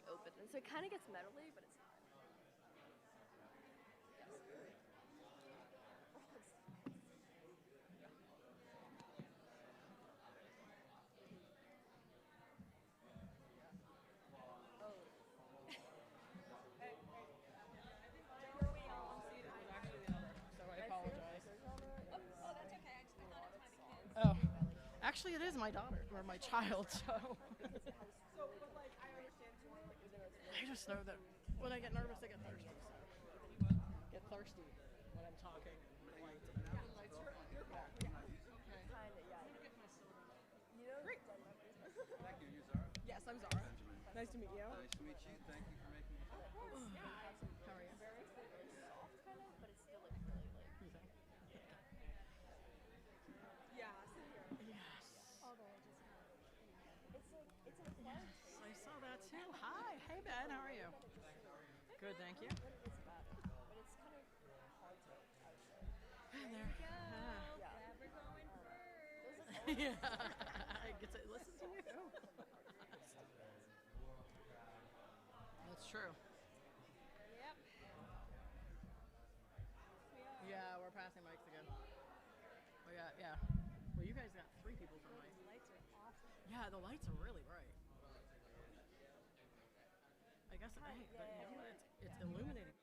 like open, and so it kind of gets metally, but it's fine. So I apologize. Oh, that's okay. I thought it was one of the kids. Oh, actually, it is my daughter or my child. So But like, I understand too. I just know that when I get nervous, I get thirsty. So get thirsty when I'm talking. Lights, you know? Lights, you're cool. Okay. Kinda, yeah. You know, Great. Thank you. You Zara? Yes, I'm Zara. Benjamin. Nice to meet you. Nice to meet you. Thank you for making it. of course, yeah. How are you? Very soft, kind of, but it's still like really like. You think? Yeah, sit here. Yes. Although I just it's like it's an acquired taste. I saw that too. Hi. Hey, Ben. How are you? Good, thank you. What it is about it, but it's kind of hard to, I would say. Hi there. Yeah. We're going first. There's like Yeah. I get to listen to you. That's true. Yep. Yeah, we're passing mics again. Oh yeah, yeah. Well, you guys got 3 people for mics. The lights are awesome. Yeah, the lights are really bright. I guess at night, but you know what? It's illuminating.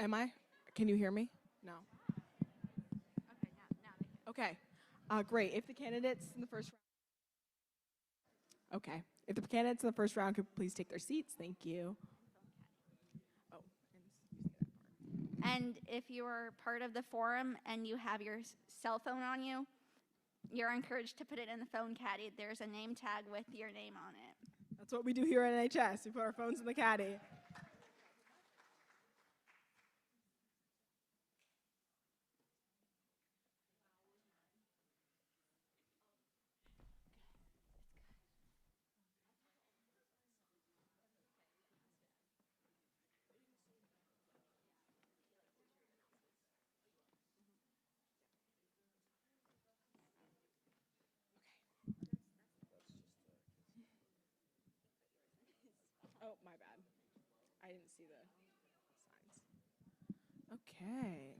Am I? Can you hear me? No. Okay, now they can. Okay. Great. If the candidates in the first round. Okay. If the candidates in the first round could please take their seats. Thank you. Oh, And if you are part of the forum and you have your cell phone on you, you're encouraged to put it in the phone caddy. There's a name tag with your name on it. that's what we do here at NHS. We put our phones in the caddy. Oh, my bad. I didn't see the signs. Okay.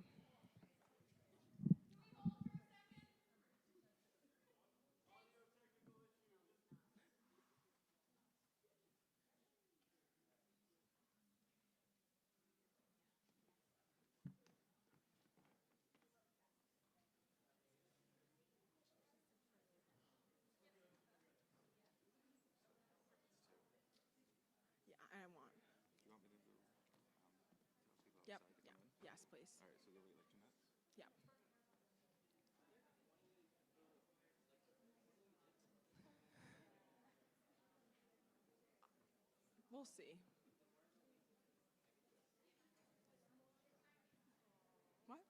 Yeah, I want. Do you want me to go tell people Yep. outside to Yeah. come in? Yes, please. All right, so they'll wait like 2 minutes? Yep. We'll see. What?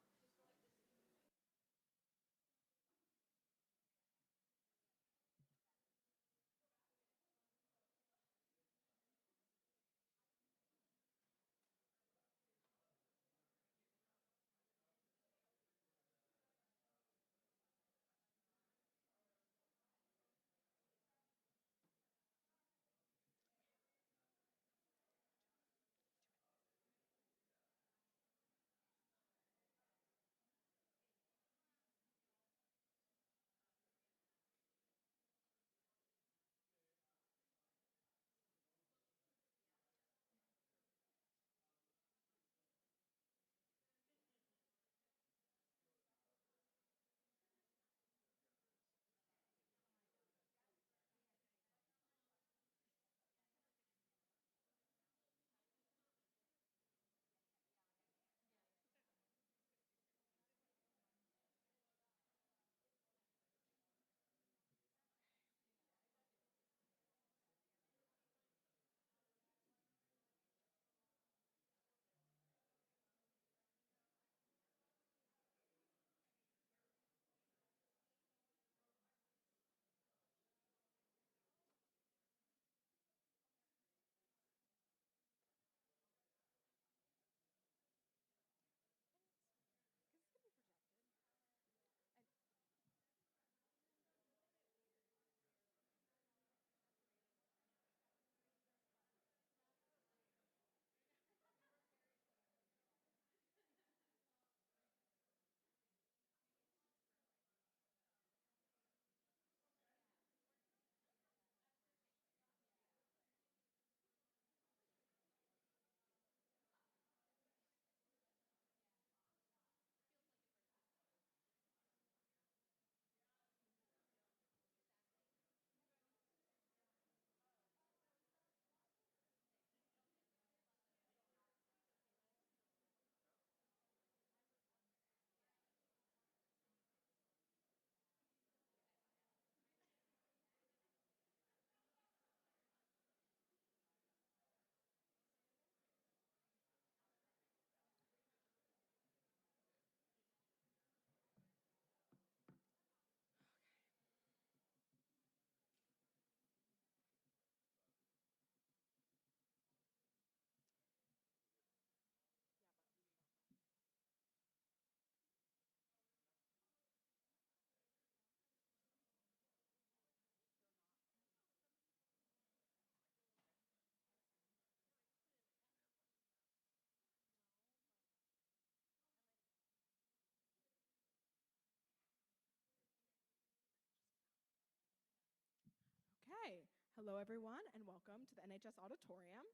Okay. Hello, everyone, and welcome to the NHS Auditorium.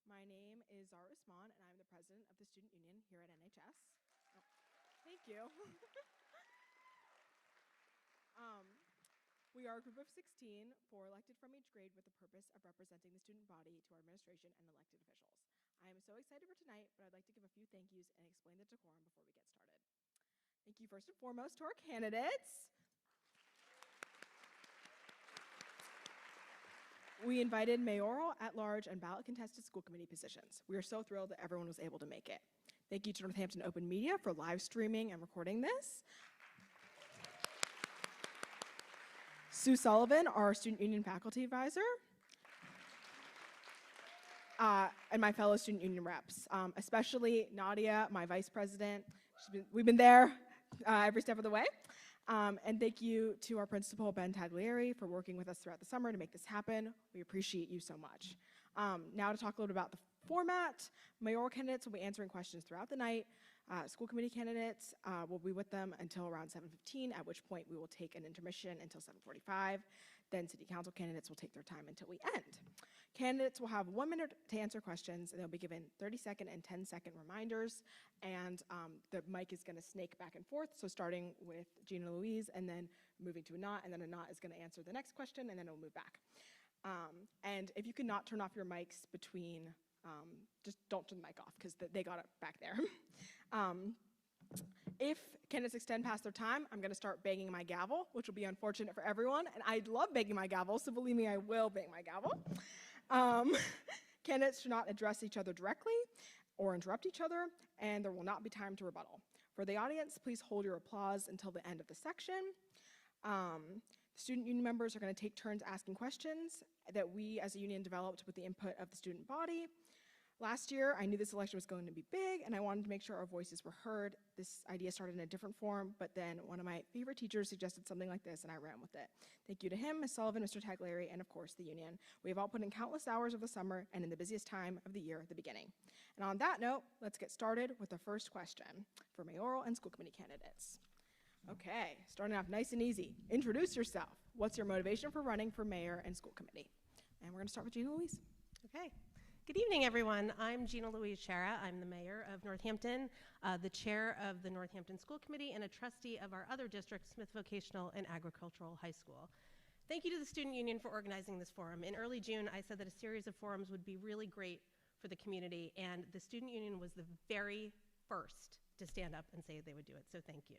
My name is Zara Usman, and I'm the president of the Student Union here at NHS. Oh, thank you. We are a group of 16, 4 elected from each grade with the purpose of representing the student body to our administration and elected officials. I am so excited for tonight, but I'd like to give a few thank yous and explain the decorum before we get started. Thank you first and foremost to our candidates. We invited mayoral, at-large, and ballot-contested school committee positions. We are so thrilled that everyone was able to make it. Thank you to Northampton Open Media for live streaming and recording this. Sue Sullivan, our Student Union faculty advisor, and my fellow Student Union reps, especially Nadia, my vice president. We've been there every step of the way. And thank you to our principal, Ben Taglieri, for working with us throughout the summer to make this happen. We appreciate you so much. Now to talk a little about the format. Mayoral candidates will be answering questions throughout the night. School committee candidates will be with them until around 7:15, at which point we will take an intermission until 7:45. Then city council candidates will take their time until we end. Candidates will have 1 minute to answer questions, and they'll be given 30-second and 10-second reminders. And the mic is going to snake back and forth, so starting with Gina Louise and then moving to Anat, and then Anat is going to answer the next question, and then it'll move back. And if you cannot turn off your mics between, just don't turn the mic off because they got it back there. If candidates extend past their time, I'm going to start banging my gavel, which will be unfortunate for everyone. And I love banging my gavel, so believe me, I will bang my gavel. Candidates should not address each other directly or interrupt each other, and there will not be time to rebuttal. For the audience, please hold your applause until the end of the section. Student union members are going to take turns asking questions that we as a union developed with the input of the student body. Last year, I knew this election was going to be big, and I wanted to make sure our voices were heard. This idea started in a different form, but then one of my favorite teachers suggested something like this, and I ran with it. Thank you to him, Ms. Sullivan, Mr. Taglieri, and of course, the union. We have all put in countless hours of the summer and in the busiest time of the year, the beginning. And on that note, let's get started with the first question for mayoral and school committee candidates. Okay, starting off nice and easy. Introduce yourself. What's your motivation for running for mayor and school committee? And we're going to start with Gina Louise. Okay. Good evening, everyone. I'm Gina Louise Shara. I'm the mayor of Northampton, the chair of the Northampton School Committee, and a trustee of our other district, Smith Vocational and Agricultural High School. Thank you to the Student Union for organizing this forum. In early June, I said that a series of forums would be really great for the community, and the Student Union was the very first to stand up and say they would do it, so thank you.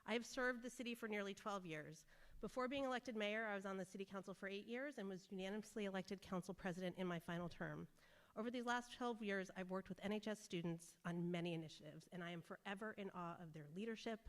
I have served the city for nearly 12 years. Before being elected mayor, I was on the city council for 8 years and was unanimously elected council president in my final term. Over these last 12 years, I've worked with NHS students on many initiatives, and I am forever in awe of their leadership,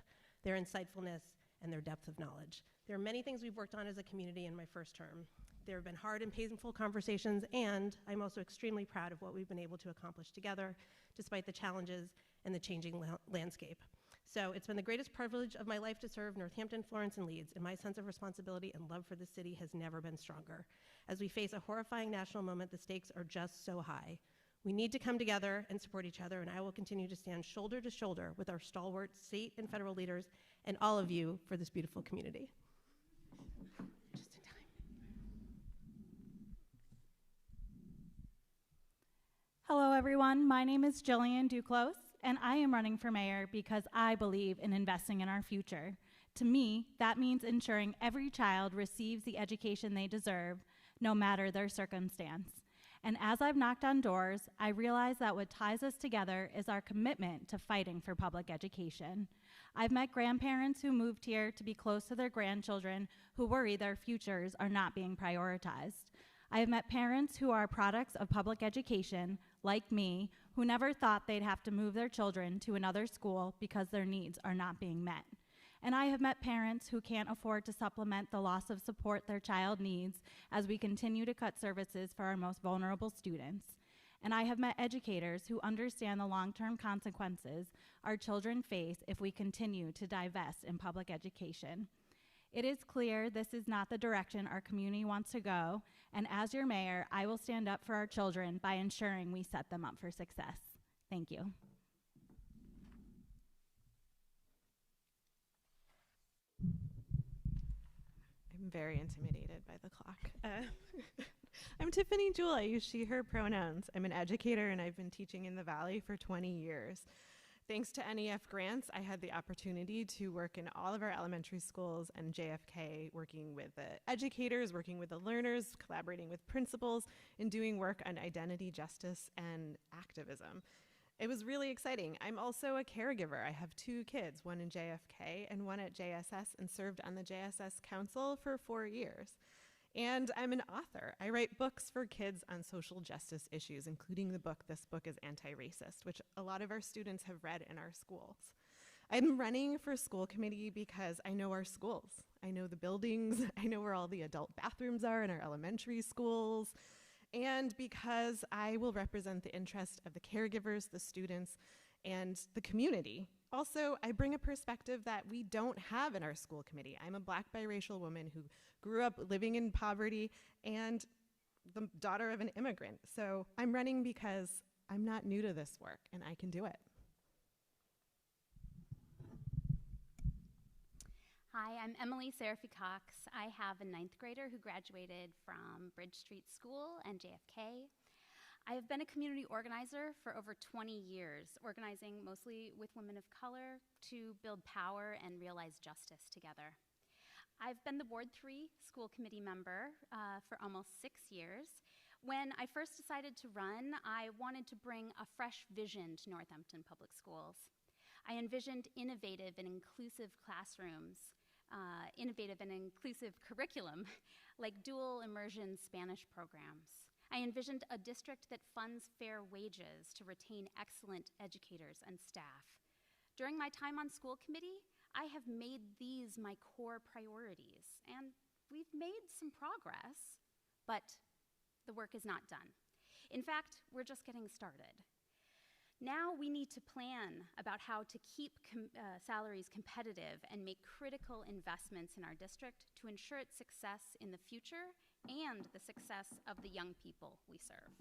their insightfulness, and their depth of knowledge. There are many things we've worked on as a community in my first term. There have been hard and painful conversations, and I'm also extremely proud of what we've been able to accomplish together, despite the challenges and the changing landscape. So it's been the greatest privilege of my life to serve Northampton, Florence, and Leeds, and my sense of responsibility and love for the city has never been stronger. As we face a horrifying national moment, the stakes are just so high. We need to come together and support each other, and I will continue to stand shoulder to shoulder with our stalwart state and federal leaders and all of you for this beautiful community. Just in time. Hello, everyone. My name is Jillian Duclos, and I am running for mayor because I believe in investing in our future. To me, that means ensuring every child receives the education they deserve, no matter their circumstance. And as I've knocked on doors, I realize that what ties us together is our commitment to fighting for public education. I've met grandparents who moved here to be close to their grandchildren who worry their futures are not being prioritized. I have met parents who are products of public education, like me, who never thought they'd have to move their children to another school because their needs are not being met. And I have met parents who can't afford to supplement the loss of support their child needs as we continue to cut services for our most vulnerable students. And I have met educators who understand the long-term consequences our children face if we continue to divest in public education. It is clear this is not the direction our community wants to go, and as your mayor, I will stand up for our children by ensuring we set them up for success. Thank you. I'm very intimidated by the clock. I'm I'm Tiffany Jewell. I use she, her pronouns. I'm an educator and I've been teaching in the Valley for 20 years. Thanks to NEF grants, I had the opportunity to work in all of our elementary schools and JFK, working with the educators, working with the learners, collaborating with principals, and doing work on identity, justice, and activism. It was really exciting. I'm also a caregiver. I have 2 kids, one in JFK and one at JSS, and served on the JSS Council for 4 years. And I'm an author. I write books for kids on social justice issues, including the book, This Book is Anti-Racist, which a lot of our students have read in our schools. I'm running for school committee because I know our schools. I know the buildings. I know where all the adult bathrooms are in our elementary schools. And because I will represent the interest of the caregivers, the students, and the community. Also, I bring a perspective that we don't have in our school committee. I'm a Black biracial woman who grew up living in poverty and the daughter of an immigrant. So I'm running because I'm not new to this work and I can do it. Hi, I'm Emily Seraphy Cox. I have a 9th grader who graduated from Bridge Street School and JFK. I have been a community organizer for over 20 years, organizing mostly with women of color to build power and realize justice together. I've been the Ward 3 school committee member for almost 6 years. When I first decided to run, I wanted to bring a fresh vision to Northampton Public Schools. I envisioned innovative and inclusive classrooms, innovative and inclusive curriculum, like dual immersion Spanish programs. I envisioned a district that funds fair wages to retain excellent educators and staff. During my time on school committee, I have made these my core priorities, and we've made some progress, but the work is not done. In fact, we're just getting started. Now we need to plan about how to keep salaries competitive and make critical investments in our district to ensure its success in the future and the success of the young people we serve.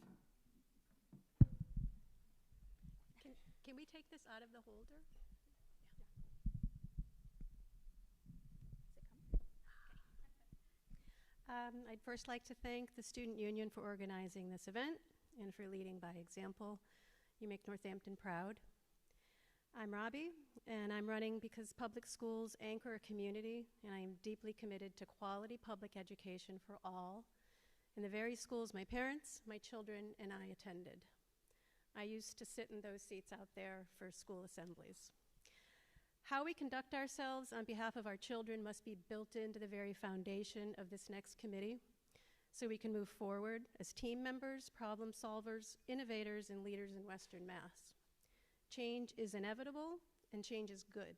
Can we take this out of the holder? I'd first like to thank the Student Union for organizing this event and for leading by example. You make Northampton proud. I'm Robbie, and I'm running because public schools anchor a community, and I am deeply committed to quality public education for all in the very schools my parents, my children, and I attended. I used to sit in those seats out there for school assemblies. How we conduct ourselves on behalf of our children must be built into the very foundation of this next committee so we can move forward as team members, problem solvers, innovators, and leaders in Western Mass. Change is inevitable, and change is good.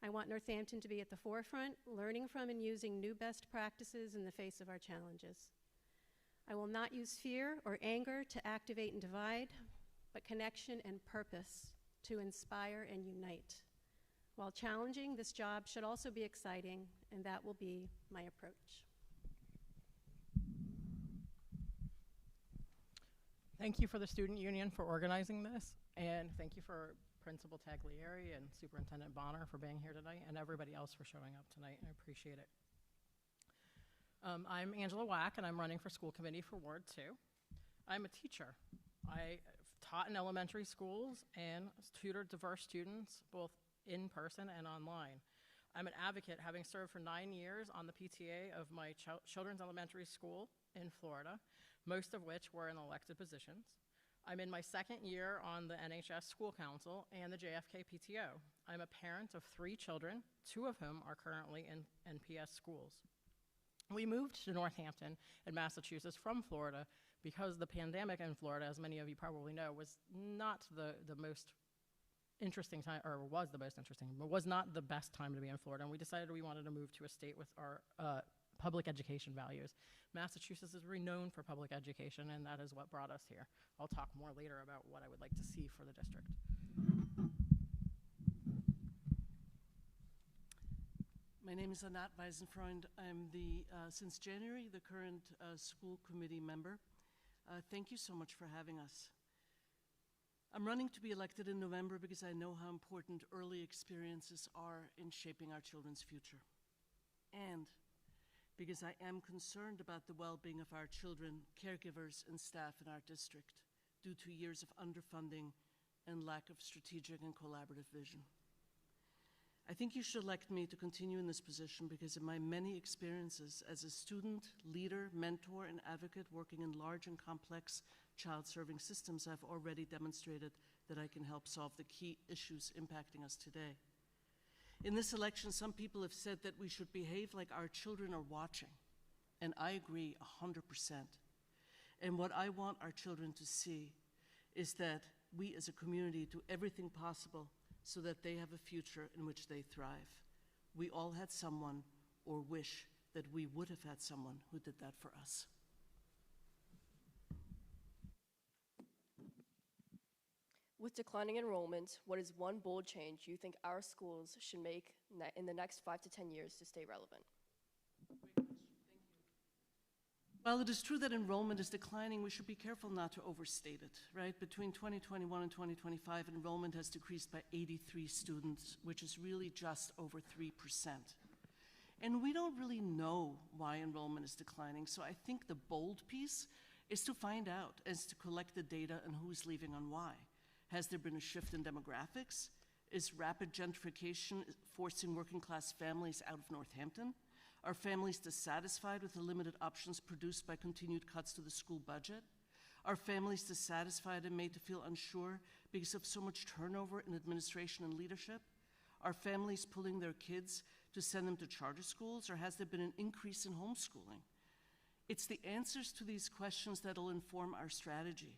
I want Northampton to be at the forefront, learning from and using new best practices in the face of our challenges. I will not use fear or anger to activate and divide, but connection and purpose to inspire and unite. While challenging, this job should also be exciting, and that will be my approach. Thank you for the Student Union for organizing this, and thank you for Principal Taglieri and Superintendent Bonner for being here tonight, and everybody else for showing up tonight. I appreciate it. I'm Angela Wack, and I'm running for school committee for Ward 2. I'm a teacher. I taught in elementary schools and tutored diverse students, both in person and online. I'm an advocate, having served for 9 years on the PTA of my children's elementary school in Florida, most of which were in elected positions. I'm in my 2nd year on the NHS School Council and the JFK PTO. I'm a parent of 3 children, 2 of whom are currently in NPS schools. We moved to Northampton in Massachusetts from Florida because the pandemic in Florida, as many of you probably know, was not the most interesting time, or was the most interesting, but was not the best time to be in Florida. And we decided we wanted to move to a state with our public education values. Massachusetts is renowned for public education, and that is what brought us here. I'll talk more later about what I would like to see for the district. My name is Anat Weisenfreund. I'm since January, the current school committee member. Thank you so much for having us. I'm running to be elected in November because I know how important early experiences are in shaping our children's future. And because I am concerned about the well-being of our children, caregivers, and staff in our district due to years of underfunding and lack of strategic and collaborative vision. I think you should elect me to continue in this position because of my many experiences as a student, leader, mentor, and advocate working in large and complex child-serving systems. I've already demonstrated that I can help solve the key issues impacting us today. In this election, some people have said that we should behave like our children are watching, and I agree 100%. And what I want our children to see is that we as a community do everything possible so that they have a future in which they thrive. We all had someone, or wish that we would have had someone who did that for us. With declining enrollment, what is one bold change you think our schools should make in the next 5 to 10 years to stay relevant? While it is true that enrollment is declining, we should be careful not to overstate it, right? Between 2021 and 2025, enrollment has decreased by 83 students, which is really just over 3%. And we don't really know why enrollment is declining, so I think the bold piece is to find out, is to collect the data and who's leaving and why. Has there been a shift in demographics? Is rapid gentrification forcing working class families out of Northampton? Are families dissatisfied with the limited options produced by continued cuts to the school budget? Are families dissatisfied and made to feel unsure because of so much turnover in administration and leadership? Are families pulling their kids to send them to charter schools, or has there been an increase in homeschooling? It's the answers to these questions that will inform our strategy.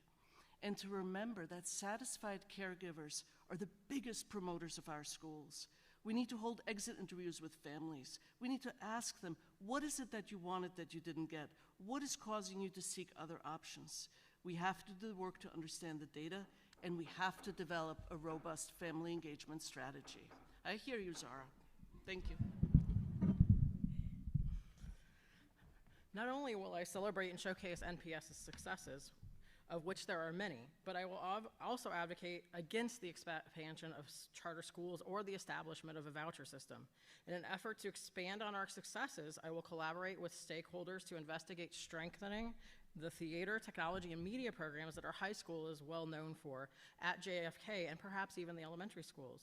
And to remember that satisfied caregivers are the biggest promoters of our schools. We need to hold exit interviews with families. We need to ask them, what is it that you wanted that you didn't get? What is causing you to seek other options? We have to do the work to understand the data, and we have to develop a robust family engagement strategy. I hear you, Zara. Thank you. Not only will I celebrate and showcase NPS's successes, of which there are many, but I will also advocate against the expansion of charter schools or the establishment of a voucher system. In an effort to expand on our successes, I will collaborate with stakeholders to investigate strengthening the theater, technology, and media programs that our high school is well known for at JFK and perhaps even the elementary schools.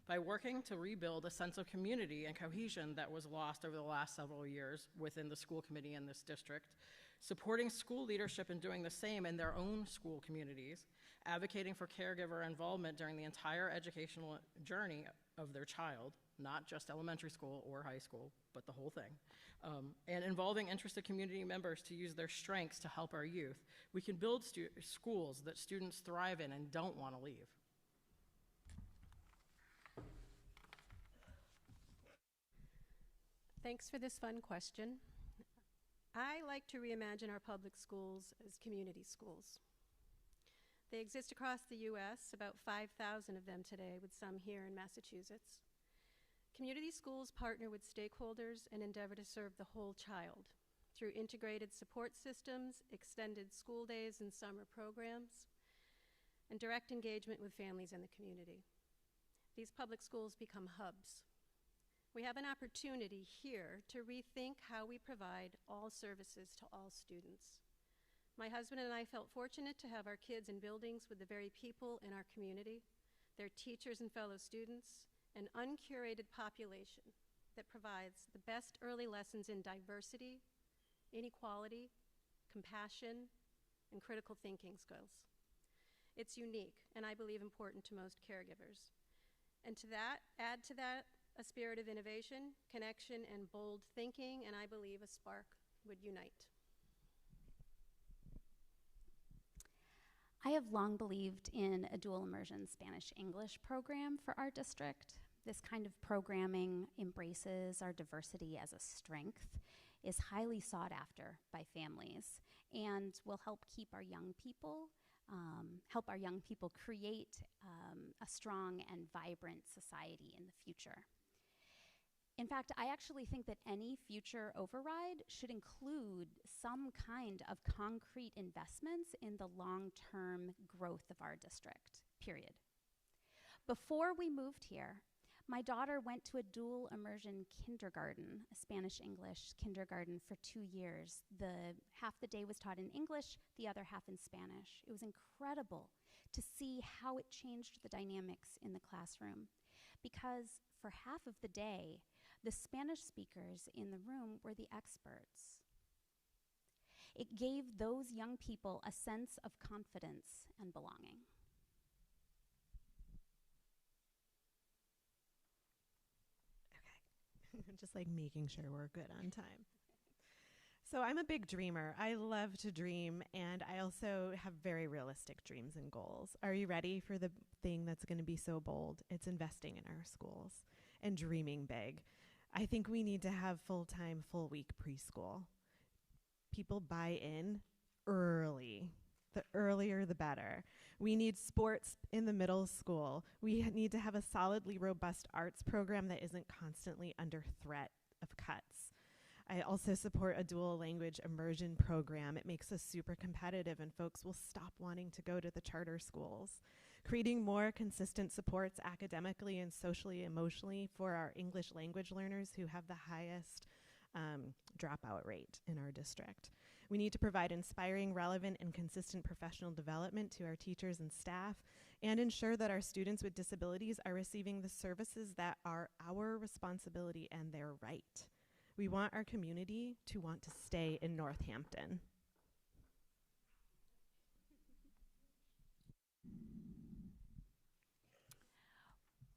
By working to rebuild a sense of community and cohesion that was lost over the last several years within the school committee in this district, supporting school leadership in doing the same in their own school communities, advocating for caregiver involvement during the entire educational journey of their child, not just elementary school or high school, but the whole thing, and involving interested community members to use their strengths to help our youth, we can build schools that students thrive in and don't want to leave. Thanks for this fun question. I like to reimagine our public schools as community schools. They exist across the U.S., about 5,000 of them today, with some here in Massachusetts. Community schools partner with stakeholders and endeavor to serve the whole child through integrated support systems, extended school days and summer programs, and direct engagement with families in the community. These public schools become hubs. We have an opportunity here to rethink how we provide all services to all students. My husband and I felt fortunate to have our kids in buildings with the very people in our community, their teachers and fellow students, an uncurated population that provides the best early lessons in diversity, inequality, compassion, and critical thinking skills. It's unique, and I believe important to most caregivers. And to that, add to that, a spirit of innovation, connection, and bold thinking, and I believe a spark would unite. I have long believed in a dual immersion Spanish-English program for our district. This kind of programming embraces our diversity as a strength, is highly sought after by families, and will help keep our young people create a strong and vibrant society in the future. In fact, I actually think that any future override should include some kind of concrete investments in the long-term growth of our district, period. Before we moved here, My daughter went to a dual immersion kindergarten, a Spanish-English kindergarten for 2 years. Half the day was taught in English, the other half in Spanish. It was incredible to see how it changed the dynamics in the classroom, because for half of the day, the Spanish speakers in the room were the experts. It gave those young people a sense of confidence and belonging. Just like making sure we're good on time. So I'm a big dreamer. I love to dream, and I also have very realistic dreams and goals. Are you ready for the thing that's going to be so bold? It's investing in our schools and dreaming big. I think we need to have full-time, full-week preschool. People buy in early. The earlier, the better. We need sports in the middle school. We need to have a solidly robust arts program that isn't constantly under threat of cuts. I also support a dual language immersion program. It makes us super competitive, and folks will stop wanting to go to the charter schools. Creating more consistent supports academically and socially, emotionally for our English language learners who have the highest dropout rate in our district. We need to provide inspiring, relevant, and consistent professional development to our teachers and staff, and ensure that our students with disabilities are receiving the services that are our responsibility and their right. We want our community to want to stay in Northampton.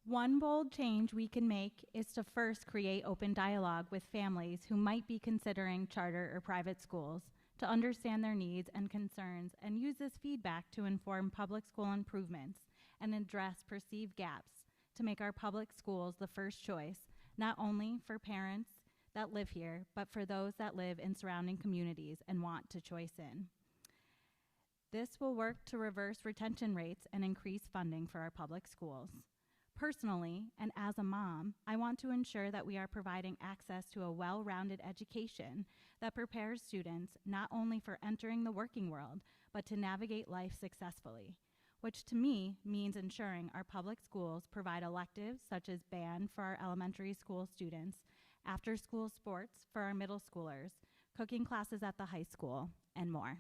One bold change we can make is to first create open dialogue with families who might be considering charter or private schools, to understand their needs and concerns, and use this feedback to inform public school improvements and address perceived gaps to make our public schools the first choice, not only for parents that live here, but for those that live in surrounding communities and want to choice in. This will work to reverse retention rates and increase funding for our public schools. Personally, and as a mom, I want to ensure that we are providing access to a well-rounded education that prepares students not only for entering the working world, but to navigate life successfully, which to me means ensuring our public schools provide electives such as band for our elementary school students, after-school sports for our middle schoolers, cooking classes at the high school, and more.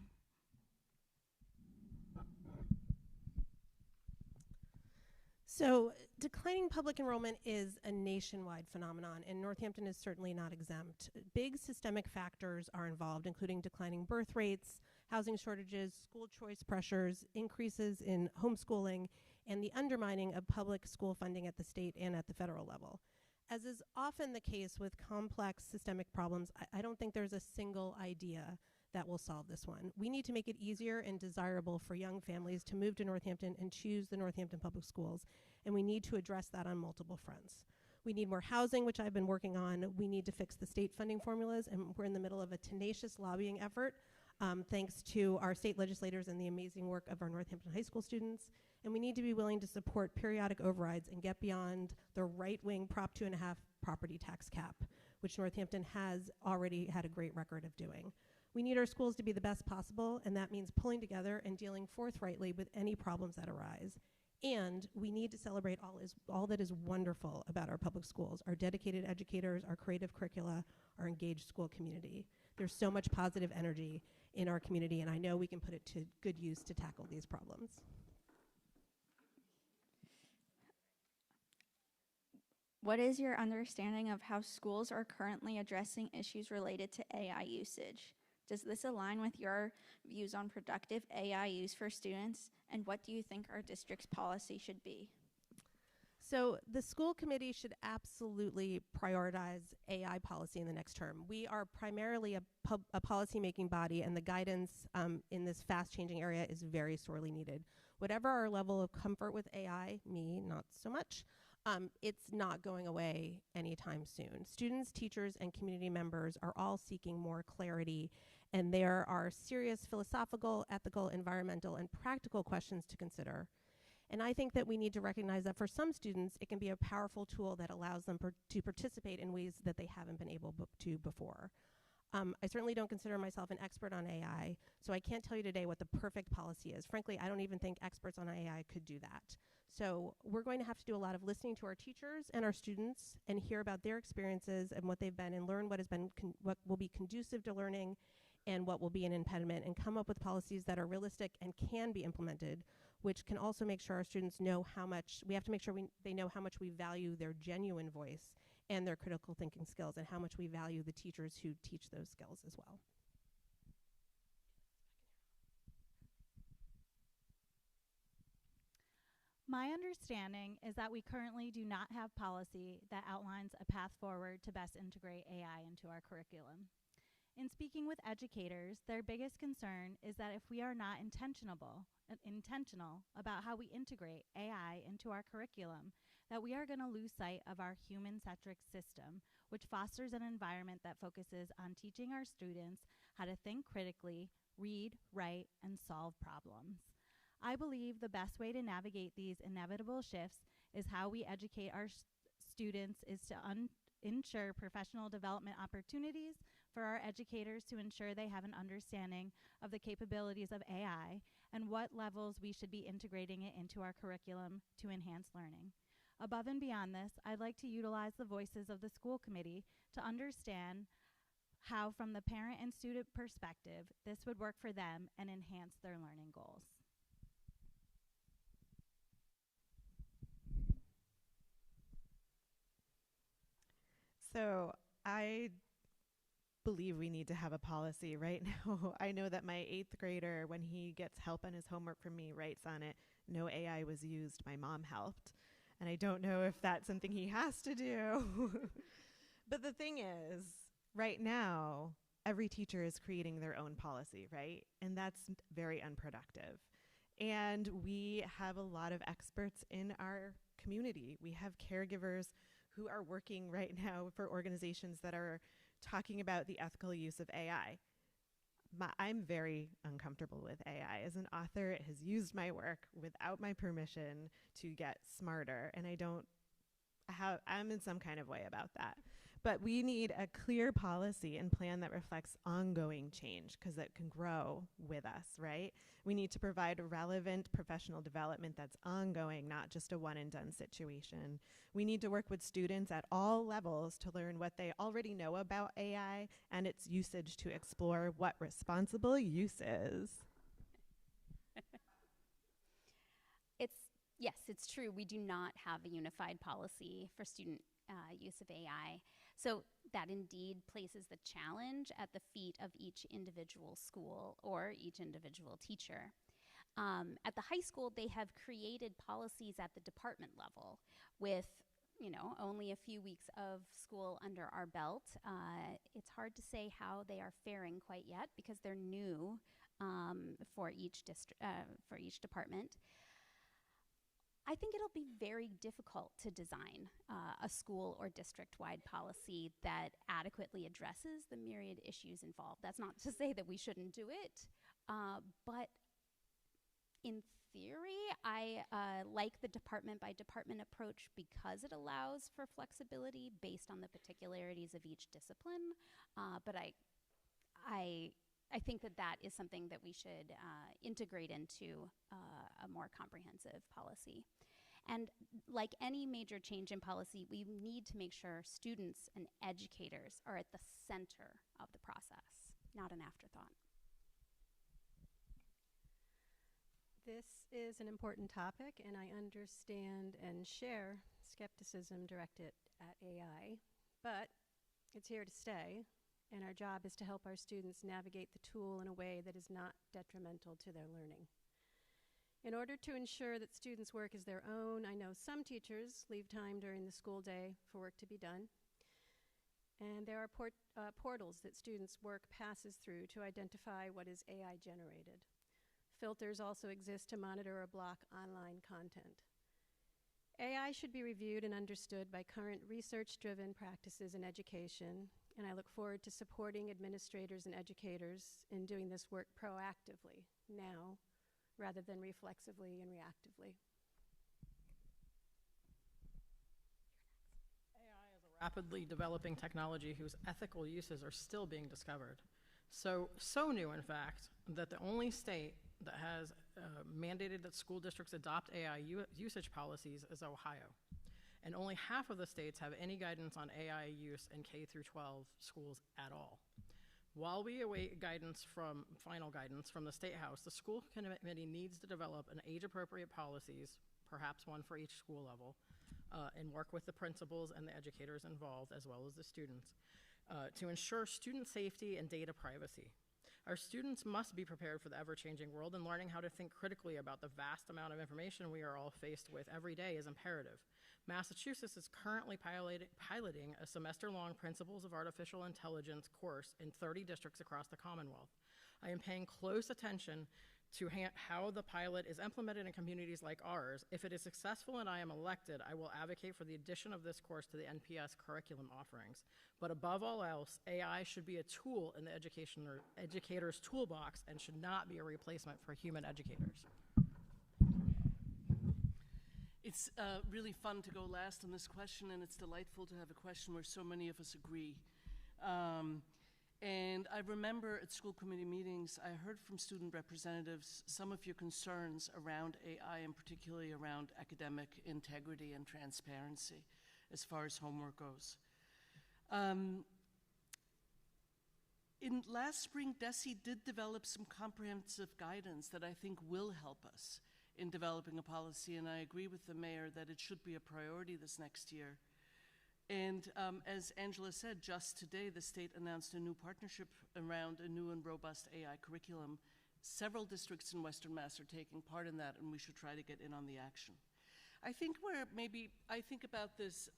So declining public enrollment is a nationwide phenomenon, and Northampton is certainly not exempt. Big systemic factors are involved, including declining birth rates, housing shortages, school choice pressures, increases in homeschooling, and the undermining of public school funding at the state and at the federal level. As is often the case with complex systemic problems, I don't think there's a single idea that will solve this one. We need to make it easier and desirable for young families to move to Northampton and choose the Northampton Public Schools, and we need to address that on multiple fronts. We need more housing, which I've been working on. We need to fix the state funding formulas, and we're in the middle of a tenacious lobbying effort, thanks to our state legislators and the amazing work of our Northampton high school students. And we need to be willing to support periodic overrides and get beyond the right-wing Prop 2.5 property tax cap, which Northampton has already had a great record of doing. We need our schools to be the best possible, and that means pulling together and dealing forthrightly with any problems that arise. And we need to celebrate all that is wonderful about our public schools, our dedicated educators, our creative curricula, our engaged school community. There's so much positive energy in our community, and I know we can put it to good use to tackle these problems. What is your understanding of how schools are currently addressing issues related to AI usage? Does this align with your views on productive AI use for students? And what do you think our district's policy should be? So the school committee should absolutely prioritize AI policy in the next term. We are primarily a policy-making body, and the guidance in this fast-changing area is very sorely needed. Whatever our level of comfort with AI, me, not so much, it's not going away anytime soon. Students, teachers, and community members are all seeking more clarity, and there are serious philosophical, ethical, environmental, and practical questions to consider. And I think that we need to recognize that for some students, it can be a powerful tool that allows them to participate in ways that they haven't been able to before. I certainly don't consider myself an expert on AI, so I can't tell you today what the perfect policy is. Frankly, I don't even think experts on AI could do that. So we're going to have to do a lot of listening to our teachers and our students and hear about their experiences and what they've been, and learn what has been what will be conducive to learning and what will be an impediment, and come up with policies that are realistic and can be implemented, which can also make sure our students know how much, we have to make sure they know how much we value their genuine voice and their critical thinking skills, and how much we value the teachers who teach those skills as well. My understanding is that we currently do not have policy that outlines a path forward to best integrate AI into our curriculum. In speaking with educators, their biggest concern is that if we are not intentional about how we integrate AI into our curriculum, that we are going to lose sight of our human-centric system, which fosters an environment that focuses on teaching our students how to think critically, read, write, and solve problems. I believe the best way to navigate these inevitable shifts is how we educate our students is to ensure professional development opportunities for our educators to ensure they have an understanding of the capabilities of AI and what levels we should be integrating it into our curriculum to enhance learning. Above and beyond this, I'd like to utilize the voices of the school committee to understand how, from the parent and student perspective, this would work for them and enhance their learning goals. So I believe we need to have a policy right now. I know that my 8th grader, when he gets help on his homework from me, writes on it, "No AI was used, my mom helped." And I don't know if that's something he has to do. But the thing is, right now, every teacher is creating their own policy, right? And that's very unproductive. And we have a lot of experts in our community. We have caregivers who are working right now for organizations that are talking about the ethical use of AI. I'm very uncomfortable with AI. As an author, it has used my work without my permission to get smarter, and I'm in some kind of way about that. But we need a clear policy and plan that reflects ongoing change, because it can grow with us, right? We need to provide relevant professional development that's ongoing, not just a one-and-done situation. We need to work with students at all levels to learn what they already know about AI and its usage, to explore what responsible use is. Yes, it's true. We do not have a unified policy for student use of AI. So that indeed places the challenge at the feet of each individual school or each individual teacher. At the high school, they have created policies at the department level with, only a few weeks of school under our belt. It's hard to say how they are faring quite yet because they're new for each department. I think it'll be very difficult to design a school or district-wide policy that adequately addresses the myriad issues involved. That's not to say that we shouldn't do it, but in theory, I like the department-by-department approach because it allows for flexibility based on the particularities of each discipline. But I think that is something that we should integrate into a more comprehensive policy. And like any major change in policy, we need to make sure students and educators are at the center of the process, not an afterthought. This is an important topic, and I understand and share skepticism directed at AI, but it's here to stay, and our job is to help our students navigate the tool in a way that is not detrimental to their learning. In order to ensure that students' work is their own, I know some teachers leave time during the school day for work to be done, and there are portals that students' work passes through to identify what is AI generated. Filters also exist to monitor or block online content. AI should be reviewed and understood by current research-driven practices in education, and I look forward to supporting administrators and educators in doing this work proactively now, rather than reflexively and reactively. AI is a rapidly developing technology whose ethical uses are still being discovered. So new, in fact, that the only state that has mandated that school districts adopt AI usage policies is Ohio. And only half of the states have any guidance on AI use in K through 12 schools at all. While we await final guidance from the State House, the school committee needs to develop an age-appropriate policies, perhaps one for each school level, and work with the principals and the educators involved, as well as the students, to ensure student safety and data privacy. Our students must be prepared for the ever-changing world, and learning how to think critically about the vast amount of information we are all faced with every day is imperative. Massachusetts is currently piloting a semester-long Principles of Artificial Intelligence course in 30 districts across the Commonwealth. I am paying close attention to how the pilot is implemented in communities like ours. If it is successful and I am elected, I will advocate for the addition of this course to the NPS curriculum offerings. But above all else, AI should be a tool in the educator's toolbox and should not be a replacement for human educators. It's really fun to go last on this question, and it's delightful to have a question where so many of us agree. And I remember at school committee meetings, I heard from student representatives some of your concerns around AI, and particularly around academic integrity and transparency as far as homework goes. In last spring, DESE did develop some comprehensive guidance that I think will help us in developing a policy, and I agree with the mayor that it should be a priority this next year. And as Angela said, just today the state announced a new partnership around a new and robust AI curriculum. Several districts in Western Mass are taking part in that, and we should try to get in on the action. I think I think about this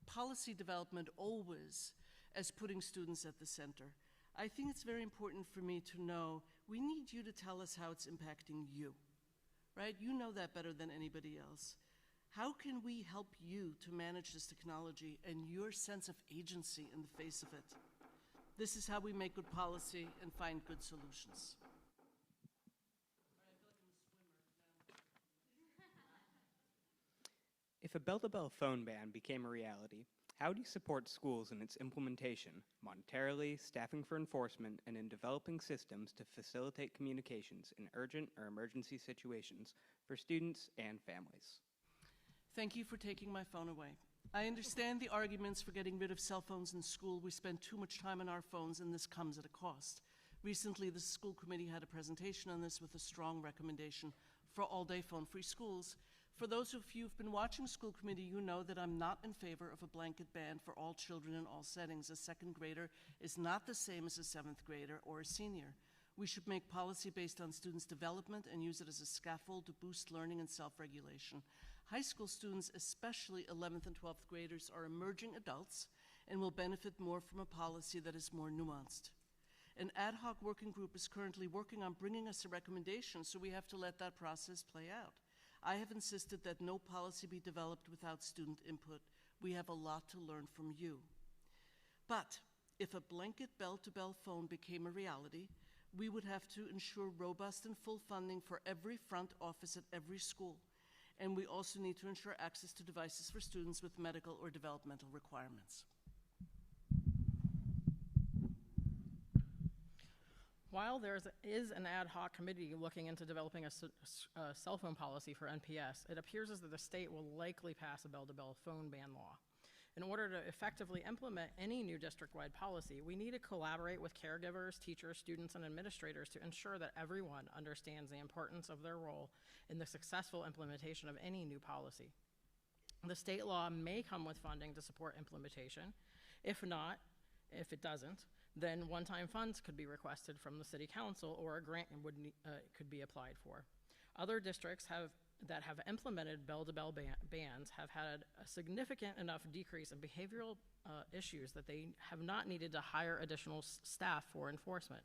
policy development always as putting students at the center. I think it's very important for me to know we need you to tell us how it's impacting you, right? You know that better than anybody else. How can we help you to manage this technology and your sense of agency in the face of it? This is how we make good policy and find good solutions. If a bell-to-bell phone ban became a reality, how do you support schools in its implementation, monetarily, staffing for enforcement, and in developing systems to facilitate communications in urgent or emergency situations for students and families? Thank you for taking my phone away. I understand the arguments for getting rid of cell phones in school. We spend too much time on our phones, and this comes at a cost. Recently, the school committee had a presentation on this with a strong recommendation for all-day phone-free schools. For those of you who've been watching school committee, you know that I'm not in favor of a blanket ban for all children in all settings. A second grader is not the same as a seventh grader or a senior. We should make policy based on students' development and use it as a scaffold to boost learning and self-regulation. High school students, especially 11th and 12th graders, are emerging adults and will benefit more from a policy that is more nuanced. An ad hoc working group is currently working on bringing us a recommendation, so we have to let that process play out. I have insisted that no policy be developed without student input. We have a lot to learn from you. But if a blanket bell-to-bell phone became a reality, we would have to ensure robust and full funding for every front office at every school. And we also need to ensure access to devices for students with medical or developmental requirements. While there is an ad hoc committee looking into developing a cell phone policy for NPS, it appears as though the state will likely pass a bell-to-bell phone ban law. In order to effectively implement any new district-wide policy, we need to collaborate with caregivers, teachers, students, and administrators to ensure that everyone understands the importance of their role in the successful implementation of any new policy. The state law may come with funding to support implementation. If it doesn't, then one-time funds could be requested from the city council, or a grant could be applied for. Other districts that have implemented bell-to-bell bans have had a significant enough decrease in behavioral issues that they have not needed to hire additional staff for enforcement.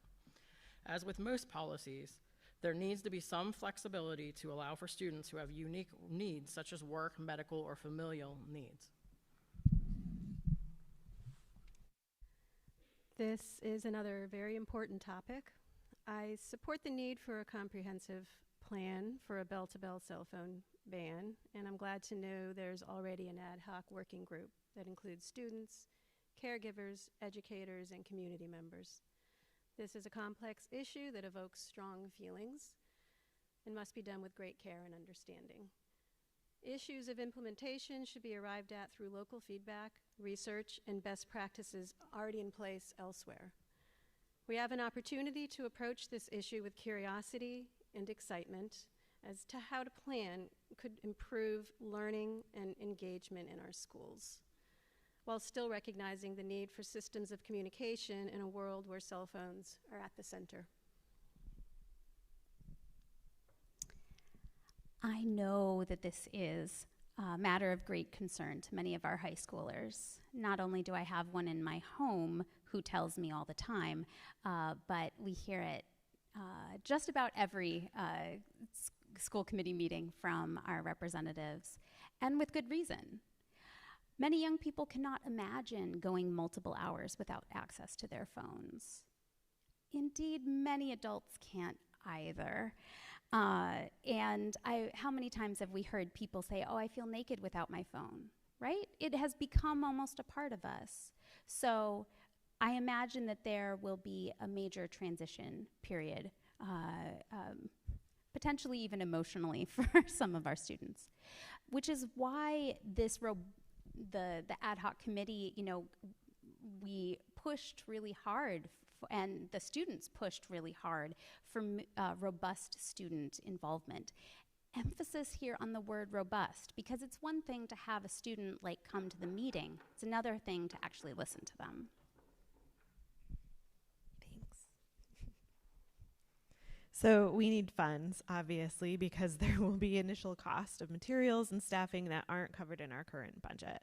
As with most policies, there needs to be some flexibility to allow for students who have unique needs, such as work, medical, or familial needs. This is another very important topic. I support the need for a comprehensive plan for a bell-to-bell cell phone ban, and I'm glad to know there's already an ad hoc working group that includes students, caregivers, educators, and community members. This is a complex issue that evokes strong feelings and must be done with great care and understanding. Issues of implementation should be arrived at through local feedback, research, and best practices already in place elsewhere. We have an opportunity to approach this issue with curiosity and excitement as to how to plan could improve learning and engagement in our schools, while still recognizing the need for systems of communication in a world where cell phones are at the center. I know that this is a matter of great concern to many of our high schoolers. Not only do I have one in my home who tells me all the time, but we hear it just about every school committee meeting from our representatives, and with good reason. Many young people cannot imagine going multiple hours without access to their phones. Indeed, many adults can't either. And how many times have we heard people say, oh, I feel naked without my phone, right? It has become almost a part of us. So I imagine that there will be a major transition period, potentially even emotionally for some of our students, which is why this the ad hoc committee, we pushed really hard and the students pushed really hard for robust student involvement. Emphasis here on the word robust, because it's one thing to have a student come to the meeting. It's another thing to actually listen to them. Thanks. So we need funds, obviously, because there will be initial cost of materials and staffing that aren't covered in our current budget.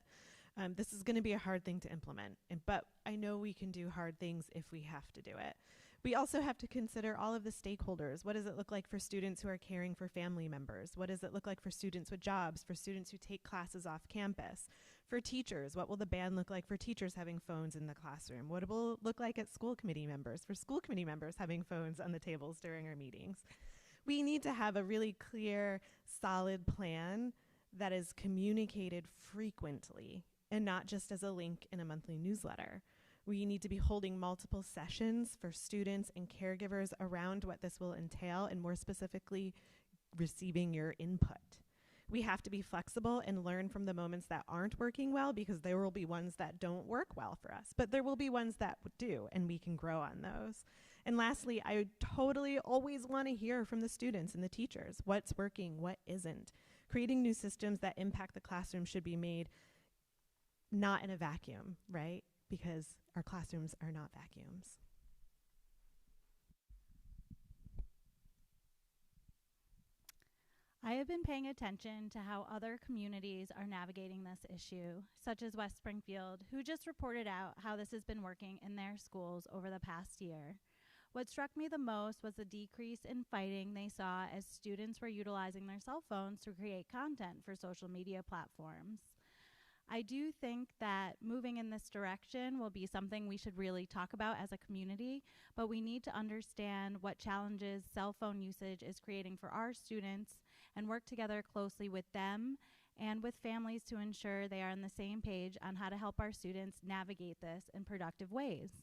This is going to be a hard thing to implement, but I know we can do hard things if we have to do it. We also have to consider all of the stakeholders. What does it look like for students who are caring for family members? What does it look like for students with jobs, for students who take classes off campus? For teachers, what will the ban look like for teachers having phones in the classroom? What will it look like at school committee members, for school committee members having phones on the tables during our meetings? We need to have a really clear, solid plan that is communicated frequently and not just as a link in a monthly newsletter. We need to be holding multiple sessions for students and caregivers around what this will entail, and more specifically, receiving your input. We have to be flexible and learn from the moments that aren't working well, because there will be ones that don't work well for us, but there will be ones that do, and we can grow on those. And lastly, I totally always want to hear from the students and the teachers. What's working, what isn't? Creating new systems that impact the classroom should be made not in a vacuum, right? Because our classrooms are not vacuums. I have been paying attention to how other communities are navigating this issue, such as West Springfield, who just reported out how this has been working in their schools over the past year. What struck me the most was the decrease in fighting they saw as students were utilizing their cell phones to create content for social media platforms. I do think that moving in this direction will be something we should really talk about as a community, but we need to understand what challenges cell phone usage is creating for our students and work together closely with them and with families to ensure they are on the same page on how to help our students navigate this in productive ways.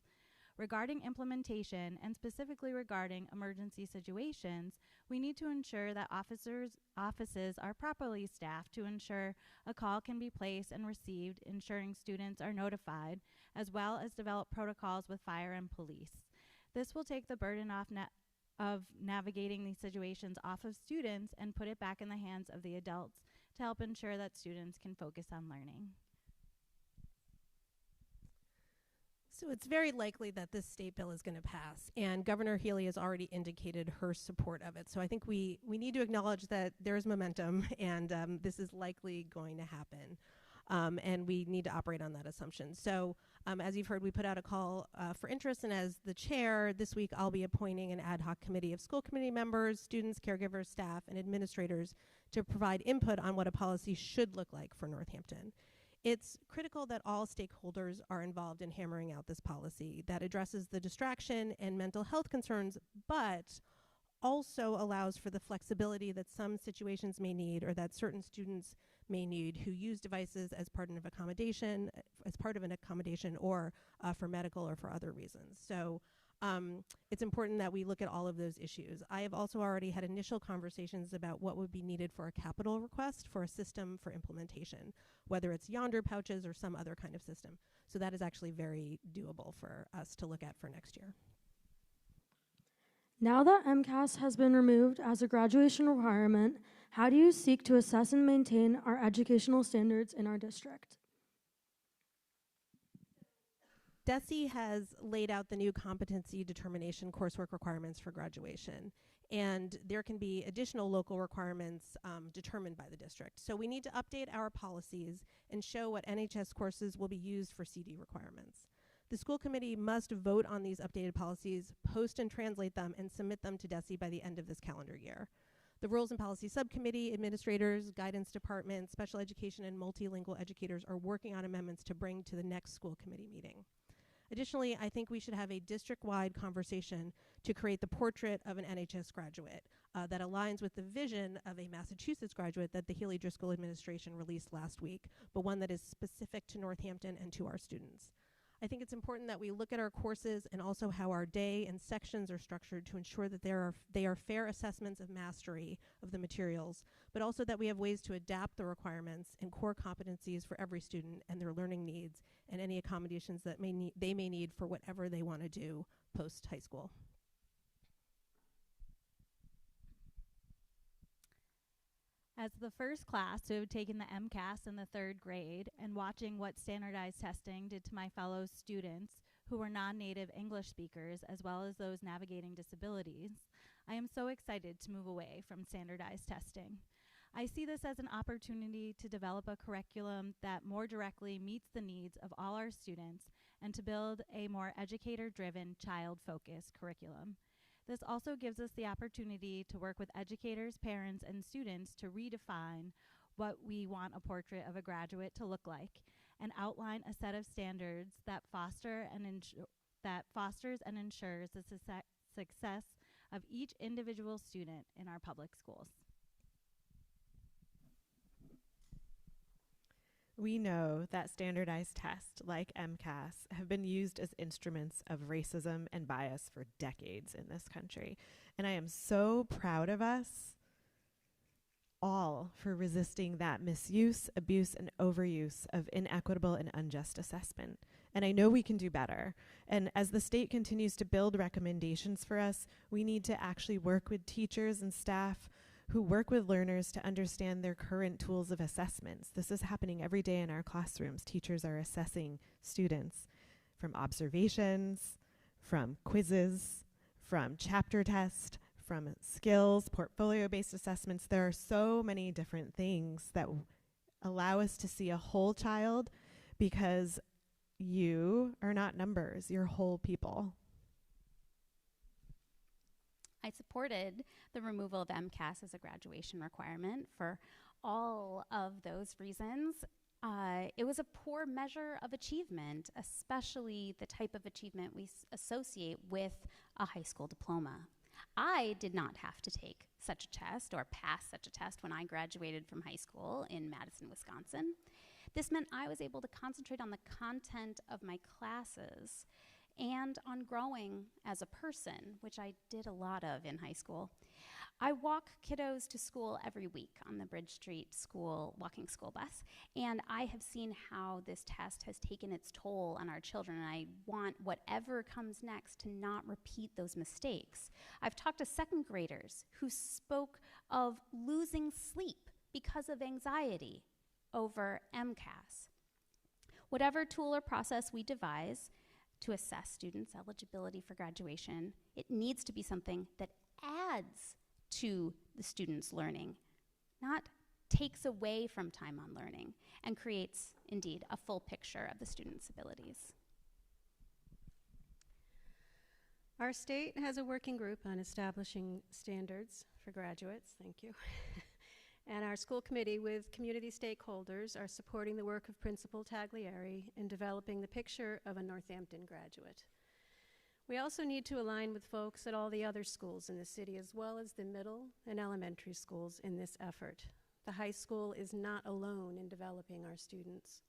Regarding implementation, and specifically regarding emergency situations, we need to ensure that offices are properly staffed to ensure a call can be placed and received, ensuring students are notified, as well as develop protocols with fire and police. This will take the burden of navigating these situations off of students and put it back in the hands of the adults to help ensure that students can focus on learning. So it's very likely that this state bill is going to pass, and Governor Healy has already indicated her support of it. So I think we need to acknowledge that there is momentum, and this is likely going to happen, and we need to operate on that assumption. So as you've heard, we put out a call for interest, and as the chair, this week I'll be appointing an ad hoc committee of school committee members, students, caregivers, staff, and administrators to provide input on what a policy should look like for Northampton. It's critical that all stakeholders are involved in hammering out this policy that addresses the distraction and mental health concerns, but also allows for the flexibility that some situations may need, or that certain students may need who use devices as part of an accommodation, or for medical or for other reasons. So it's important that we look at all of those issues. I have also already had initial conversations about what would be needed for a capital request for a system for implementation, whether it's Yonder pouches or some other kind of system. So that is actually very doable for us to look at for next year. Now that MCAS has been removed as a graduation requirement, how do you seek to assess and maintain our educational standards in our district? DESE has laid out the new competency determination coursework requirements for graduation, and there can be additional local requirements determined by the district. So we need to update our policies and show what NHS courses will be used for CD requirements. The school committee must vote on these updated policies, post and translate them, and submit them to DESE by the end of this calendar year. The Rules and Policy Subcommittee, administrators, guidance department, special education, and multilingual educators are working on amendments to bring to the next school committee meeting. Additionally, I think we should have a district-wide conversation to create the portrait of an NHS graduate that aligns with the vision of a Massachusetts graduate that the Healy Driscoll administration released last week, but one that is specific to Northampton and to our students. I think it's important that we look at our courses and also how our day and sections are structured to ensure that they are fair assessments of mastery of the materials, but also that we have ways to adapt the requirements and core competencies for every student and their learning needs and any accommodations that they may need for whatever they want to do post high school. As the first class to have taken the MCAS in the 3rd grade and watching what standardized testing did to my fellow students who were non-native English speakers as well as those navigating disabilities, I am so excited to move away from standardized testing. I see this as an opportunity to develop a curriculum that more directly meets the needs of all our students and to build a more educator-driven, child-focused curriculum. This also gives us the opportunity to work with educators, parents, and students to redefine what we want a portrait of a graduate to look like and outline a set of standards that fosters and ensures the success of each individual student in our public schools. We know that standardized tests like MCAS have been used as instruments of racism and bias for decades in this country. And I am so proud of us all for resisting that misuse, abuse, and overuse of inequitable and unjust assessment. And I know we can do better. And as the state continues to build recommendations for us, we need to actually work with teachers and staff who work with learners to understand their current tools of assessments. This is happening every day in our classrooms. Teachers are assessing students from observations, from quizzes, from chapter tests, from skills, portfolio-based assessments. There are so many different things that allow us to see a whole child because you are not numbers, you're whole people. I supported the removal of MCAS as a graduation requirement for all of those reasons. It was a poor measure of achievement, especially the type of achievement we associate with a high school diploma. I did not have to take such a test or pass such a test when I graduated from high school in Madison, Wisconsin. This meant I was able to concentrate on the content of my classes and on growing as a person, which I did a lot of in high school. I walk kiddos to school every week on the Bridge Street walking school bus, and I have seen how this test has taken its toll on our children, and I want whatever comes next to not repeat those mistakes. I've talked to 2nd graders who spoke of losing sleep because of anxiety over MCAS. Whatever tool or process we devise to assess students' eligibility for graduation, it needs to be something that adds to the student's learning, not takes away from time on learning, and creates, indeed, a full picture of the student's abilities. Our state has a working group on establishing standards for graduates. Thank you. And our school committee with community stakeholders are supporting the work of Principal Taglieri in developing the picture of a Northampton graduate. We also need to align with folks at all the other schools in the city, as well as the middle and elementary schools in this effort. The high school is not alone in developing our students.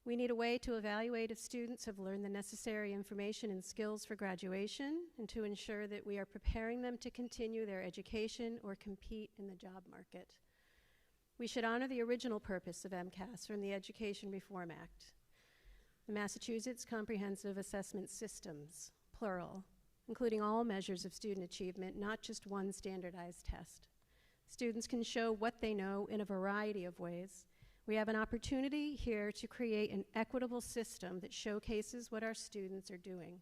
We need a way to evaluate if students have learned the necessary information and skills for graduation, and to ensure that we are preparing them to continue their education or compete in the job market. We should honor the original purpose of MCAS from the Education Reform Act, the Massachusetts Comprehensive Assessment Systems, plural, including all measures of student achievement, not just one standardized test. Students can show what they know in a variety of ways. We have an opportunity here to create an equitable system that showcases what our students are doing.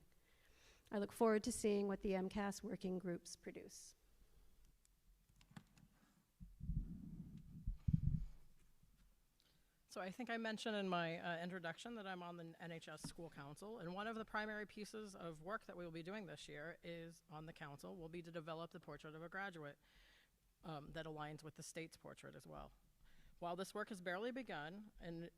I look forward to seeing what the MCAS working groups produce. So I think I mentioned in my introduction that I'm on the NHS School Council, and one of the primary pieces of work that we will be doing this year is on the council will be to develop the portrait of a graduate that aligns with the state's portrait as well. While this work has barely begun, and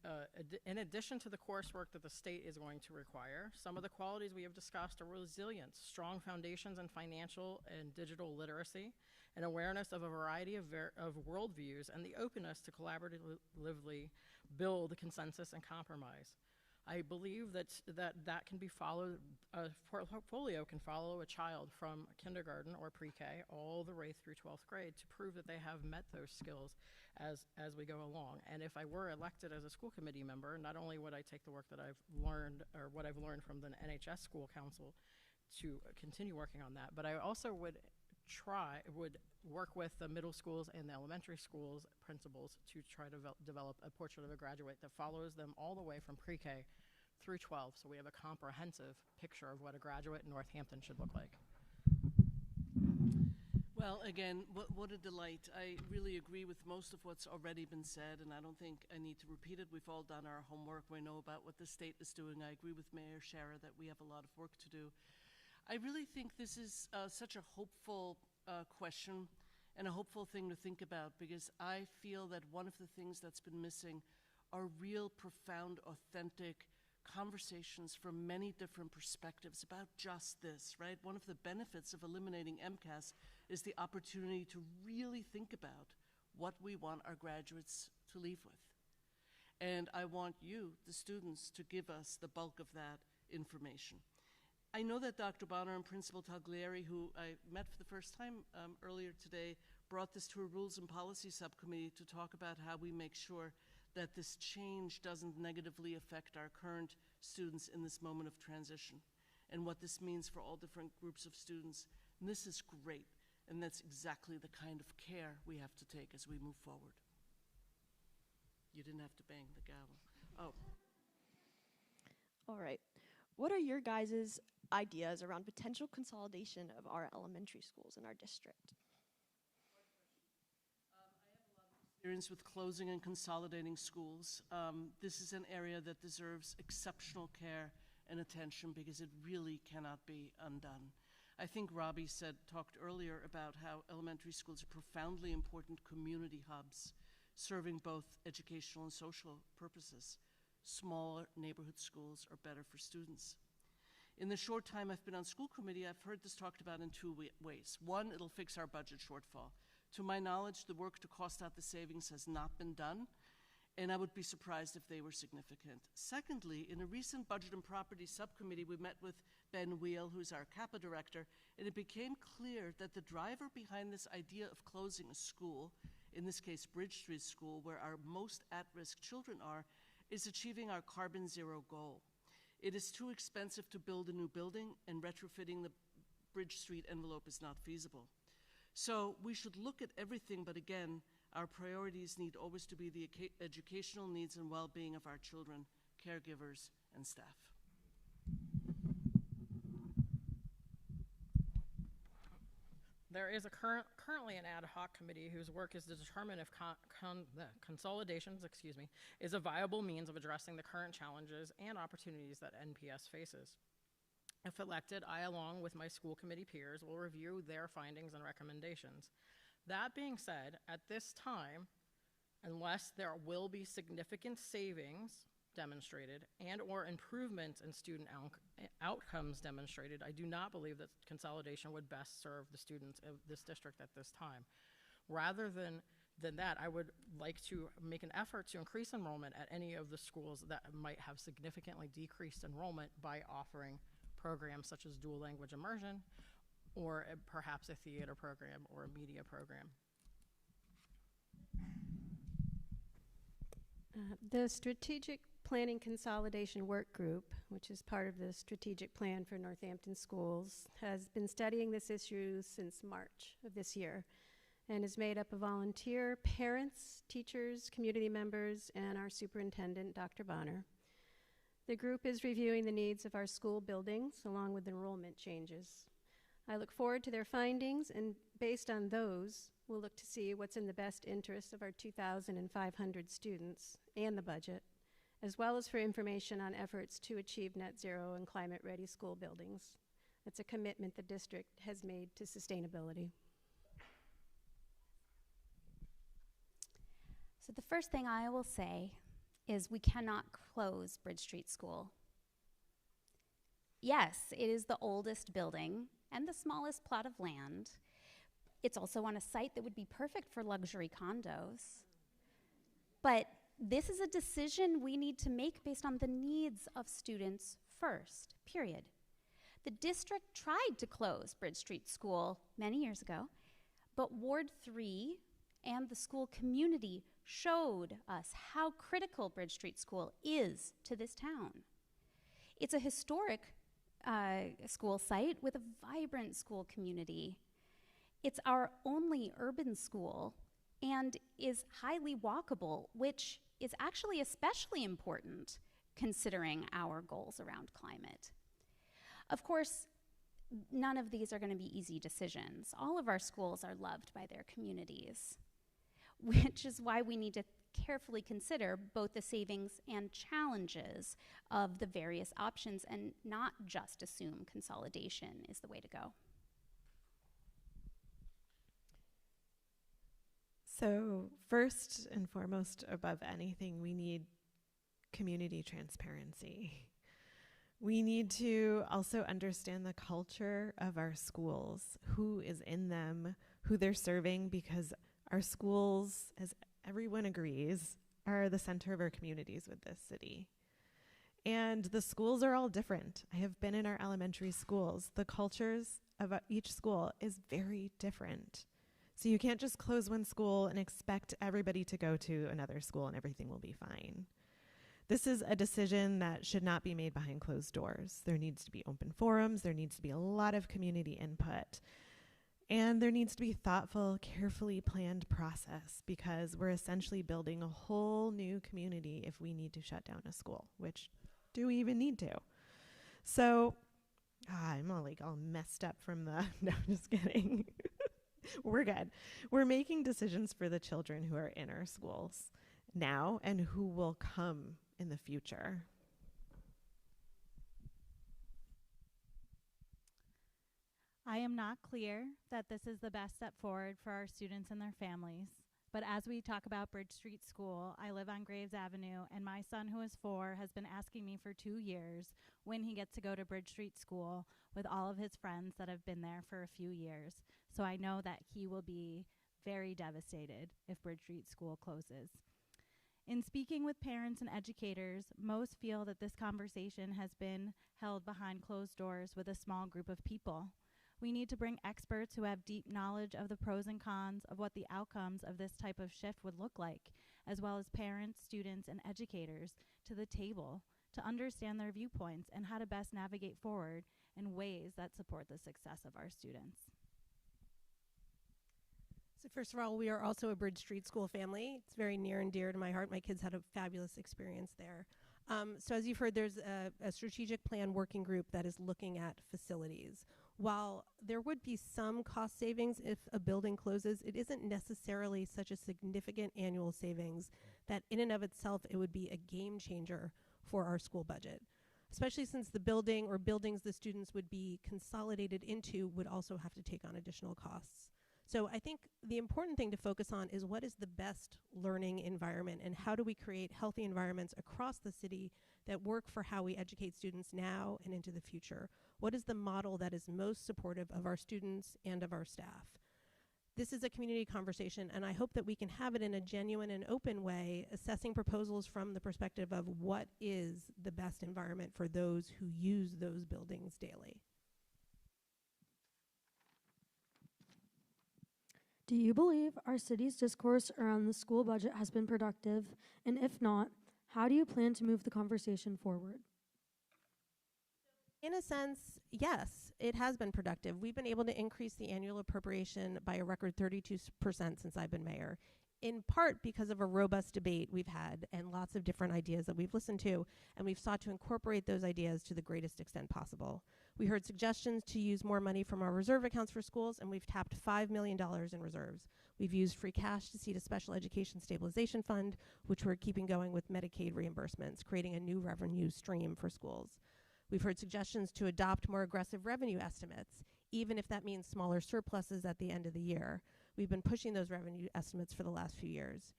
in addition to the coursework that the state is going to require, some of the qualities we have discussed are resilience, strong foundations in financial and digital literacy, and awareness of a variety of worldviews, and the openness to collaboratively build consensus and compromise. I believe that can be followed, a portfolio can follow a child from kindergarten or pre-K all the way through 12th grade to prove that they have met those skills as we go along. And if I were elected as a school committee member, not only would I take the work that I've learned, or what I've learned from the NHS School Council to continue working on that, but I also would work with the middle schools and the elementary schools principals to try to develop a portrait of a graduate that follows them all the way from pre-K through 12, so we have a comprehensive picture of what a graduate in Northampton should look like. Well, again, what a delight. I really agree with most of what's already been said, and I don't think I need to repeat it. We've all done our homework. We know about what the state is doing. I agree with Mayor Shara that we have a lot of work to do. I really think this is such a hopeful question and a hopeful thing to think about, because I feel that one of the things that's been missing are real, profound, authentic conversations from many different perspectives about just this, right? One of the benefits of eliminating MCAS is the opportunity to really think about what we want our graduates to leave with. And I want you, the students, to give us the bulk of that information. I know that Dr. Bonner and Principal Taglieri, who I met for the first time earlier today, brought this to a Rules and Policy Subcommittee to talk about how we make sure that this change doesn't negatively affect our current students in this moment of transition, and what this means for all different groups of students. And this is great, and that's exactly the kind of care we have to take as we move forward. You didn't have to bang the gavel. Oh. All right. What are your guys' ideas around potential consolidation of our elementary schools in our district? Experience with closing and consolidating schools. This is an area that deserves exceptional care and attention, because it really cannot be undone. I think Robbie talked earlier about how elementary schools are profoundly important community hubs, serving both educational and social purposes. Smaller neighborhood schools are better for students. In the short time I've been on school committee, I've heard this talked about in two ways. One, it'll fix our budget shortfall. To my knowledge, the work to cost out the savings has not been done, and I would be surprised if they were significant. Secondly, in a recent Budget and Property Subcommittee, we met with Ben Wheel, who's our CAPA director, and it became clear that the driver behind this idea of closing a school, in this case Bridge Street School, where our most at-risk children are, is achieving our carbon zero goal. It is too expensive to build a new building, and retrofitting the Bridge Street envelope is not feasible. So we should look at everything, but again, our priorities need always to be the educational needs and well-being of our children, caregivers, and staff. There is currently an ad hoc committee whose work is to determine if consolidations, is a viable means of addressing the current challenges and opportunities that NPS faces. If elected, I, along with my school committee peers, will review their findings and recommendations. That being said, at this time, unless there will be significant savings demonstrated and or improvements in student outcomes demonstrated, I do not believe that consolidation would best serve the students of this district at this time. Rather than that, I would like to make an effort to increase enrollment at any of the schools that might have significantly decreased enrollment by offering programs such as dual language immersion, or perhaps a theater program or a media program. The Strategic Planning Consolidation Work Group, which is part of the strategic plan for Northampton schools, has been studying this issue since March of this year and is made up of volunteer parents, teachers, community members, and our superintendent, Dr. Bonner. The group is reviewing the needs of our school buildings along with enrollment changes. I look forward to their findings, and based on those, we'll look to see what's in the best interest of our 2,500 students and the budget, as well as for information on efforts to achieve net zero and climate-ready school buildings. It's a commitment the district has made to sustainability. So the first thing I will say is we cannot close Bridge Street School. Yes, it is the oldest building and the smallest plot of land. It's also on a site that would be perfect for luxury condos. But this is a decision we need to make based on the needs of students first, period. The district tried to close Bridge Street School many years ago, but Ward 3 and the school community showed us how critical Bridge Street School is to this town. It's a historic school site with a vibrant school community. It's our only urban school and is highly walkable, which is actually especially important considering our goals around climate. Of course, none of these are going to be easy decisions. All of our schools are loved by their communities, which is why we need to carefully consider both the savings and challenges of the various options and not just assume consolidation is the way to go. So first and foremost, above anything, we need community transparency. We need to also understand the culture of our schools, who is in them, who they're serving, because our schools, as everyone agrees, are the center of our communities with this city. And the schools are all different. I have been in our elementary schools. The cultures of each school is very different. So you can't just close one school and expect everybody to go to another school and everything will be fine. This is a decision that should not be made behind closed doors. There needs to be open forums. There needs to be a lot of community input. And there needs to be thoughtful, carefully planned process, because we're essentially building a whole new community if we need to shut down a school, which do we even need to? So, I'm all messed up from the, no, just kidding. We're good. We're making decisions for the children who are in our schools now and who will come in the future. I am not clear that this is the best step forward for our students and their families. But as we talk about Bridge Street School, I live on Graves Avenue, and my son, who is 4, has been asking me for 2 years when he gets to go to Bridge Street School with all of his friends that have been there for a few years. So I know that he will be very devastated if Bridge Street School closes. In speaking with parents and educators, most feel that this conversation has been held behind closed doors with a small group of people. We need to bring experts who have deep knowledge of the pros and cons of what the outcomes of this type of shift would look like, as well as parents, students, and educators to the table to understand their viewpoints and how to best navigate forward in ways that support the success of our students. So first of all, we are also a Bridge Street School family. It's very near and dear to my heart. My kids had a fabulous experience there. So as you've heard, there's a strategic plan working group that is looking at facilities. While there would be some cost savings if a building closes, it isn't necessarily such a significant annual savings that in and of itself it would be a game changer for our school budget, especially since the building or buildings the students would be consolidated into would also have to take on additional costs. So I think the important thing to focus on is what is the best learning environment and how do we create healthy environments across the city that work for how we educate students now and into the future. What is the model that is most supportive of our students and of our staff? This is a community conversation, and I hope that we can have it in a genuine and open way, assessing proposals from the perspective of what is the best environment for those who use those buildings daily. Do you believe our city's discourse around the school budget has been productive? And if not, how do you plan to move the conversation forward? In a sense, yes, it has been productive. We've been able to increase the annual appropriation by a record 32% since I've been mayor, in part because of a robust debate we've had and lots of different ideas that we've listened to, and we've sought to incorporate those ideas to the greatest extent possible. We heard suggestions to use more money from our reserve accounts for schools, and we've tapped $5 million in reserves. We've used free cash to seed a special education stabilization fund, which we're keeping going with Medicaid reimbursements, creating a new revenue stream for schools. We've heard suggestions to adopt more aggressive revenue estimates, even if that means smaller surpluses at the end of the year. We've been pushing those revenue estimates for the last few years.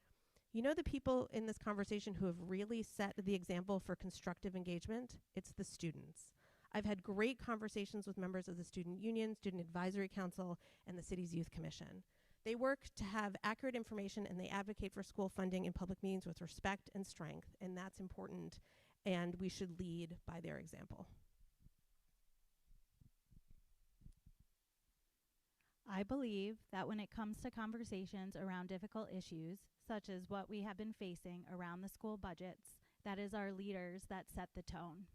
You know the people in this conversation who have really set the example for constructive engagement? It's the students. I've had great conversations with members of the Student Union, Student Advisory Council, and the city's Youth Commission. They work to have accurate information and they advocate for school funding in public meetings with respect and strength, and that's important, and we should lead by their example. I believe that when it comes to conversations around difficult issues, such as what we have been facing around the school budgets, that is our leaders that set the tone.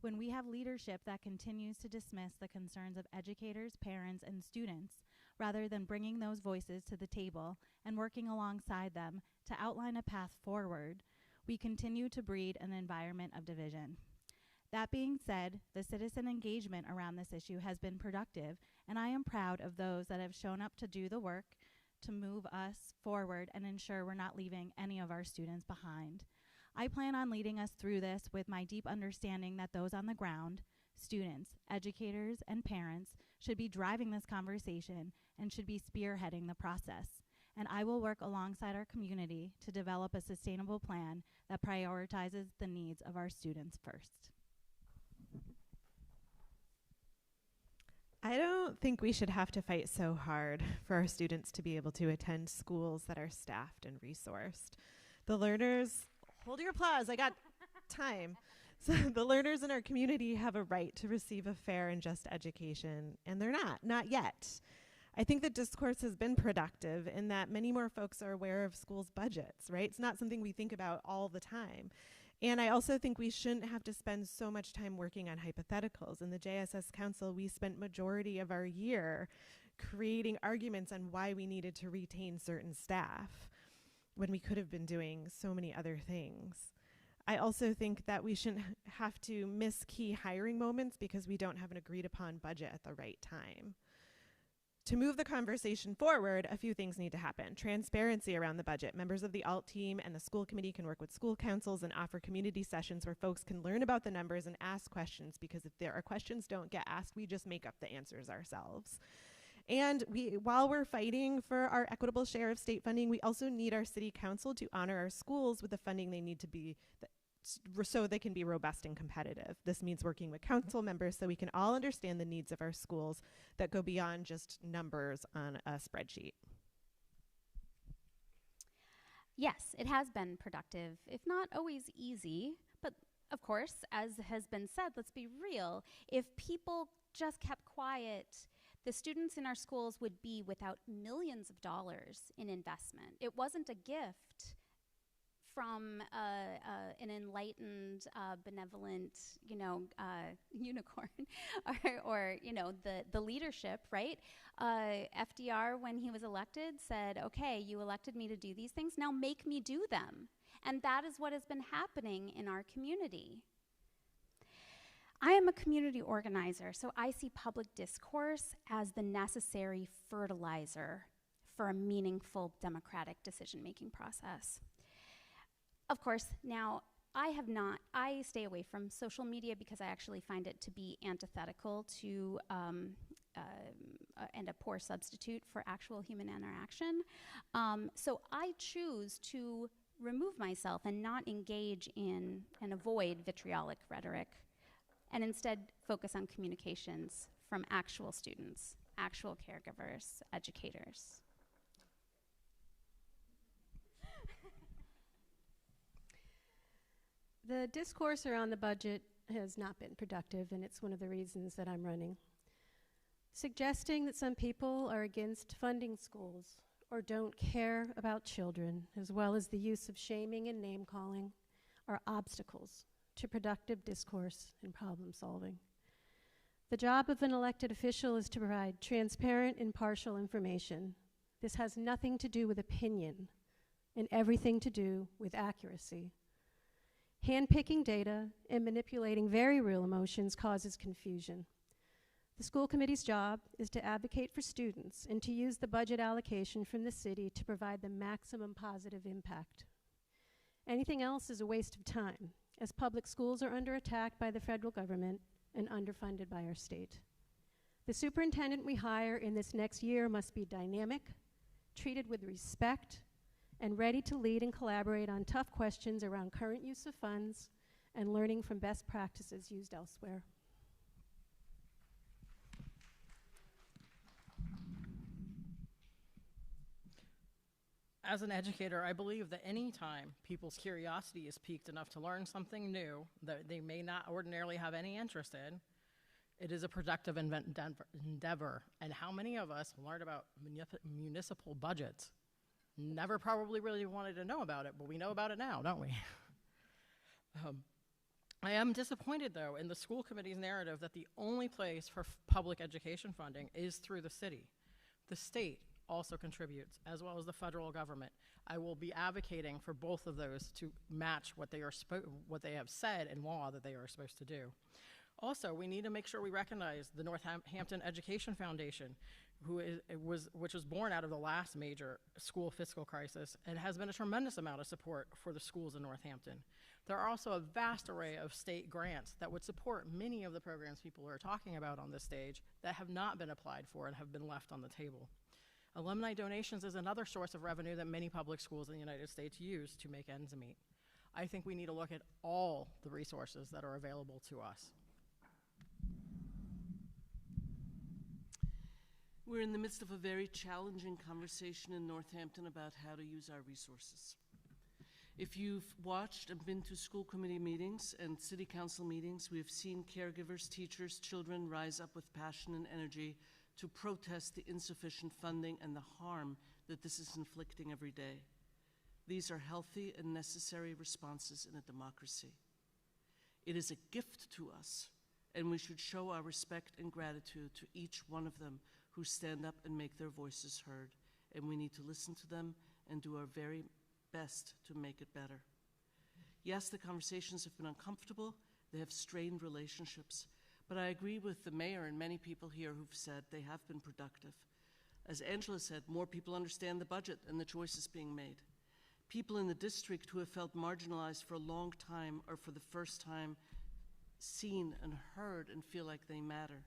When we have leadership that continues to dismiss the concerns of educators, parents, and students, rather than bringing those voices to the table and working alongside them to outline a path forward, we continue to breed an environment of division. That being said, the citizen engagement around this issue has been productive, and I am proud of those that have shown up to do the work to move us forward and ensure we're not leaving any of our students behind. I plan on leading us through this with my deep understanding that those on the ground, students, educators, and parents, should be driving this conversation and should be spearheading the process. And I will work alongside our community to develop a sustainable plan that prioritizes the needs of our students first. I don't think we should have to fight so hard for our students to be able to attend schools that are staffed and resourced. The learners, hold your applause, I got time. So the learners in our community have a right to receive a fair and just education, and they're not yet. I think the discourse has been productive in that many more folks are aware of schools' budgets, right? It's not something we think about all the time. And I also think we shouldn't have to spend so much time working on hypotheticals. In the JSS Council, we spent majority of our year creating arguments on why we needed to retain certain staff when we could have been doing so many other things. I also think that we shouldn't have to miss key hiring moments because we don't have an agreed upon budget at the right time. To move the conversation forward, a few things need to happen. Transparency around the budget. Members of the ALT team and the school committee can work with school councils and offer community sessions where folks can learn about the numbers and ask questions, because if there are questions don't get asked, we just make up the answers ourselves. And while we're fighting for our equitable share of state funding, we also need our city council to honor our schools with the funding they need to be so they can be robust and competitive. This means working with council members so we can all understand the needs of our schools that go beyond just numbers on a spreadsheet. Yes, it has been productive, if not always easy, but of course, as has been said, let's be real, if people just kept quiet, the students in our schools would be without millions of dollars in investment. It wasn't a gift from an enlightened, benevolent, unicorn, or the leadership, right? FDR, when he was elected, said, "Okay, you elected me to do these things. Now make me do them." And that is what has been happening in our community. I am a community organizer, so I see public discourse as the necessary fertilizer for a meaningful democratic decision-making process. Of course, now I stay away from social media because I actually find it to be antithetical to and a poor substitute for actual human interaction. So I choose to remove myself and not engage in and avoid vitriolic rhetoric, and instead focus on communications from actual students, actual caregivers, educators. The discourse around the budget has not been productive, and it's one of the reasons that I'm running. Suggesting that some people are against funding schools or don't care about children, as well as the use of shaming and name-calling, are obstacles to productive discourse and problem solving. The job of an elected official is to provide transparent, impartial information. This has nothing to do with opinion and everything to do with accuracy. Handpicking data and manipulating very real emotions causes confusion. The school committee's job is to advocate for students and to use the budget allocation from the city to provide the maximum positive impact. Anything else is a waste of time, as public schools are under attack by the federal government and underfunded by our state. The superintendent we hire in this next year must be dynamic, treated with respect, and ready to lead and collaborate on tough questions around current use of funds and learning from best practices used elsewhere. As an educator, I believe that any time people's curiosity is piqued enough to learn something new that they may not ordinarily have any interest in, it is a productive endeavor. And how many of us learned about municipal budgets? Never probably really wanted to know about it, but we know about it now, don't we? I am disappointed, though, in the school committee's narrative that the only place for public education funding is through the city. The state also contributes, as well as the federal government. I will be advocating for both of those to match what they have said in law that they are supposed to do. Also, we need to make sure we recognize the Northampton Education Foundation, which was born out of the last major school fiscal crisis and has been a tremendous amount of support for the schools in Northampton. There are also a vast array of state grants that would support many of the programs people are talking about on this stage that have not been applied for and have been left on the table. Alumni donations is another source of revenue that many public schools in the United States use to make ends meet. I think we need to look at all the resources that are available to us. We're in the midst of a very challenging conversation in Northampton about how to use our resources. If you've watched and been to school committee meetings and city council meetings, we have seen caregivers, teachers, children rise up with passion and energy to protest the insufficient funding and the harm that this is inflicting every day. These are healthy and necessary responses in a democracy. It is a gift to us, and we should show our respect and gratitude to each one of them who stand up and make their voices heard, and we need to listen to them and do our very best to make it better. Yes, the conversations have been uncomfortable, they have strained relationships, but I agree with the mayor and many people here who've said they have been productive. As Angela said, more people understand the budget and the choices being made. People in the district who have felt marginalized for a long time are for the first time seen and heard and feel like they matter.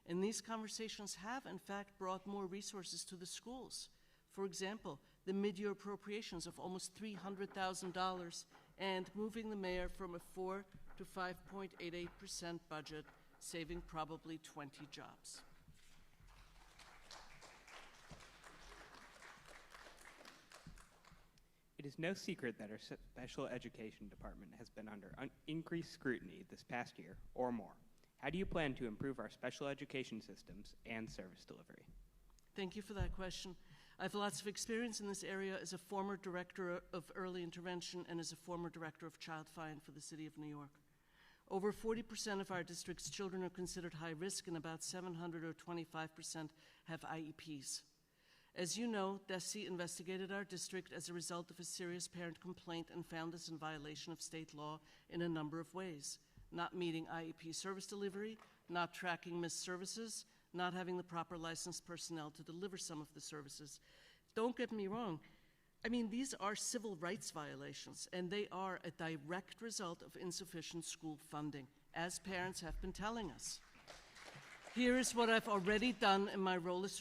And these conversations have, in fact, brought more resources to the schools. For example, the mid-year appropriations of almost $300,000 and moving the mayor from a 4 to 5.88% budget, saving probably 20 jobs. It is no secret that our special education department has been under increased scrutiny this past year or more. How do you plan to improve our special education systems and service delivery? Thank you for that question. I have lots of experience in this area as a former director of early intervention and as a former director of Child Find for the City of New York. Over 40% of our district's children are considered high risk, and about 700 or 25% have IEPs. As you know, DESE investigated our district as a result of a serious parent complaint and found us in violation of state law in a number of ways. Not meeting IEP service delivery, not tracking missed services, not having the proper licensed personnel to deliver some of the services. Don't get me wrong. I mean, these are civil rights violations, and they are a direct result of insufficient school funding, as parents have been telling us. Here is what I've already done in my role as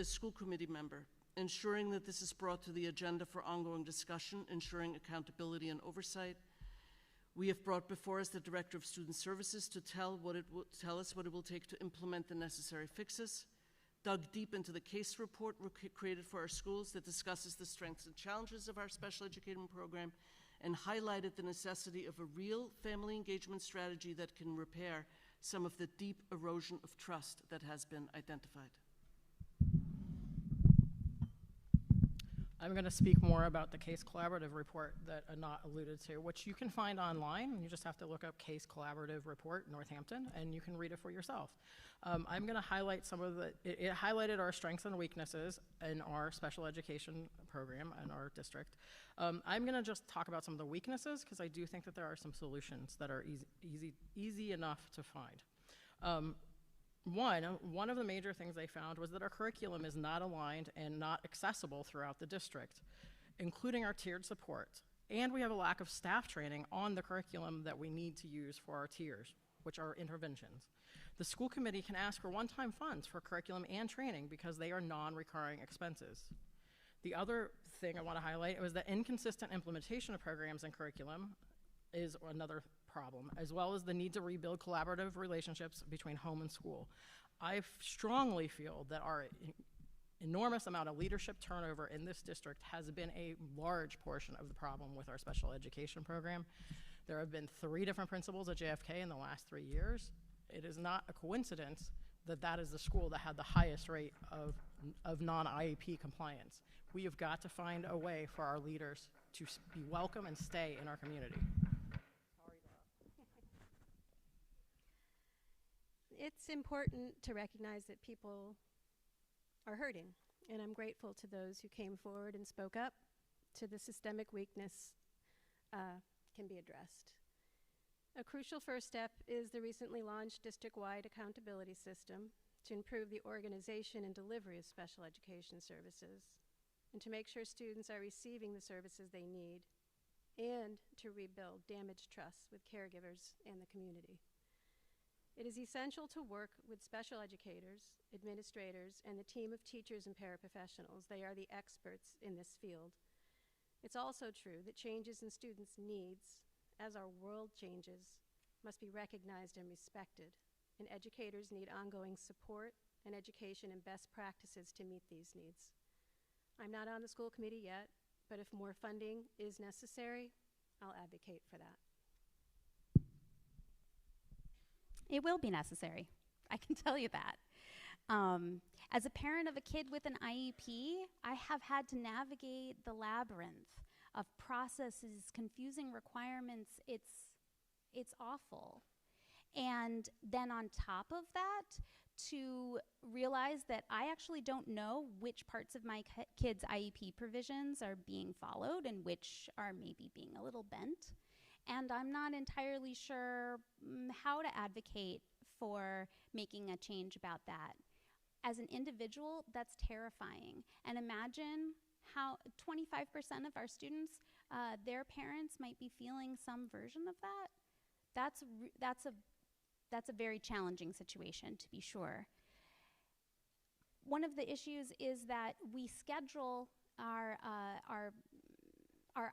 school committee member, ensuring that this is brought to the agenda for ongoing discussion, ensuring accountability and oversight. We have brought before us the Director of Student Services to tell us what it will take to implement the necessary fixes, dug deep into the case report created for our schools that discusses the strengths and challenges of our special education program, and highlighted the necessity of a real family engagement strategy that can repair some of the deep erosion of trust that has been identified. I'm going to speak more about the case collaborative report that Anat alluded to, which you can find online. You just have to look up Case Collaborative Report Northampton, and you can read it for yourself. I'm going to highlight some of it highlighted our strengths and weaknesses in our special education program in our district. I'm going to just talk about some of the weaknesses because I do think that there are some solutions that are easy enough to find. One of the major things they found was that our curriculum is not aligned and not accessible throughout the district, including our tiered support. And we have a lack of staff training on the curriculum that we need to use for our tiers, which are interventions. The school committee can ask for one-time funds for curriculum and training because they are non-recurring expenses. The other thing I want to highlight was that inconsistent implementation of programs and curriculum is another problem, as well as the need to rebuild collaborative relationships between home and school. I strongly feel that our enormous amount of leadership turnover in this district has been a large portion of the problem with our special education program. There have been 3 different principals at JFK in the last 3 years. It is not a coincidence that that is the school that had the highest rate of non-IEP compliance. We have got to find a way for our leaders to be welcome and stay in our community. It's important to recognize that people are hurting, and I'm grateful to those who came forward and spoke up to the systemic weakness can be addressed. A crucial first step is the recently launched district-wide accountability system to improve the organization and delivery of special education services, and to make sure students are receiving the services they need, and to rebuild damaged trust with caregivers and the community. It is essential to work with special educators, administrators, and the team of teachers and paraprofessionals. They are the experts in this field. It's also true that changes in students' needs, as our world changes, must be recognized and respected, and educators need ongoing support and education and best practices to meet these needs. I'm not on the school committee yet, but if more funding is necessary, I'll advocate for that. It will be necessary. I can tell you that. As a parent of a kid with an IEP, I have had to navigate the labyrinth of processes, confusing requirements. It's awful. And then on top of that, to realize that I actually don't know which parts of my kids' IEP provisions are being followed and which are maybe being a little bent. And I'm not entirely sure how to advocate for making a change about that. As an individual, that's terrifying. And imagine how 25% of our students, their parents might be feeling some version of that. That's a very challenging situation, to be sure. One of the issues is that we schedule our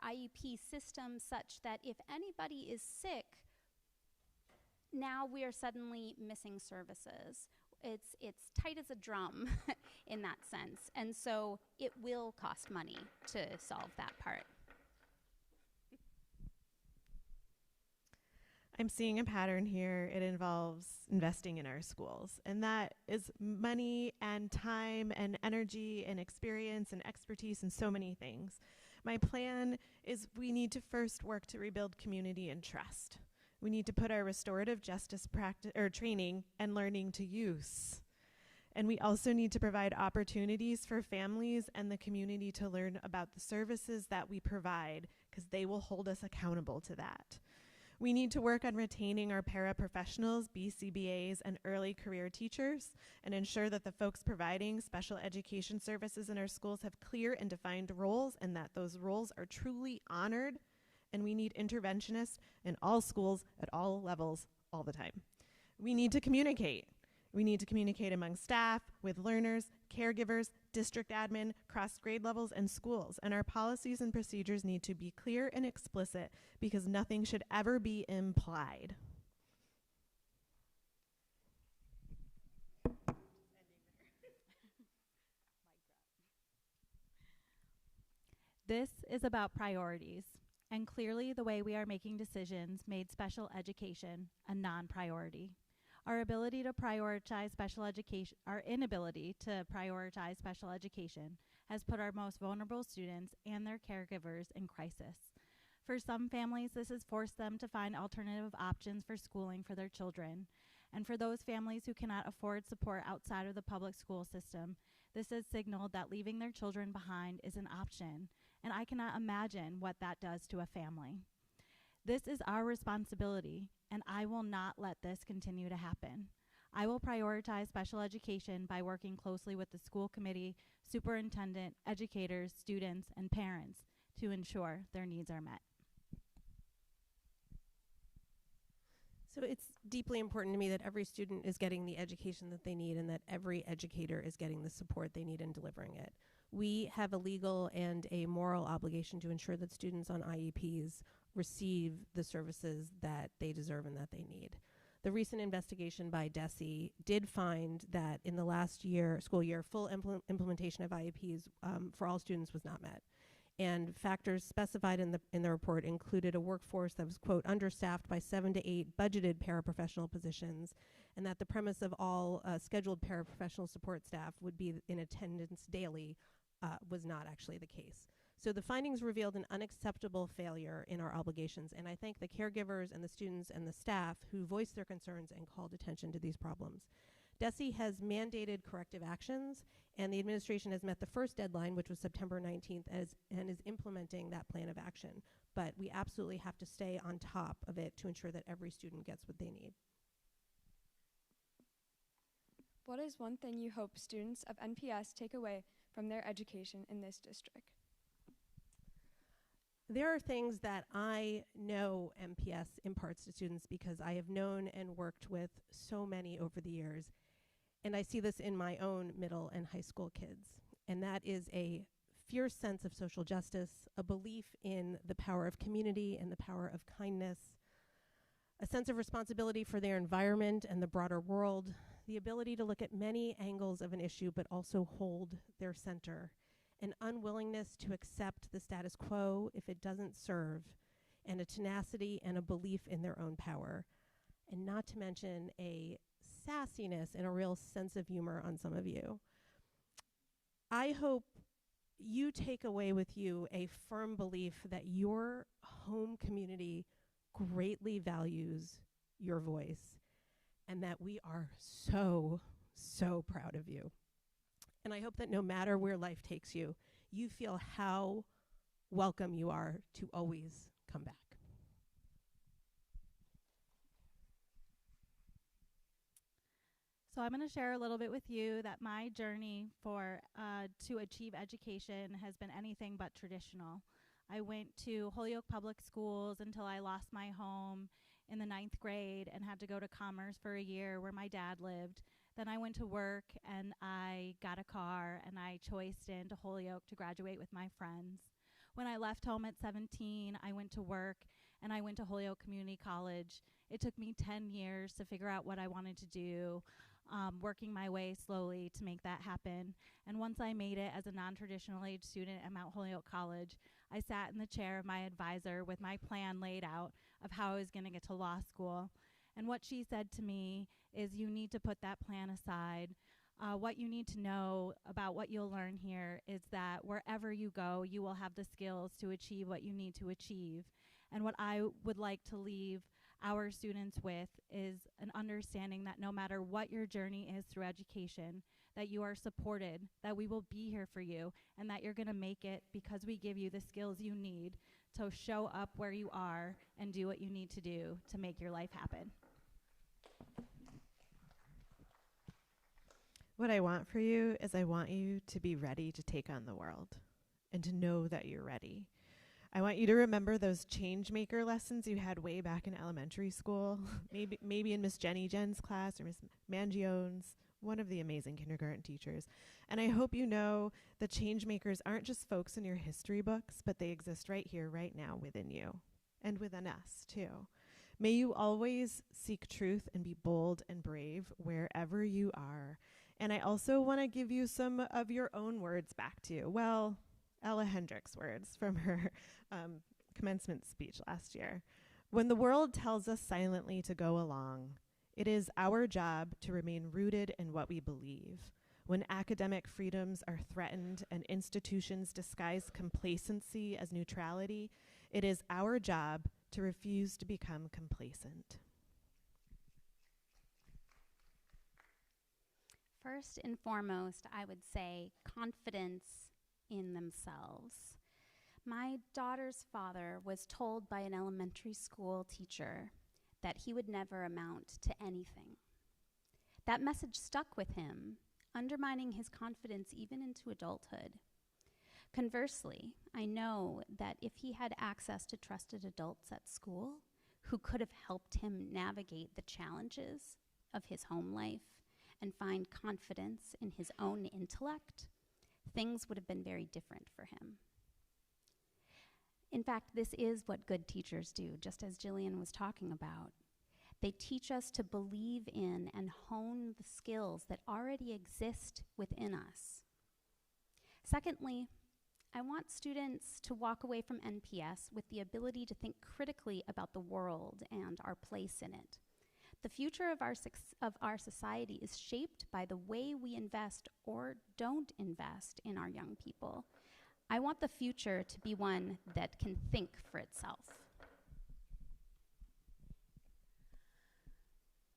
IEP system such that if anybody is sick, now we are suddenly missing services. It's tight as a drum in that sense, and so it will cost money to solve that part. I'm seeing a pattern here. It involves investing in our schools, and that is money and time and energy and experience and expertise and so many things. My plan is we need to first work to rebuild community and trust. We need to put our restorative justice practice or training and learning to use. And we also need to provide opportunities for families and the community to learn about the services that we provide, because they will hold us accountable to that. We need to work on retaining our paraprofessionals, BCBAs, and early career teachers, and ensure that the folks providing special education services in our schools have clear and defined roles, and that those roles are truly honored. And we need interventionists in all schools at all levels all the time. We need to communicate. We need to communicate among staff, with learners, caregivers, district admin, cross grade levels, and schools. And our policies and procedures need to be clear and explicit because nothing should ever be implied. This is about priorities, and clearly the way we are making decisions made special education a non-priority. Our inability to prioritize special education has put our most vulnerable students and their caregivers in crisis. For some families, this has forced them to find alternative options for schooling for their children. And for those families who cannot afford support outside of the public school system, this has signaled that leaving their children behind is an option. And I cannot imagine what that does to a family. This is our responsibility, and I will not let this continue to happen. I will prioritize special education by working closely with the school committee, superintendent, educators, students, and parents to ensure their needs are met. So it's deeply important to me that every student is getting the education that they need and that every educator is getting the support they need in delivering it. We have a legal and a moral obligation to ensure that students on IEPs receive the services that they deserve and that they need. The recent investigation by DESE did find that in the last school year, full implementation of IEPs for all students was not met. And factors specified in the report included a workforce that was, quote, understaffed by 7 to 8 budgeted paraprofessional positions, and that the premise of all scheduled paraprofessional support staff would be in attendance daily was not actually the case. So the findings revealed an unacceptable failure in our obligations, and I thank the caregivers and the students and the staff who voiced their concerns and called attention to these problems. DESE has mandated corrective actions, and the administration has met the first deadline, which was September 19th, and is implementing that plan of action. But we absolutely have to stay on top of it to ensure that every student gets what they need. What is one thing you hope students of NPS take away from their education in this district? There are things that I know MPS imparts to students because I have known and worked with so many over the years. And I see this in my own middle and high school kids. And that is a fierce sense of social justice, a belief in the power of community and the power of kindness, a sense of responsibility for their environment and the broader world, the ability to look at many angles of an issue but also hold their center, an unwillingness to accept the status quo if it doesn't serve, and a tenacity and a belief in their own power, and not to mention a sassiness and a real sense of humor on some of you. I hope you take away with you a firm belief that your home community greatly values your voice and that we are so, so proud of you. And I hope that no matter where life takes you, you feel how welcome you are to always come back. So I'm going to share a little bit with you that my journey to achieve education has been anything but traditional. I went to Holyoke Public Schools until I lost my home in the 9th grade and had to go to Commerce for a year where my dad lived. Then I went to work and I got a car and I choiced into Holyoke to graduate with my friends. When I left home at 17, I went to work and I went to Holyoke Community College. It took me 10 years to figure out what I wanted to do, working my way slowly to make that happen. And once I made it as a non-traditional age student at Mount Holyoke College, I sat in the chair of my advisor with my plan laid out of how I was going to get to law school. And what she said to me is, you need to put that plan aside. What you need to know about what you'll learn here is that wherever you go, you will have the skills to achieve what you need to achieve. And what I would like to leave our students with is an understanding that no matter what your journey is through education, that you are supported, that we will be here for you, and that you're going to make it because we give you the skills you need to show up where you are and do what you need to do to make your life happen. What I want for you is I want you to be ready to take on the world and to know that you're ready. I want you to remember those change maker lessons you had way back in elementary school, maybe in Miss Jenny Jen's class or Miss Mangione's, one of the amazing kindergarten teachers. And I hope you know the change makers aren't just folks in your history books, but they exist right here, right now within you and within us too. May you always seek truth and be bold and brave wherever you are. And I also want to give you some of your own words back to you. Well, Ella Hendricks' words from her commencement speech last year. When the world tells us silently to go along, it is our job to remain rooted in what we believe. When academic freedoms are threatened and institutions disguise complacency as neutrality, it is our job to refuse to become complacent. First and foremost, I would say confidence in themselves. My daughter's father was told by an elementary school teacher that he would never amount to anything. That message stuck with him, undermining his confidence even into adulthood. Conversely, I know that if he had access to trusted adults at school who could have helped him navigate the challenges of his home life and find confidence in his own intellect, things would have been very different for him. In fact, this is what good teachers do, just as Jillian was talking about. They teach us to believe in and hone the skills that already exist within us. Secondly, I want students to walk away from NPS with the ability to think critically about the world and our place in it. The future of our society is shaped by the way we invest or don't invest in our young people. I want the future to be one that can think for itself.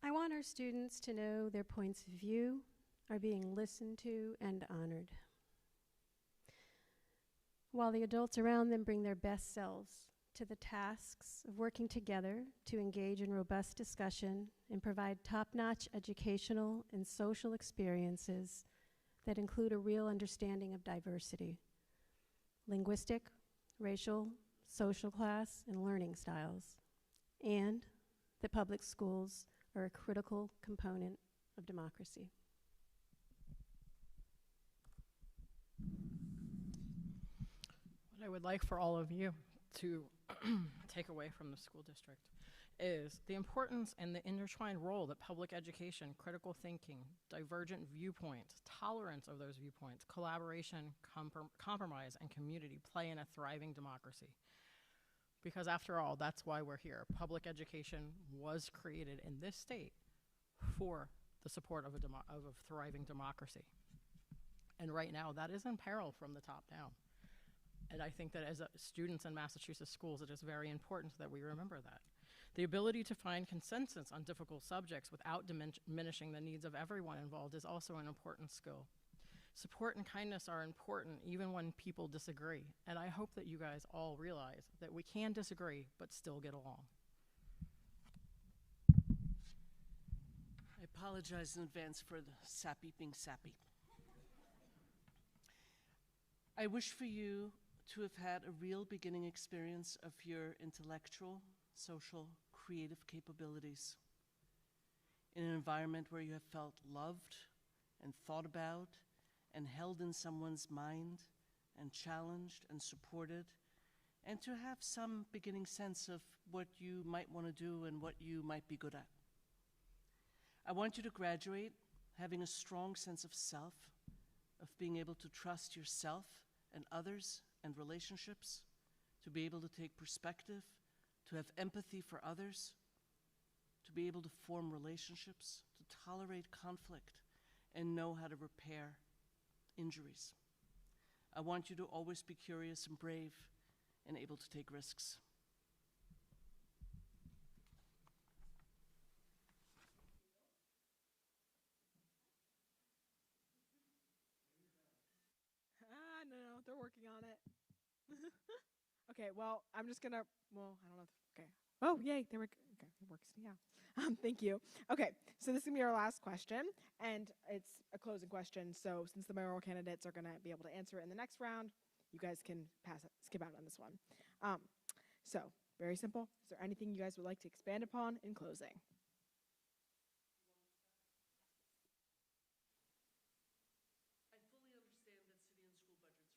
I want our students to know their points of view are being listened to and honored, while the adults around them bring their best selves to the tasks of working together to engage in robust discussion and provide top-notch educational and social experiences that include a real understanding of diversity, linguistic, racial, social class, and learning styles, and that public schools are a critical component of democracy. What I would like for all of you to take away from the school district is the importance and the intertwined role that public education, critical thinking, divergent viewpoints, tolerance of those viewpoints, collaboration, compromise, and community play in a thriving democracy. Because after all, that's why we're here. Public education was created in this state for the support of a thriving democracy. And right now, that is in peril from the top down. And I think that as students in Massachusetts schools, it is very important that we remember that. The ability to find consensus on difficult subjects without diminishing the needs of everyone involved is also an important skill. Support and kindness are important even when people disagree. And I hope that you guys all realize that we can disagree, but still get along. I apologize in advance for the sappy being sappy. I wish for you to have had a real beginning experience of your intellectual, social, creative capabilities in an environment where you have felt loved and thought about and held in someone's mind and challenged and supported, and to have some beginning sense of what you might want to do and what you might be good at. I want you to graduate having a strong sense of self, of being able to trust yourself and others and relationships, to be able to take perspective, to have empathy for others, to be able to form relationships, to tolerate conflict, and know how to repair injuries. I want you to always be curious and brave and able to take risks. No, they're working on it. Okay, well, I'm just gonna, well, I don't know. Okay. Oh, yay, there we go. Okay, it works, yeah. Thank you. Okay, so this is gonna be our last question, and it's a closing question, so since the mayoral candidates are gonna be able to answer it in the next round, you guys can skip out on this one. So, very simple. Is there anything you guys would like to expand upon in closing? I fully understand that city and school budgets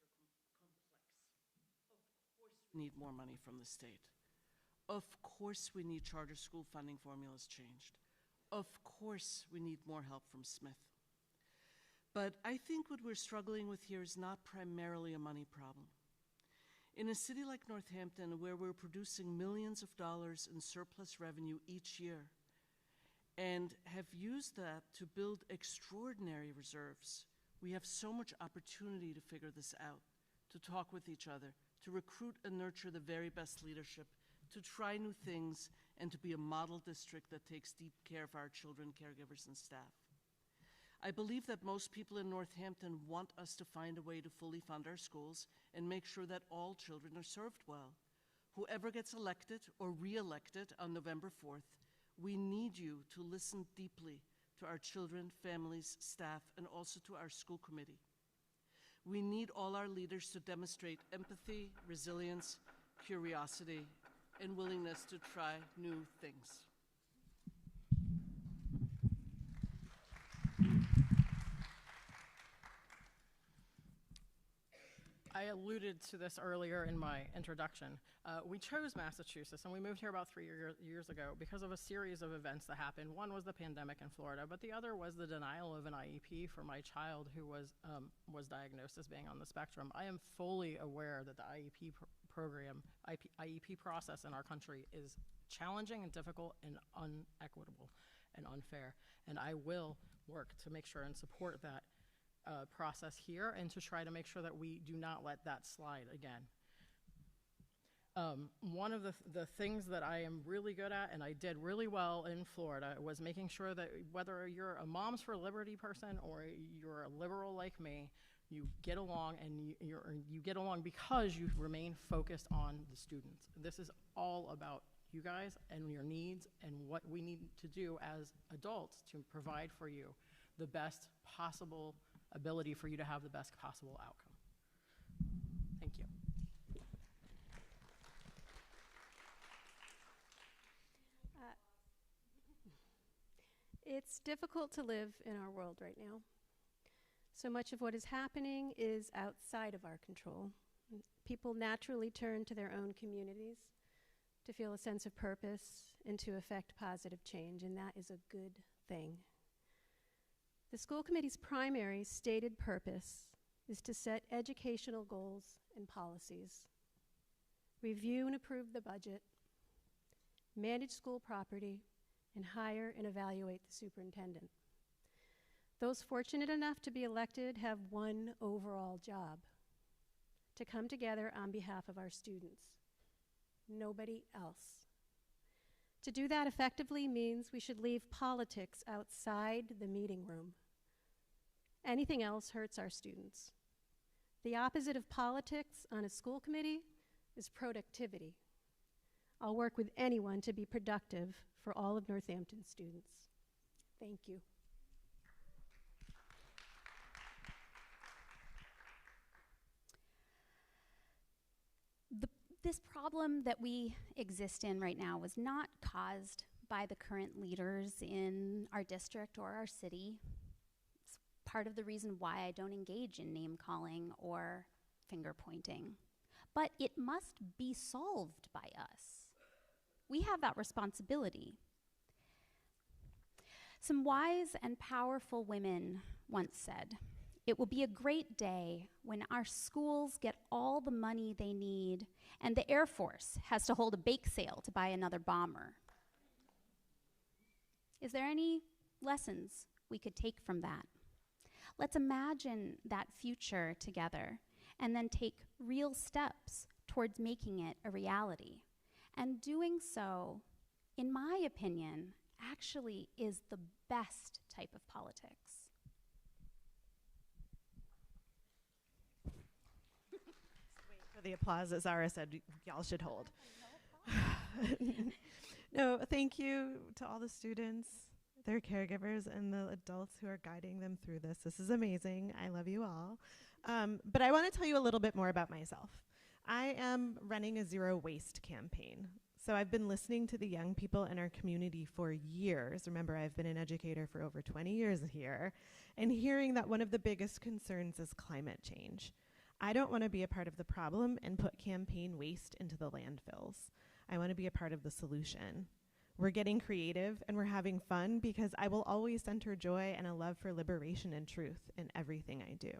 are complex. Of course we need more money from the state. Of course we need charter school funding formulas changed. Of course we need more help from Smith. But I think what we're struggling with here is not primarily a money problem. In a city like Northampton, where we're producing millions of dollars in surplus revenue each year, and have used that to build extraordinary reserves, we have so much opportunity to figure this out, to talk with each other, to recruit and nurture the very best leadership, to try new things, and to be a model district that takes deep care of our children, caregivers, and staff. I believe that most people in Northampton want us to find a way to fully fund our schools and make sure that all children are served well. Whoever gets elected or re-elected on November 4th, we need you to listen deeply to our children, families, staff, and also to our school committee. We need all our leaders to demonstrate empathy, resilience, curiosity, and willingness to try new things. I alluded to this earlier in my introduction. We chose Massachusetts, and we moved here about 3 years ago because of a series of events that happened. One was the pandemic in Florida, but the other was the denial of an IEP for my child who was diagnosed as being on the spectrum. I am fully aware that the IEP process in our country is challenging and difficult and unequitable and unfair, and I will work to make sure and support that process here and to try to make sure that we do not let that slide again. One of the things that I am really good at and I did really well in Florida was making sure that whether you're a Moms for Liberty person or you're a liberal like me, you get along, and you get along because you remain focused on the students. This is all about you guys and your needs and what we need to do as adults to provide for you the best possible ability for you to have the best possible outcome. Thank you. It's difficult to live in our world right now. So much of what is happening is outside of our control. People naturally turn to their own communities to feel a sense of purpose and to affect positive change, and that is a good thing. The school committee's primary stated purpose is to set educational goals and policies, review and approve the budget, manage school property, and hire and evaluate the superintendent. Those fortunate enough to be elected have one overall job: to come together on behalf of our students. Nobody else. To do that effectively means we should leave politics outside the meeting room. Anything else hurts our students. The opposite of politics on a school committee is productivity. I'll work with anyone to be productive for all of Northampton students. Thank you. This problem that we exist in right now was not caused by the current leaders in our district or our city. It's part of the reason why I don't engage in name calling or finger pointing. But it must be solved by us. We have that responsibility. Some wise and powerful women once said, "It will be a great day when our schools get all the money they need and the Air Force has to hold a bake sale to buy another bomber." Is there any lessons we could take from that? Let's imagine that future together and then take real steps towards making it a reality. And doing so, in my opinion, actually is the best type of politics. For the applause that Zara said y'all should hold. No, thank you to all the students, their caregivers, and the adults who are guiding them through this. This is amazing. I love you all. But I want to tell you a little bit more about myself. I am running a zero waste campaign. So I've been listening to the young people in our community for years. Remember, I've been an educator for over 20 years here, and hearing that one of the biggest concerns is climate change. I don't want to be a part of the problem and put campaign waste into the landfills. I want to be a part of the solution. We're getting creative and we're having fun because I will always center joy and a love for liberation and truth in everything I do.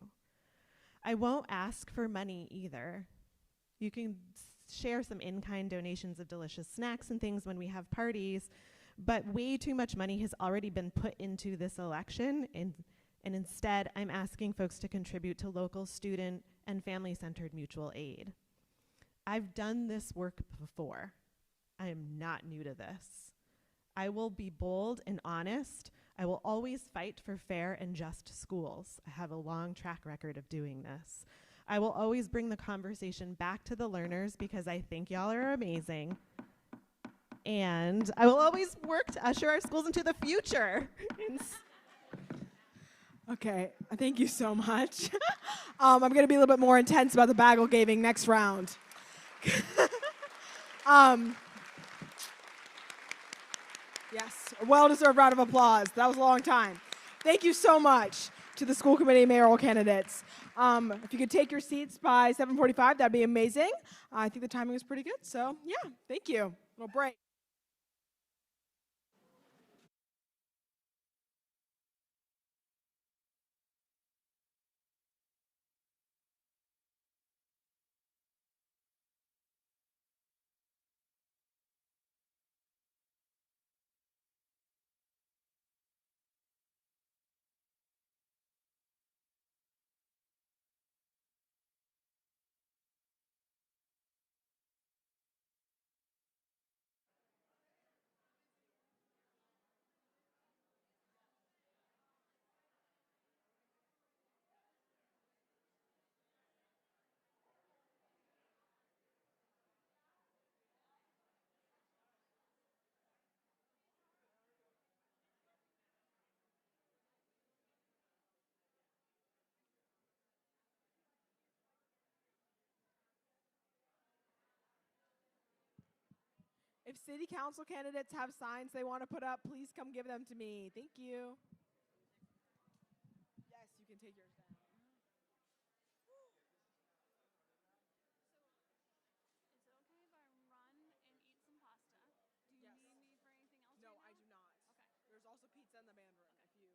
I won't ask for money either. You can share some in-kind donations of delicious snacks and things when we have parties, but way too much money has already been put into this election, and instead I'm asking folks to contribute to local student and family-centered mutual aid. I've done this work before. I am not new to this. I will be bold and honest. I will always fight for fair and just schools. I have a long track record of doing this. I will always bring the conversation back to the learners because I think y'all are amazing. And I will always work to usher our schools into the future. Okay, thank you so much. I'm going to be a little bit more intense about the bagel giving next round. Yes, a well-deserved round of applause. That was a long time. Thank you so much to the school committee mayoral candidates. If you could take your seats by 7:45, that'd be amazing. I think the timing was pretty good, so yeah, thank you. Little break. If city council candidates have signs they want to put up, please come give them to me. Thank you. Yes, you can take yours down. No, I do not. Okay. There's also pizza in the band room if you.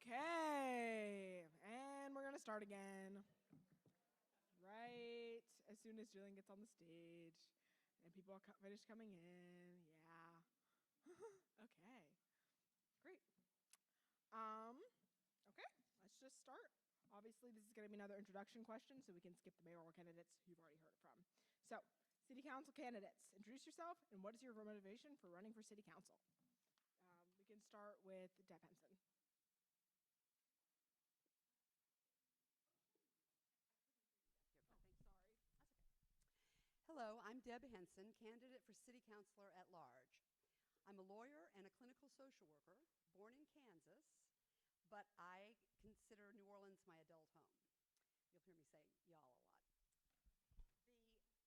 Okay, and we're gonna start again. Right as soon as Jillian gets on the stage and people finish coming in. Yeah. Okay, great. Okay, let's just start. Obviously, this is going to be another introduction question, so we can skip the mayoral candidates you've already heard from. So, city council candidates, introduce yourself, and what is your motivation for running for city council? We can start with Deb Henson. Sorry. That's okay. Hello, I'm Deb Henson, candidate for city councilor at large. I'm a lawyer and a clinical social worker, born in Kansas, but I consider New Orleans my adult home. You'll hear me say y'all a lot.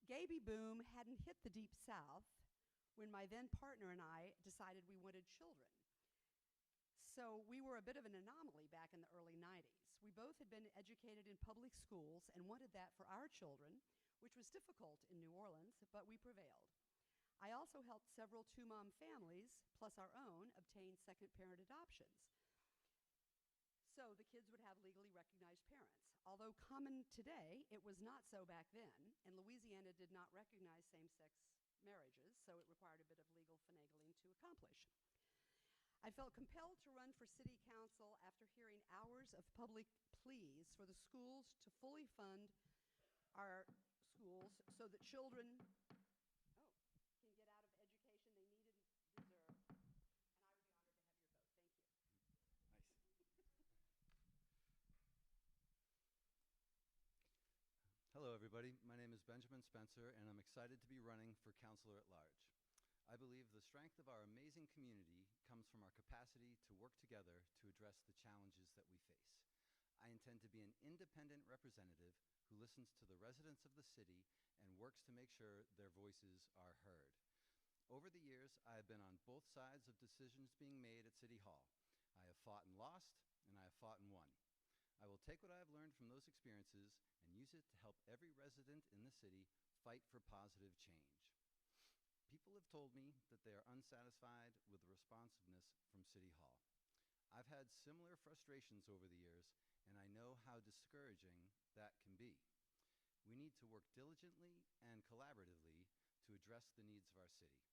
The baby boom hadn't hit the Deep South when my then partner and I decided we wanted children. So we were a bit of an anomaly back in the early 90s. We both had been educated in public schools and wanted that for our children, which was difficult in New Orleans, but we prevailed. I also helped several two-mom families, plus our own, obtain second-parent adoptions. So the kids would have legally recognized parents. Although common today, it was not so back then, and Louisiana did not recognize same-sex marriages, so it required a bit of legal finagling to accomplish. I felt compelled to run for city council after hearing hours of public pleas for the schools to fully fund our schools so that children can get out of education they need and deserve. And I would be honored to have your vote. Thank you. Nice. Hello, everybody. My name is Benjamin Spencer, and I'm excited to be running for councilor at large. I believe the strength of our amazing community comes from our capacity to work together to address the challenges that we face. I intend to be an independent representative who listens to the residents of the city and works to make sure their voices are heard. Over the years, I have been on both sides of decisions being made at City Hall. I have fought and lost, and I have fought and won. I will take what I have learned from those experiences and use it to help every resident in the city fight for positive change. People have told me that they are unsatisfied with the responsiveness from City Hall. I've had similar frustrations over the years, and I know how discouraging that can be. We need to work diligently and collaboratively to address the needs of our city.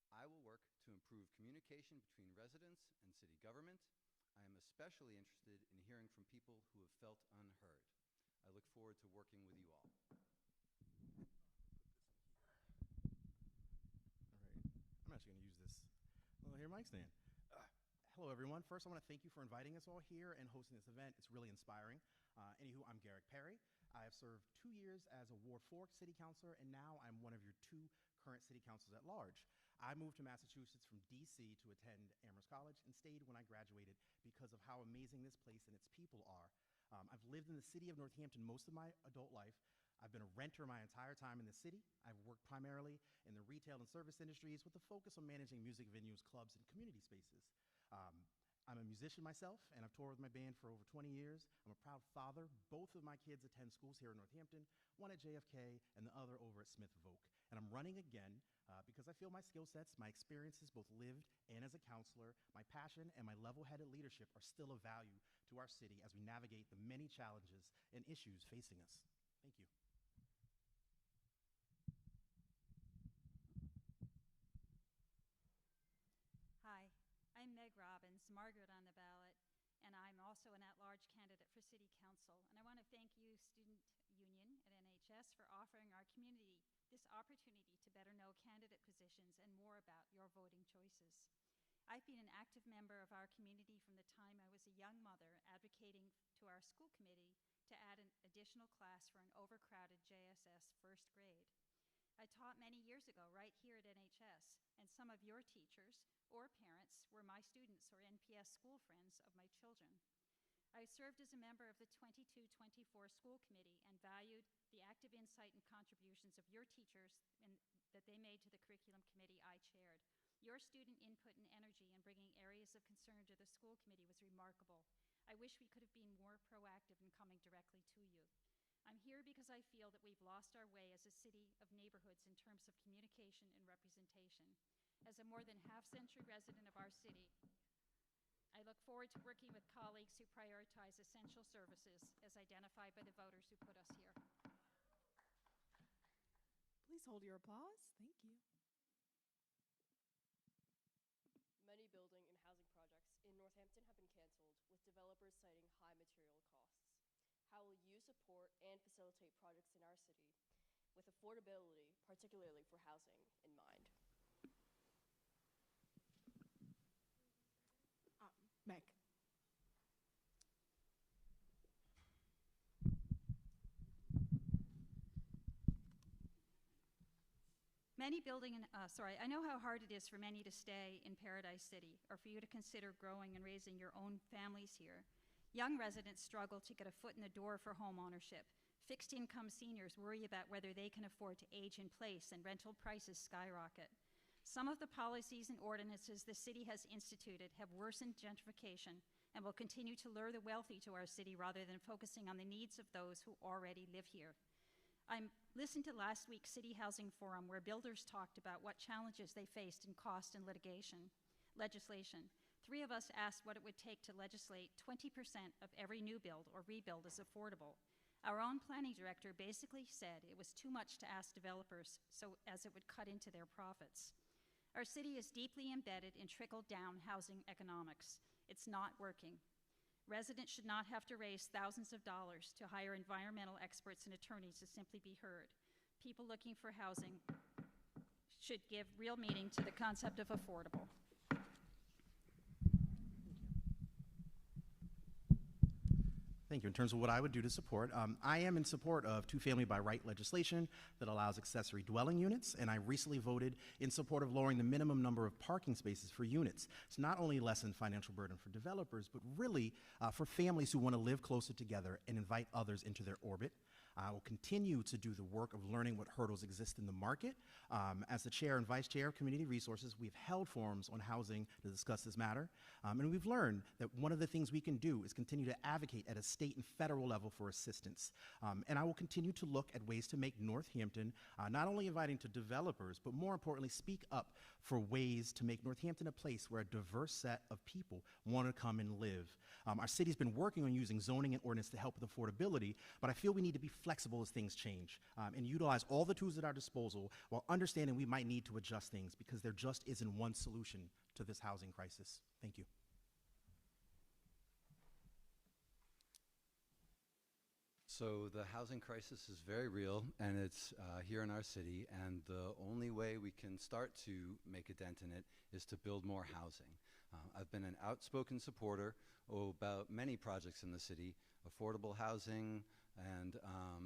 I will work to improve communication between residents and city government. I am especially interested in hearing from people who have felt unheard. I look forward to working with you all. I'm actually going to use this little here mic stand. Hello, everyone. First, I want to thank you for inviting us all here and hosting this event. It's really inspiring. Anywho, I'm Garrick Perry. I have served 2 years as a Ward 4 city councilor, and now I'm one of your 2 current city councilors at large. I moved to Massachusetts from D.C. to attend Amherst College and stayed when I graduated because of how amazing this place and its people are. I've lived in the city of Northampton most of my adult life. I've been a renter my entire time in the city. I've worked primarily in the retail and service industries with a focus on managing music venues, clubs, and community spaces. I'm a musician myself, and I've toured with my band for over 20 years. I'm a proud father. Both of my kids attend schools here in Northampton, one at JFK and the other over at Smith Voke. And I'm running again because I feel my skill sets, my experiences, both lived and as a counselor, my passion and my level-headed leadership are still of value to our city as we navigate the many challenges and issues facing us. Thank you. Hi, I'm Meg Robbins, Margaret on the ballot, and I'm also an at-large candidate for City Council. And I want to thank you, Student Union at NHS, for offering our community this opportunity to better know candidate positions and more about your voting choices. I've been an active member of our community from the time I was a young mother, advocating to our school committee to add an additional class for an overcrowded JSS first grade. I taught many years ago right here at NHS, and some of your teachers or parents were my students or NPS school friends of my children. I served as a member of the 22-24 school committee and valued the active insight and contributions of your teachers that they made to the curriculum committee I chaired. Your student input and energy in bringing areas of concern to the school committee was remarkable. I wish we could have been more proactive in coming directly to you. I'm here because I feel that we've lost our way as a city of neighborhoods in terms of communication and representation. As a more than half-century resident of our city, I I look forward to working with colleagues who prioritize essential services as identified by the voters who put us here. Please hold your applause. Thank you. Many building and housing projects in Northampton have been canceled, with developers citing high material costs. How will you support and facilitate projects in our city with affordability, particularly for housing, in mind? Meg. I know how hard it is for many to stay in Paradise City or for you to consider growing and raising your own families here. Young residents struggle to get a foot in the door for home ownership. Fixed income seniors worry about whether they can afford to age in place, and rental prices skyrocket. Some of the policies and ordinances the city has instituted have worsened gentrification and will continue to lure the wealthy to our city rather than focusing on the needs of those who already live here. I listened to last week's City Housing Forum where builders talked about what challenges they faced in cost and legislation. 3 of us asked what it would take to legislate 20% of every new build or rebuild as affordable. Our own planning director basically said it was too much to ask developers, as it would cut into their profits. Our city is deeply embedded in trickle-down housing economics. It's not working. Residents should not have to raise thousands of dollars to hire environmental experts and attorneys to simply be heard. People looking for housing should give real meaning to the concept of affordable. Thank you. In terms of what I would do to support, I am in support of two-family by right legislation that allows accessory dwelling units, and I recently voted in support of lowering the minimum number of parking spaces for units. It's not only lessen financial burden for developers, but really for families who want to live closer together and invite others into their orbit. I will continue to do the work of learning what hurdles exist in the market. As the chair and vice chair of community resources, we've held forums on housing to discuss this matter. And we've learned that one of the things we can do is continue to advocate at a state and federal level for assistance. And I will continue to look at ways to make Northampton not only inviting to developers, but more importantly, speak up for ways to make Northampton a place where a diverse set of people want to come and live. Our city's been working on using zoning and ordinance to help with affordability, but I feel we need to be flexible as things change and utilize all the tools at our disposal while understanding we might need to adjust things because there just isn't one solution to this housing crisis. Thank you. So the housing crisis is very real, and it's here in our city, and the only way we can start to make a dent in it is to build more housing. I've been an outspoken supporter about many projects in the city, affordable housing and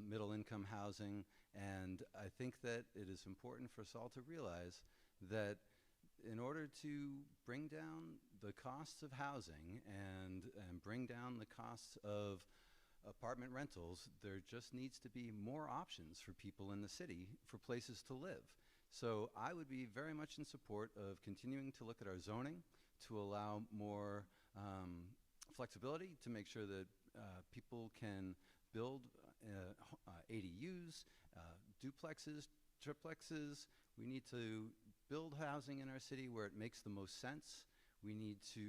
middle-income housing, and I think that it is important for us all to realize that in order to bring down the costs of housing and bring down the costs of apartment rentals, there just needs to be more options for people in the city for places to live. So I would be very much in support of continuing to look at our zoning to allow more flexibility to make sure that people can build ADUs, duplexes, triplexes. We need to build housing in our city where it makes the most sense. We need to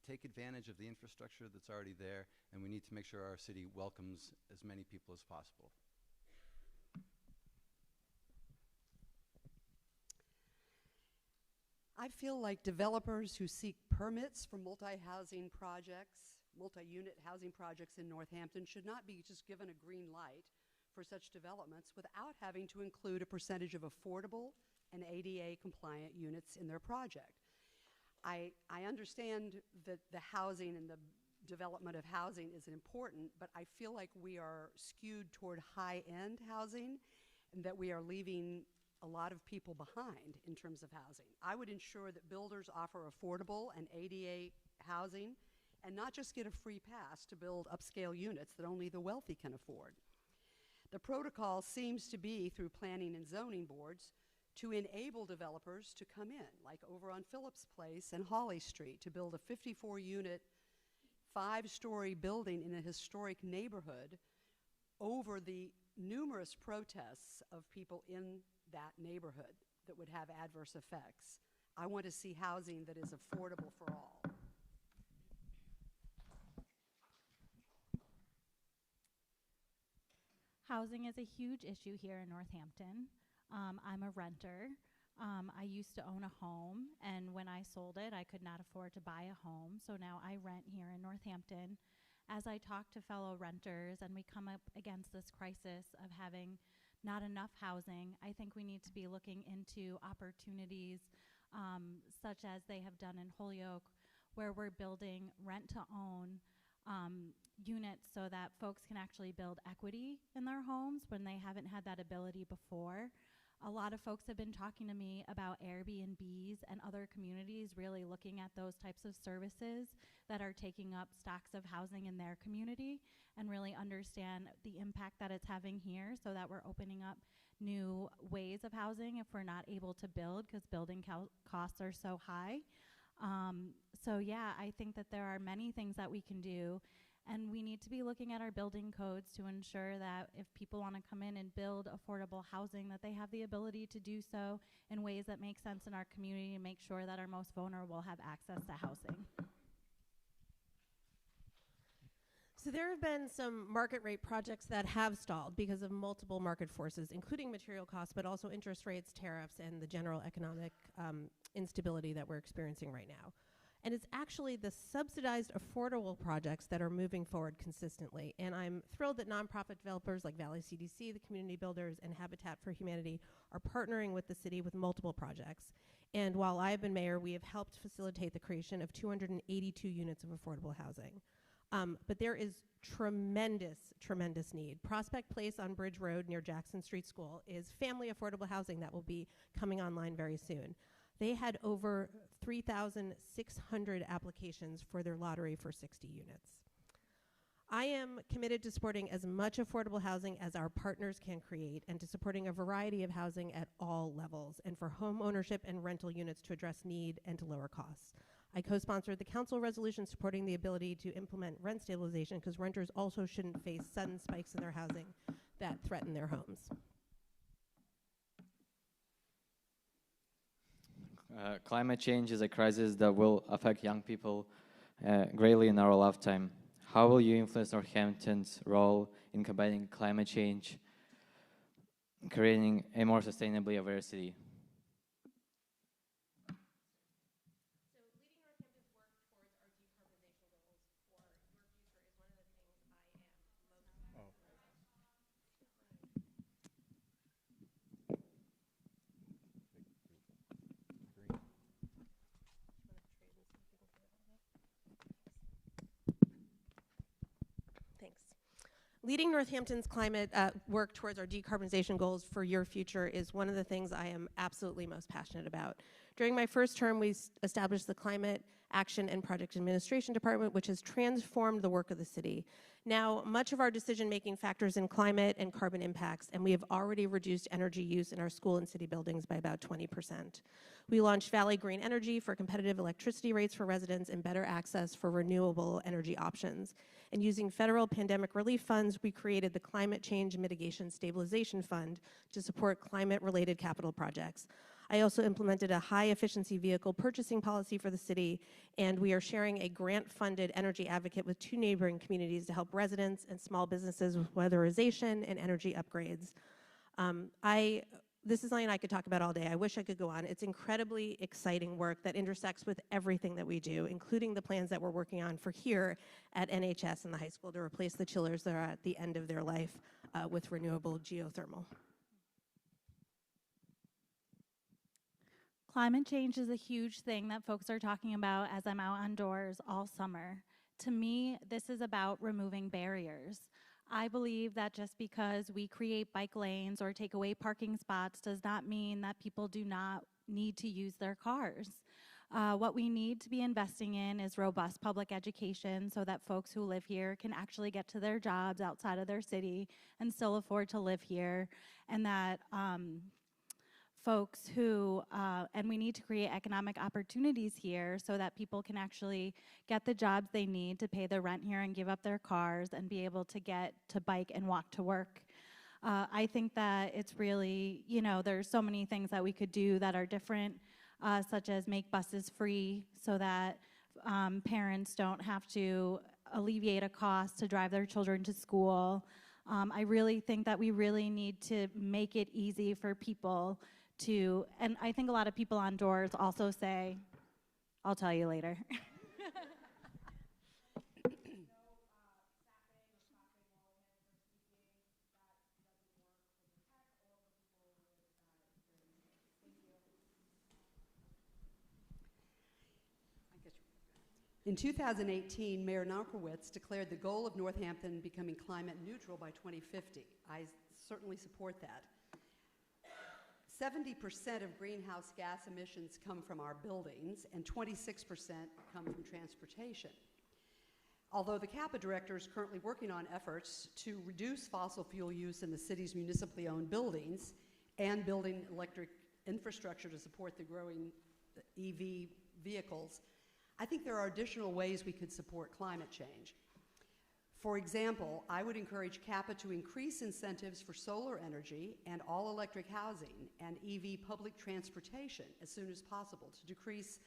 take advantage of the infrastructure that's already there, and we need to make sure our city welcomes as many people as possible. I feel like developers who seek permits for multi-housing projects, multi-unit housing projects in Northampton should not be just given a green light for such developments without having to include a percentage of affordable and ADA compliant units in their project. I understand that the housing and the development of housing is important, but I feel like we are skewed toward high-end housing and that we are leaving a lot of people behind in terms of housing. I would ensure that builders offer affordable and ADA housing and not just get a free pass to build upscale units that only the wealthy can afford. The protocol seems to be, through planning and zoning boards, to enable developers to come in, like over on Phillips Place and Hawley Street, to build a 54-unit, 5-story building in a historic neighborhood over the numerous protests of people in that neighborhood that would have adverse effects. I want to see housing that is affordable for all. Housing is a huge issue here in Northampton. I'm a renter. I used to own a home, and when I sold it, I could not afford to buy a home, so now I rent here in Northampton. As I talk to fellow renters and we come up against this crisis of having not enough housing, I think we need to be looking into opportunities such as they have done in Holyoke, where we're building rent-to-own units so that folks can actually build equity in their homes when they haven't had that ability before. A lot of folks have been talking to me about Airbnbs and other communities really looking at those types of services that are taking up stocks of housing in their community and really understand the impact that it's having here, so that we're opening up new ways of housing if we're not able to build because building costs are so high. So yeah, I think that there are many things that we can do, and we need to be looking at our building codes to ensure that if people want to come in and build affordable housing, that they have the ability to do so in ways that make sense in our community and make sure that our most vulnerable have access to housing. So there have been some market rate projects that have stalled because of multiple market forces, including material costs, but also interest rates, tariffs, and the general economic instability that we're experiencing right now. And it's actually the subsidized affordable projects that are moving forward consistently. And I'm thrilled that nonprofit developers like Valley CDC, the Community Builders, and Habitat for Humanity are partnering with the city with multiple projects. And while I've been mayor, we have helped facilitate the creation of 282 units of affordable housing. But there is tremendous, tremendous need. Prospect Place on Bridge Road near Jackson Street School is family affordable housing that will be coming online very soon. They had over 3,600 applications for their lottery for 60 units. I am committed to supporting as much affordable housing as our partners can create, and to supporting a variety of housing at all levels, and for home ownership and rental units to address need and to lower costs. I co-sponsored the council resolution supporting the ability to implement rent stabilization, because renters also shouldn't face sudden spikes in their housing that threaten their homes. Climate change is a crisis that will affect young people greatly in our lifetime. How will you influence Northampton's role in combating climate change, creating a more sustainably aware city? Leading Northampton's climate work towards our decarbonization goals for your future is one of the things I am absolutely most passionate about. During my first term, we established the Climate Action and Project Administration Department, which has transformed the work of the city. Now, much of our decision-making factors in climate and carbon impacts, and we have already reduced energy use in our school and city buildings by about 20%. We launched Valley Green Energy for competitive electricity rates for residents and better access for renewable energy options. And using federal pandemic relief funds, we created the Climate Change Mitigation Stabilization Fund to support climate-related capital projects. I also implemented a high-efficiency vehicle purchasing policy for the city, and we are sharing a grant-funded energy advocate with 2 neighboring communities to help residents and small businesses with weatherization and energy upgrades. This is something I could talk about all day. I wish I could go on. It's incredibly exciting work that intersects with everything that we do, including the plans that we're working on for here at NHS and the high school to replace the chillers that are at the end of their life with renewable geothermal. Climate change is a huge thing that folks are talking about as I'm out on doors all summer. To me, this is about removing barriers. I believe that just because we create bike lanes or take away parking spots does not mean that people do not need to use their cars. What we need to be investing in is robust public education so that folks who live here can actually get to their jobs outside of their city and still afford to live here, and that folks who, and we need to create economic opportunities here so that people can actually get the jobs they need to pay their rent here and give up their cars and be able to get to bike and walk to work. I think that it's really, there's so many things that we could do that are different, such as make buses free so that parents don't have to alleviate a cost to drive their children to school. I really think that we really need to make it easy for people to, and I think a lot of people on doors also say, I'll tell you later. In 2018, Mayor Narkowitz declared the goal of Northampton becoming climate neutral by 2050. I certainly support that. 70% of greenhouse gas emissions come from our buildings, and 26% come from transportation. Although the CAPA director is currently working on efforts to reduce fossil fuel use in the city's municipally owned buildings and building electric infrastructure to support the growing EV vehicles, I think there are additional ways we could support climate change. For example, I would encourage CAPA to increase incentives for solar energy and all-electric housing and EV public transportation as soon as possible to decrease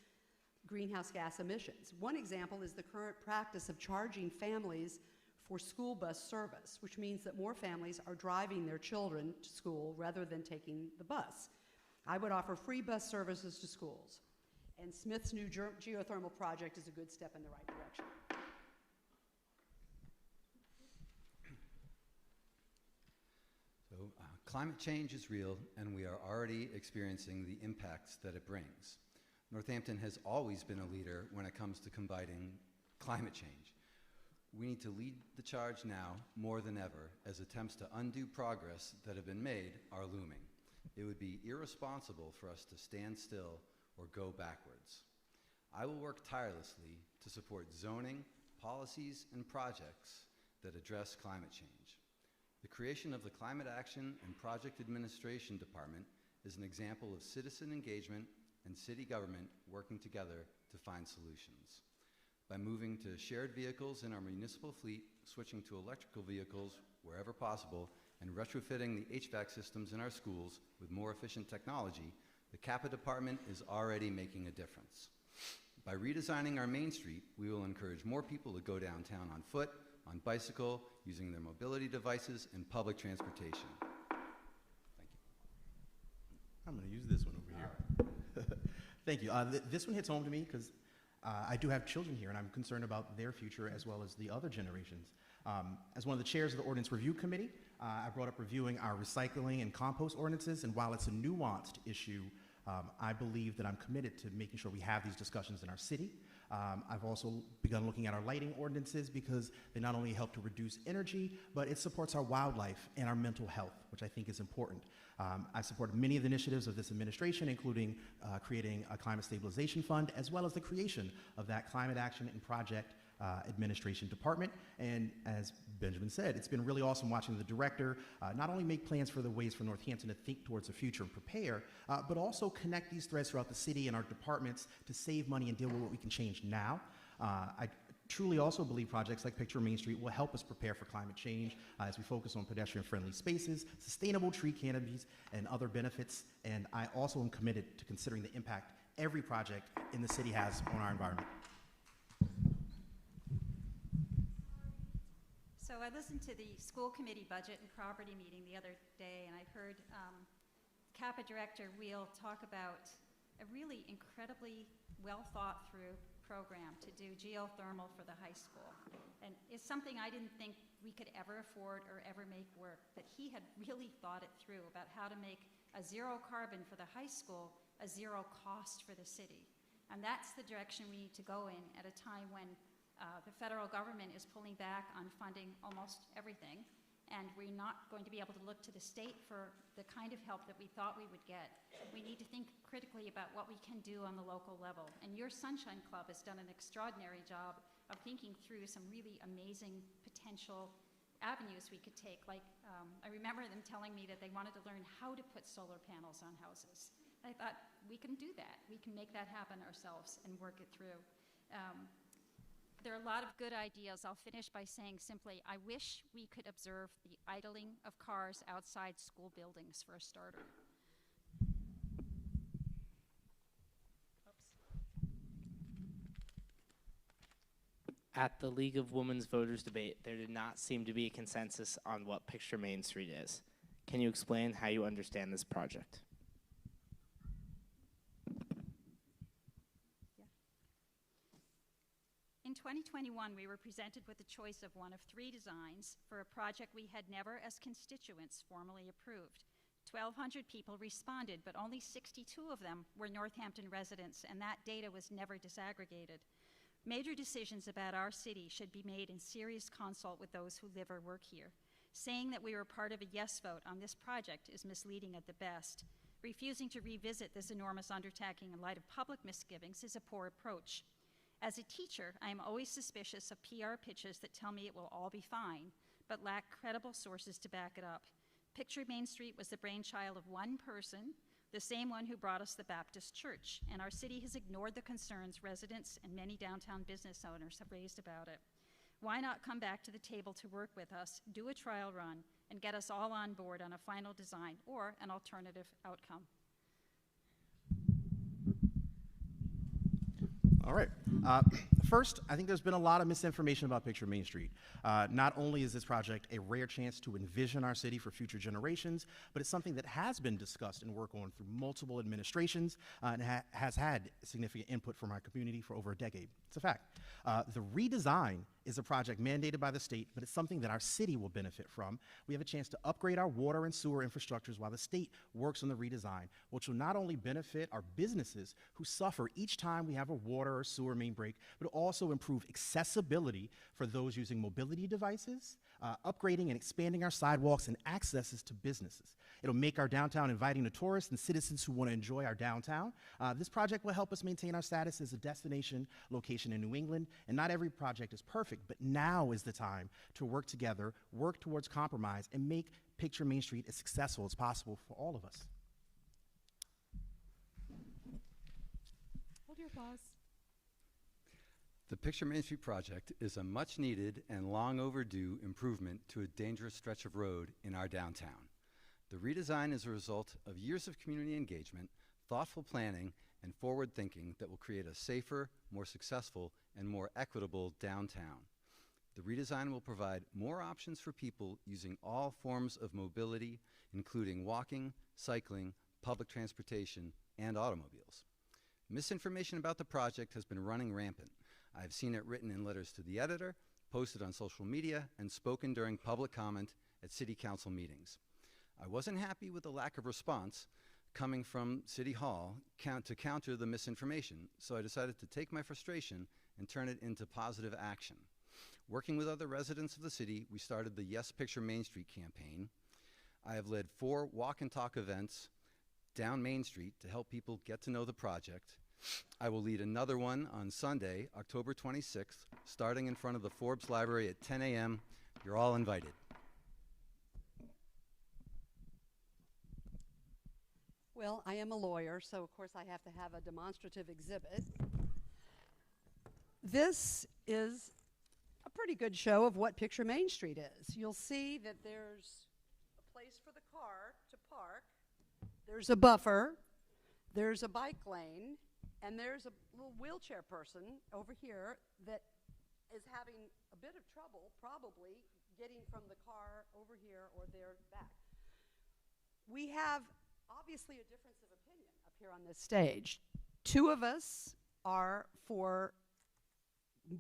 greenhouse gas emissions. One example is the current practice of charging families for school bus service, which means that more families are driving their children to school rather than taking the bus. I would offer free bus services to schools, and Smith's new geothermal project is a good step in the right direction. So, climate change is real, and we are already experiencing the impacts that it brings. Northampton has always been a leader when it comes to combating climate change. We need to lead the charge now more than ever, as attempts to undo progress that have been made are looming. It would be irresponsible for us to stand still or go backwards. I will work tirelessly to support zoning, policies, and projects that address climate change. The creation of the Climate Action and Project Administration Department is an example of citizen engagement and city government working together to find solutions. By moving to shared vehicles in our municipal fleet, switching to electrical vehicles wherever possible, and retrofitting the HVAC systems in our schools with more efficient technology, the CAPA department is already making a difference. By redesigning our Main Street, we will encourage more people to go downtown on foot, on bicycle, using their mobility devices and public transportation. Thank you. I'm going to use this one over here. Thank you. This one hits home to me because I do have children here, and I'm concerned about their future as well as the other generations. As one of the chairs of the Ordinance Review Committee, I brought up reviewing our recycling and compost ordinances, and while it's a nuanced issue, I believe that I'm committed to making sure we have these discussions in our city. I've also begun looking at our lighting ordinances because they not only help to reduce energy, but it supports our wildlife and our mental health, which I think is important. I supported many of the initiatives of this administration, including creating a climate stabilization fund, as well as the creation of that Climate Action and Project Administration Department. And as Benjamin said, it's been really awesome watching the director not only make plans for the ways for Northampton to think towards the future and prepare, but also connect these threads throughout the city and our departments to save money and deal with what we can change now. I truly also believe projects like Picture Main Street will help us prepare for climate change as we focus on pedestrian-friendly spaces, sustainable tree canopies, and other benefits. And I also am committed to considering the impact every project in the city has on our environment. So I listened to the school committee budget and property meeting the other day, and I heard CAPA Director Wheel talk about a really incredibly well thought through program to do geothermal for the high school. And it's something I didn't think we could ever afford or ever make work, but he had really thought it through about how to make a zero carbon for the high school a zero cost for the city. And that's the direction we need to go in at a time when the federal government is pulling back on funding almost everything, and we're not going to be able to look to the state for the kind of help that we thought we would get. We need to think critically about what we can do on the local level. And your Sunshine Club has done an extraordinary job of thinking through some really amazing potential avenues we could take. Like, I remember them telling me that they wanted to learn how to put solar panels on houses. I thought, we can do that. We can make that happen ourselves and work it through. There are a lot of good ideas. I'll finish by saying simply, I wish we could observe the idling of cars outside school buildings for a starter. At the League of Women's Voters debate, there did not seem to be a consensus on what Picture Main Street is. Can you explain how you understand this project? In 2021, we were presented with the choice of one of 3 designs for a project we had never, as constituents, formally approved. 1,200 people responded, but only 62 of them were Northampton residents, and that data was never disaggregated. Major decisions about our city should be made in serious consult with those who live or work here. Saying that we were part of a yes vote on this project is misleading at the best. Refusing to revisit this enormous undertaking in light of public misgivings is a poor approach. As a teacher, I am always suspicious of PR pitches that tell me it will all be fine, but lack credible sources to back it up. Picture Main Street was the brainchild of one person, the same one who brought us the Baptist Church, and our city has ignored the concerns residents and many downtown business owners have raised about it. Why not come back to the table to work with us, do a trial run, and get us all on board on a final design or an alternative outcome? All right. First, I think there's been a lot of misinformation about Picture Main Street. Not only is this project a rare chance to envision our city for future generations, but it's something that has been discussed and worked on through multiple administrations and has had significant input from our community for over a decade. It's a fact. The redesign is a project mandated by the state, but it's something that our city will benefit from. We have a chance to upgrade our water and sewer infrastructures while the state works on the redesign, which will not only benefit our businesses who suffer each time we have a water or sewer main break, but also improve accessibility for those using mobility devices, upgrading and expanding our sidewalks and accesses to businesses. It'll make our downtown inviting to tourists and citizens who want to enjoy our downtown. This project will help us maintain our status as a destination location in New England, and not every project is perfect, but now is the time to work together, work towards compromise, and make Picture Main Street as successful as possible for all of us. Hold your applause. The Picture Main Street project is a much needed and long overdue improvement to a dangerous stretch of road in our downtown. The redesign is a result of years of community engagement, thoughtful planning, and forward thinking that will create a safer, more successful, and more equitable downtown. The redesign will provide more options for people using all forms of mobility, including walking, cycling, public transportation, and automobiles. Misinformation about the project has been running rampant. I've seen it written in letters to the editor, posted on social media, and spoken during public comment at city council meetings. I wasn't happy with the lack of response coming from City Hall to counter the misinformation, so I decided to take my frustration and turn it into positive action. Working with other residents of the city, we started the Yes Picture Main Street campaign. I have led 4 walk and talk events down Main Street to help people get to know the project. I will lead another one on Sunday, October 26th, starting in front of the Forbes Library at 10 a.m. You're all invited. Well, I am a lawyer, so of course I have to have a demonstrative exhibit. This is a pretty good show of what Picture Main Street is. You'll see that there's a place for the car to park, there's a buffer, there's a bike lane, and there's a little wheelchair person over here that is having a bit of trouble, probably, getting from the car over here or there back. We have obviously a difference of opinion up here on this stage. 2 of us are for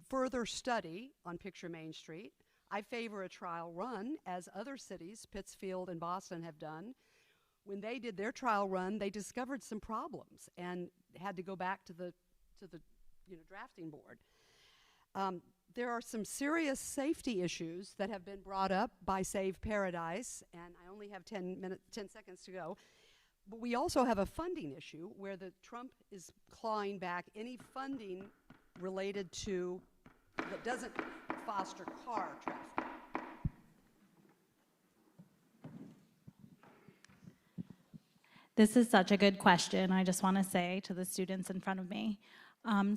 further study on Picture Main Street. I favor a trial run, as other cities, Pittsfield and Boston, have done. When they did their trial run, they discovered some problems and had to go back to the drafting board. There are some serious safety issues that have been brought up by Save Paradise, and I only have 10 seconds to go. But we also have a funding issue where the Trump is clawing back any funding related to that doesn't foster car traffic. This is such a good question, I just want to say to the students in front of me.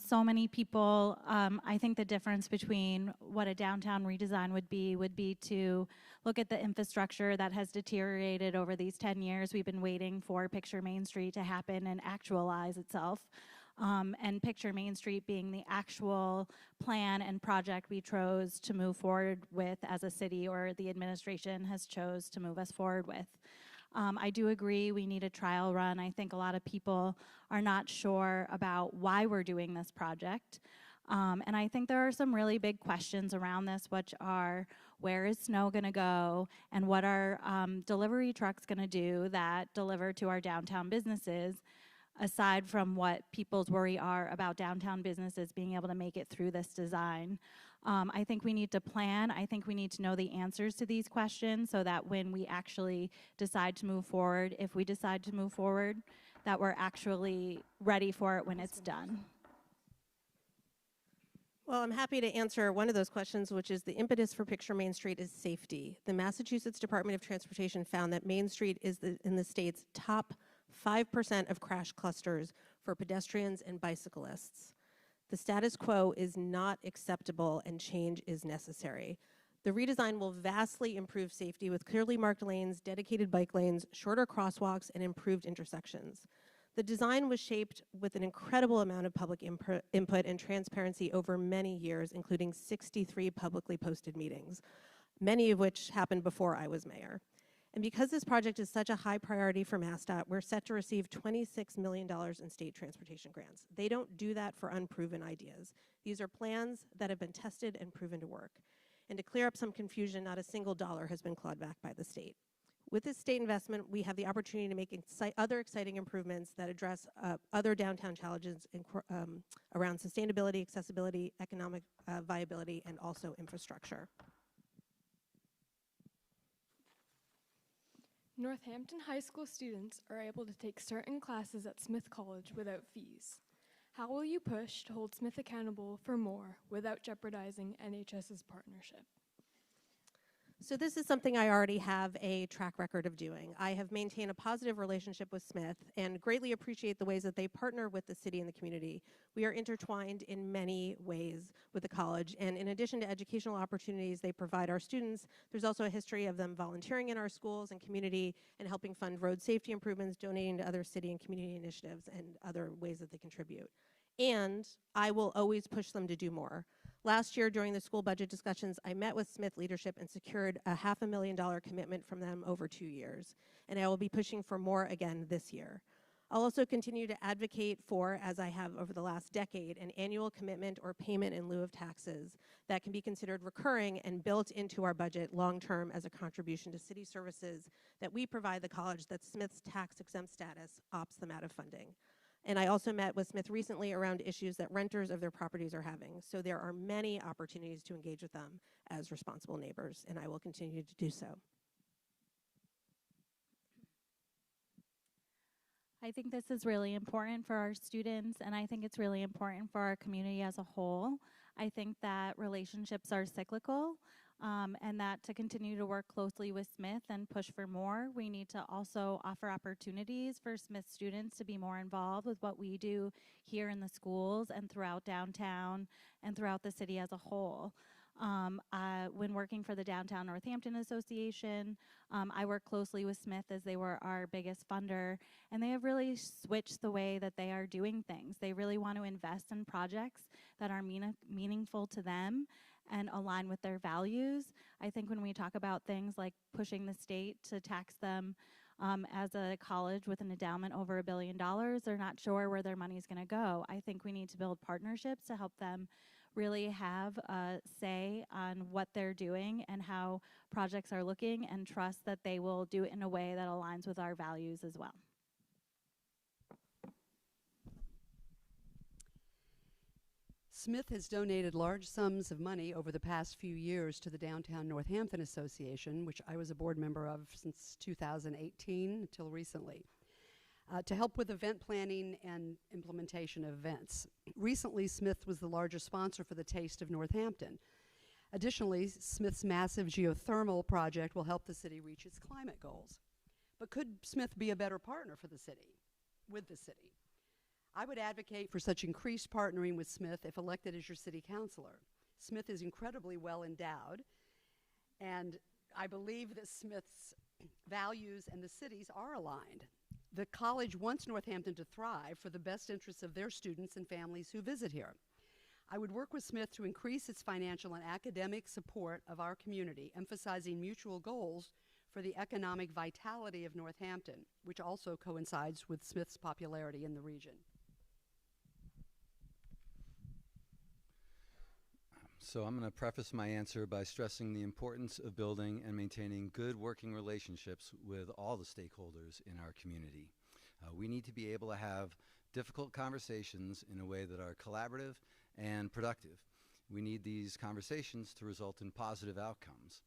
So many people, I think the difference between what a downtown redesign would be to look at the infrastructure that has deteriorated over these 10 years. We've been waiting for Picture Main Street to happen and actualize itself. and Picture Main Street being the actual plan and project we chose to move forward with as a city, or the administration has chose to move us forward with. I do agree we need a trial run. I think a lot of people are not sure about why we're doing this project. And I think there are some really big questions around this, which are, where is snow going to go, and what are delivery trucks going to do that deliver to our downtown businesses, aside from what people's worry are about downtown businesses being able to make it through this design. I think we need to plan. I think we need to know the answers to these questions so that when we actually decide to move forward, if we decide to move forward, that we're actually ready for it when it's done. Well, I'm happy to answer one of those questions, which is the impetus for Picture Main Street is safety. The Massachusetts Department of Transportation found that Main Street is in the state's top 5% of crash clusters for pedestrians and bicyclists. The status quo is not acceptable and change is necessary. The redesign will vastly improve safety with clearly marked lanes, dedicated bike lanes, shorter crosswalks, and improved intersections. The design was shaped with an incredible amount of public input and transparency over many years, including 63 publicly posted meetings, many of which happened before I was mayor. And because this project is such a high priority for MassDOT, we're set to receive $26 million in state transportation grants. They don't do that for unproven ideas. These are plans that have been tested and proven to work. And to clear up some confusion, not a single dollar has been clawed back by the state. With this state investment, we have the opportunity to make other exciting improvements that address other downtown challenges around sustainability, accessibility, economic viability, and also infrastructure. Northampton High School students are able to take certain classes at Smith College without fees. How will you push to hold Smith accountable for more without jeopardizing NHS's partnership? So this is something I already have a track record of doing. I have maintained a positive relationship with Smith and greatly appreciate the ways that they partner with the city and the community. We are intertwined in many ways with the college, and in addition to educational opportunities they provide our students, there's also a history of them volunteering in our schools and community and helping fund road safety improvements, donating to other city and community initiatives, and other ways that they contribute. And I will always push them to do more. Last year, during the school budget discussions, I met with Smith leadership and secured a $500,000 commitment from them over 2 years. And I will be pushing for more again this year. I'll also continue to advocate for, as I have over the last decade, an annual commitment or payment in lieu of taxes that can be considered recurring and built into our budget long-term as a contribution to city services that we provide the college that Smith's tax-exempt status opts them out of funding. And I also met with Smith recently around issues that renters of their properties are having. So there are many opportunities to engage with them as responsible neighbors, and I will continue to do so. I think this is really important for our students, and I think it's really important for our community as a whole. I think that relationships are cyclical, and that to continue to work closely with Smith and push for more, we need to also offer opportunities for Smith students to be more involved with what we do here in the schools and throughout downtown and throughout the city as a whole. When working for the Downtown Northampton Association, I work closely with Smith as they were our biggest funder, and they have really switched the way that they are doing things. They really want to invest in projects that are meaningful to them and align with their values. I think when we talk about things like pushing the state to tax them as a college with an endowment over $1 billion, they're not sure where their money is going to go. I think we need to build partnerships to help them really have a say on what they're doing and how projects are looking, and trust that they will do it in a way that aligns with our values as well. Smith has donated large sums of money over the past few years to the Downtown Northampton Association, which I was a board member of since 2018 until recently, to help with event planning and implementation of events. Recently, Smith was the largest sponsor for the Taste of Northampton. Additionally, Smith's massive geothermal project will help the city reach its climate goals. But could Smith be a better partner for the city, with the city? I would advocate for such increased partnering with Smith if elected as your city councilor. Smith is incredibly well endowed, and I believe that Smith's values and the city's are aligned. The college wants Northampton to thrive for the best interests of their students and families who visit here. I would work with Smith to increase its financial and academic support of our community, emphasizing mutual goals for the economic vitality of Northampton, which also coincides with Smith's popularity in the region. So I'm going to preface my answer by stressing the importance of building and maintaining good working relationships with all the stakeholders in our community. We need to be able to have difficult conversations in a way that are collaborative and productive. We need these conversations to result in positive outcomes.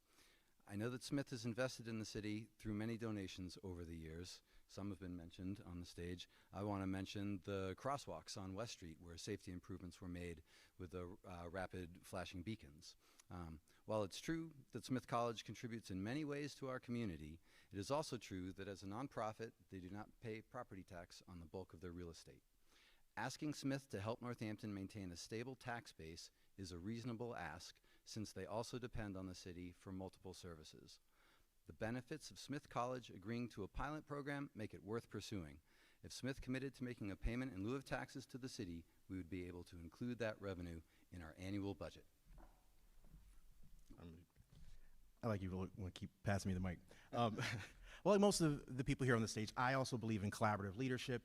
I know that Smith has invested in the city through many donations over the years. Some have been mentioned on the stage. I want to mention the crosswalks on West Street where safety improvements were made with the rapid flashing beacons. While it's true that Smith College contributes in many ways to our community, it is also true that as a nonprofit, they do not pay property tax on the bulk of their real estate. Asking Smith to help Northampton maintain a stable tax base is a reasonable ask, since they also depend on the city for multiple services. The benefits of Smith College agreeing to a pilot program make it worth pursuing. If Smith committed to making a payment in lieu of taxes to the city, we would be able to include that revenue in our annual budget. I like you want to keep passing me the mic. Well, like most of the people here on the stage, I also believe in collaborative leadership,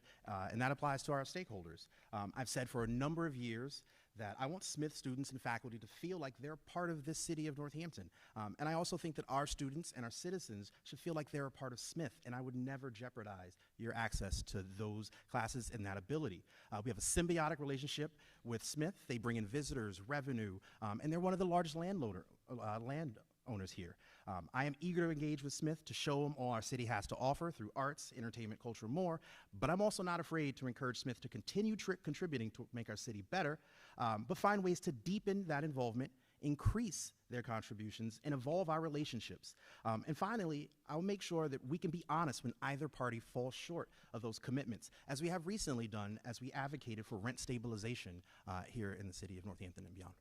and that applies to our stakeholders. I've said for a number of years that I want Smith students and faculty to feel like they're part of this city of Northampton. And I also think that our students and our citizens should feel like they're a part of Smith, and I would never jeopardize your access to those classes and that ability. We have a symbiotic relationship with Smith. They bring in visitors, revenue, and they're one of the largest landowners here. I am eager to engage with Smith to show them all our city has to offer through arts, entertainment, culture, and more, but I'm also not afraid to encourage Smith to continue contributing to make our city better, but find ways to deepen that involvement, increase their contributions, and evolve our relationships. And finally, I'll make sure that we can be honest when either party falls short of those commitments, as we have recently done as we advocated for rent stabilization here in the city of Northampton and beyond.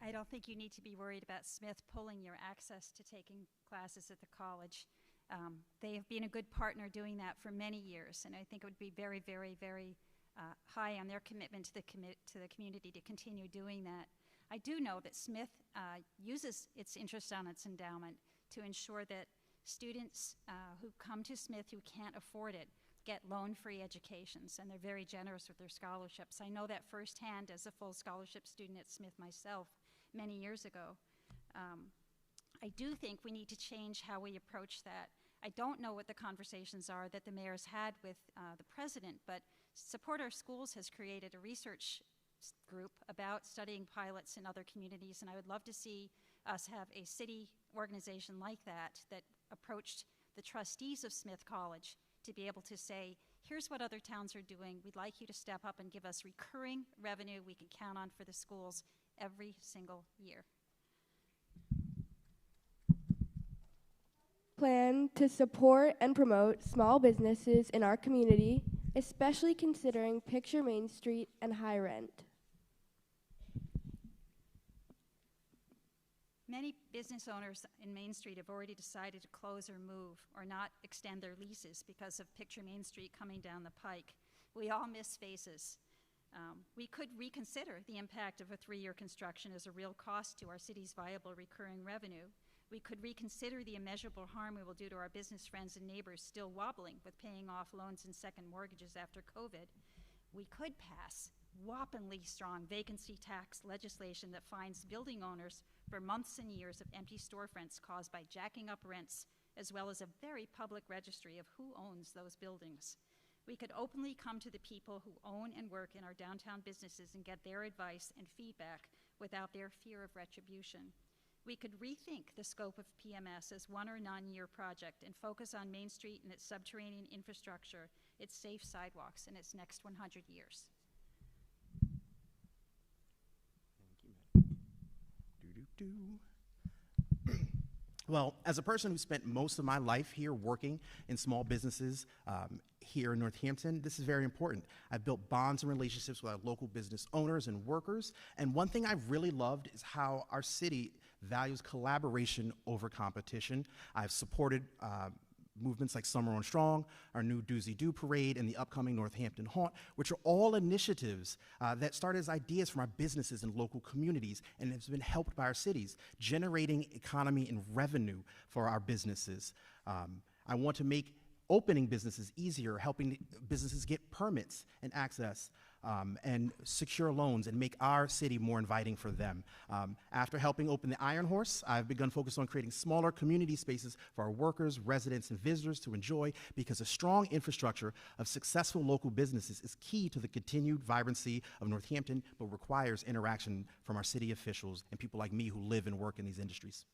I don't think you need to be worried about Smith pulling your access to taking classes at the college. They have been a good partner doing that for many years, and I think it would be very, very, very high on their commitment to the community to continue doing that. I do know that Smith uses its interest on its endowment to ensure that students who come to Smith who can't afford it get loan-free educations, and they're very generous with their scholarships. I know that firsthand as a full scholarship student at Smith myself many years ago. I do think we need to change how we approach that. I don't know what the conversations are that the mayor's had with the president, but Support Our Schools has created a research group about studying pilots in other communities, and I would love to see us have a city organization like that that approached the trustees of Smith College to be able to say, here's what other towns are doing. We'd like you to step up and give us recurring revenue we can count on for the schools every single year. Plan to support and promote small businesses in our community, especially considering Picture Main Street and high rent. Many business owners in Main Street have already decided to close or move or not extend their leases because of Picture Main Street coming down the pike. We all miss faces. We could reconsider the impact of a 3-year construction as a real cost to our city's viable recurring revenue. We could reconsider the immeasurable harm we will do to our business friends and neighbors still wobbling with paying off loans and second mortgages after COVID. We could pass whoppingly strong vacancy tax legislation that fines building owners for months and years of empty storefronts caused by jacking up rents, as well as a very public registry of who owns those buildings. We could openly come to the people who own and work in our downtown businesses and get their advice and feedback without their fear of retribution. We could rethink the scope of PMS as 1 or non-year project and focus on Main Street and its subterranean infrastructure, its safe sidewalks, and its next 100 years. Well, as a person who spent most of my life here working in small businesses here in Northampton, this is very important. I've built bonds and relationships with our local business owners and workers. And one thing I've really loved is how our city values collaboration over competition. I've supported movements like Summer on Strong, our new Doozy Doo Parade, and the upcoming Northampton Haunt, which are all initiatives that started as ideas from our businesses and local communities and has been helped by our cities, generating economy and revenue for our businesses. I want to make opening businesses easier, helping businesses get permits and access and secure loans and make our city more inviting for them. After helping open the Iron Horse, I've begun focusing on creating smaller community spaces for our workers, residents, and visitors to enjoy, because a strong infrastructure of successful local businesses is key to the continued vibrancy of Northampton, but requires interaction from our city officials and people like me who live and work in these industries.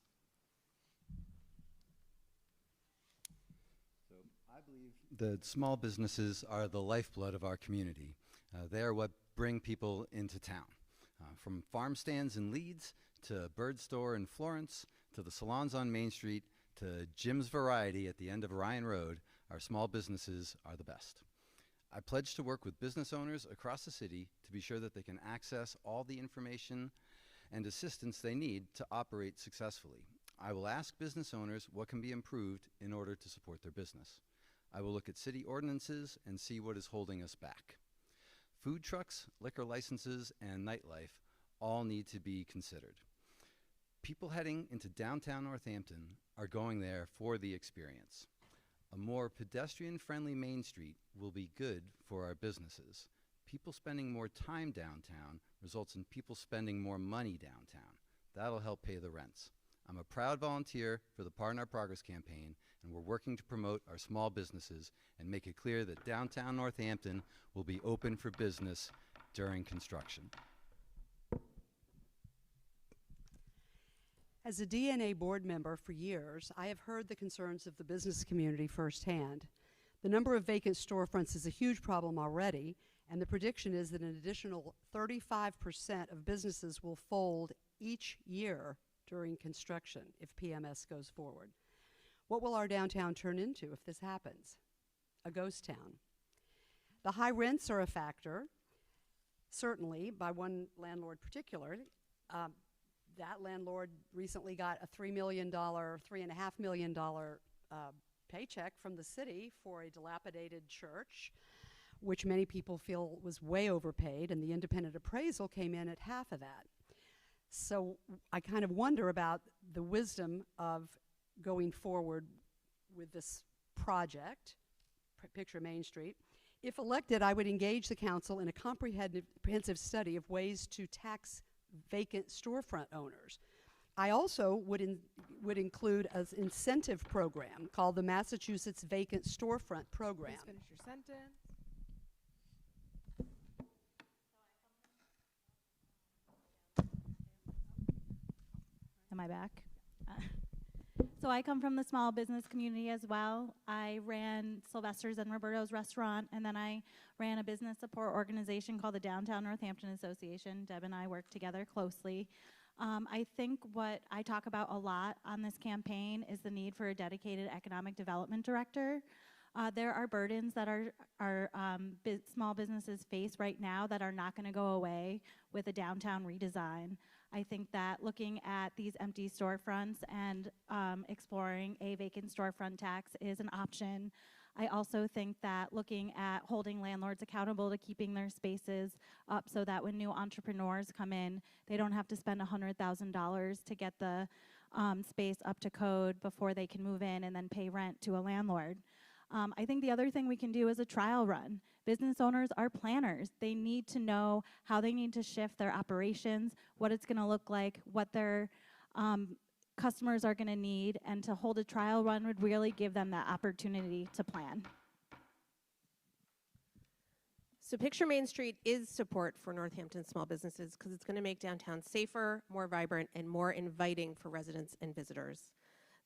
I believe that small businesses are the lifeblood of our community. They are what bring people into town. From farm stands in Leeds, to Bird Store in Florence, to the salons on Main Street, to Jim's Variety at the end of Ryan Road, our small businesses are the best. I pledge to work with business owners across the city to be sure that they can access all the information and assistance they need to operate successfully. I will ask business owners what can be improved in order to support their business. I will look at city ordinances and see what is holding us back. Food trucks, liquor licenses, and nightlife all need to be considered. People heading into downtown Northampton are going there for the experience. A more pedestrian-friendly Main Street will be good for our businesses. People spending more time downtown results in people spending more money downtown. That'll help pay the rents. I'm a proud volunteer for the Part in Our Progress campaign, and we're working to promote our small businesses and make it clear that downtown Northampton will be open for business during construction. As a DNA board member for years, I have heard the concerns of the business community firsthand. The number of vacant storefronts is a huge problem already, and the prediction is that an additional 35% of businesses will fold each year during construction if PMS goes forward. What will our downtown turn into if this happens? A ghost town. The high rents are a factor, certainly by one landlord particularly. That landlord recently got a $3.5 million paycheck from the city for a dilapidated church, which many people feel was way overpaid, and the independent appraisal came in at half of that. So I kind of wonder about the wisdom of going forward with this project, Picture Main Street. If elected, I would engage the council in a comprehensive study of ways to tax vacant storefront owners. I also would include an incentive program called the Massachusetts Vacant Storefront Program. Please finish your sentence. Am I back? So I come from the small business community as well. I ran Sylvester's and Roberto's restaurant, and then I ran a business support organization called the Downtown Northampton Association. Deb and I work together closely. I think what I talk about a lot on this campaign is the need for a dedicated economic development director. There are burdens that our small businesses face right now that are not going to go away with a downtown redesign. I think that looking at these empty storefronts and exploring a vacant storefront tax is an option. I also think that looking at holding landlords accountable to keeping their spaces up so that when new entrepreneurs come in, they don't have to spend $100,000 to get the space up to code before they can move in and then pay rent to a landlord. I think the other thing we can do is a trial run. Business owners are planners. They need to know how they need to shift their operations, what it's going to look like, what their customers are going to need, and to hold a trial run would really give them that opportunity to plan. So Picture Main Street is support for Northampton small businesses because it's going to make downtown safer, more vibrant, and more inviting for residents and visitors.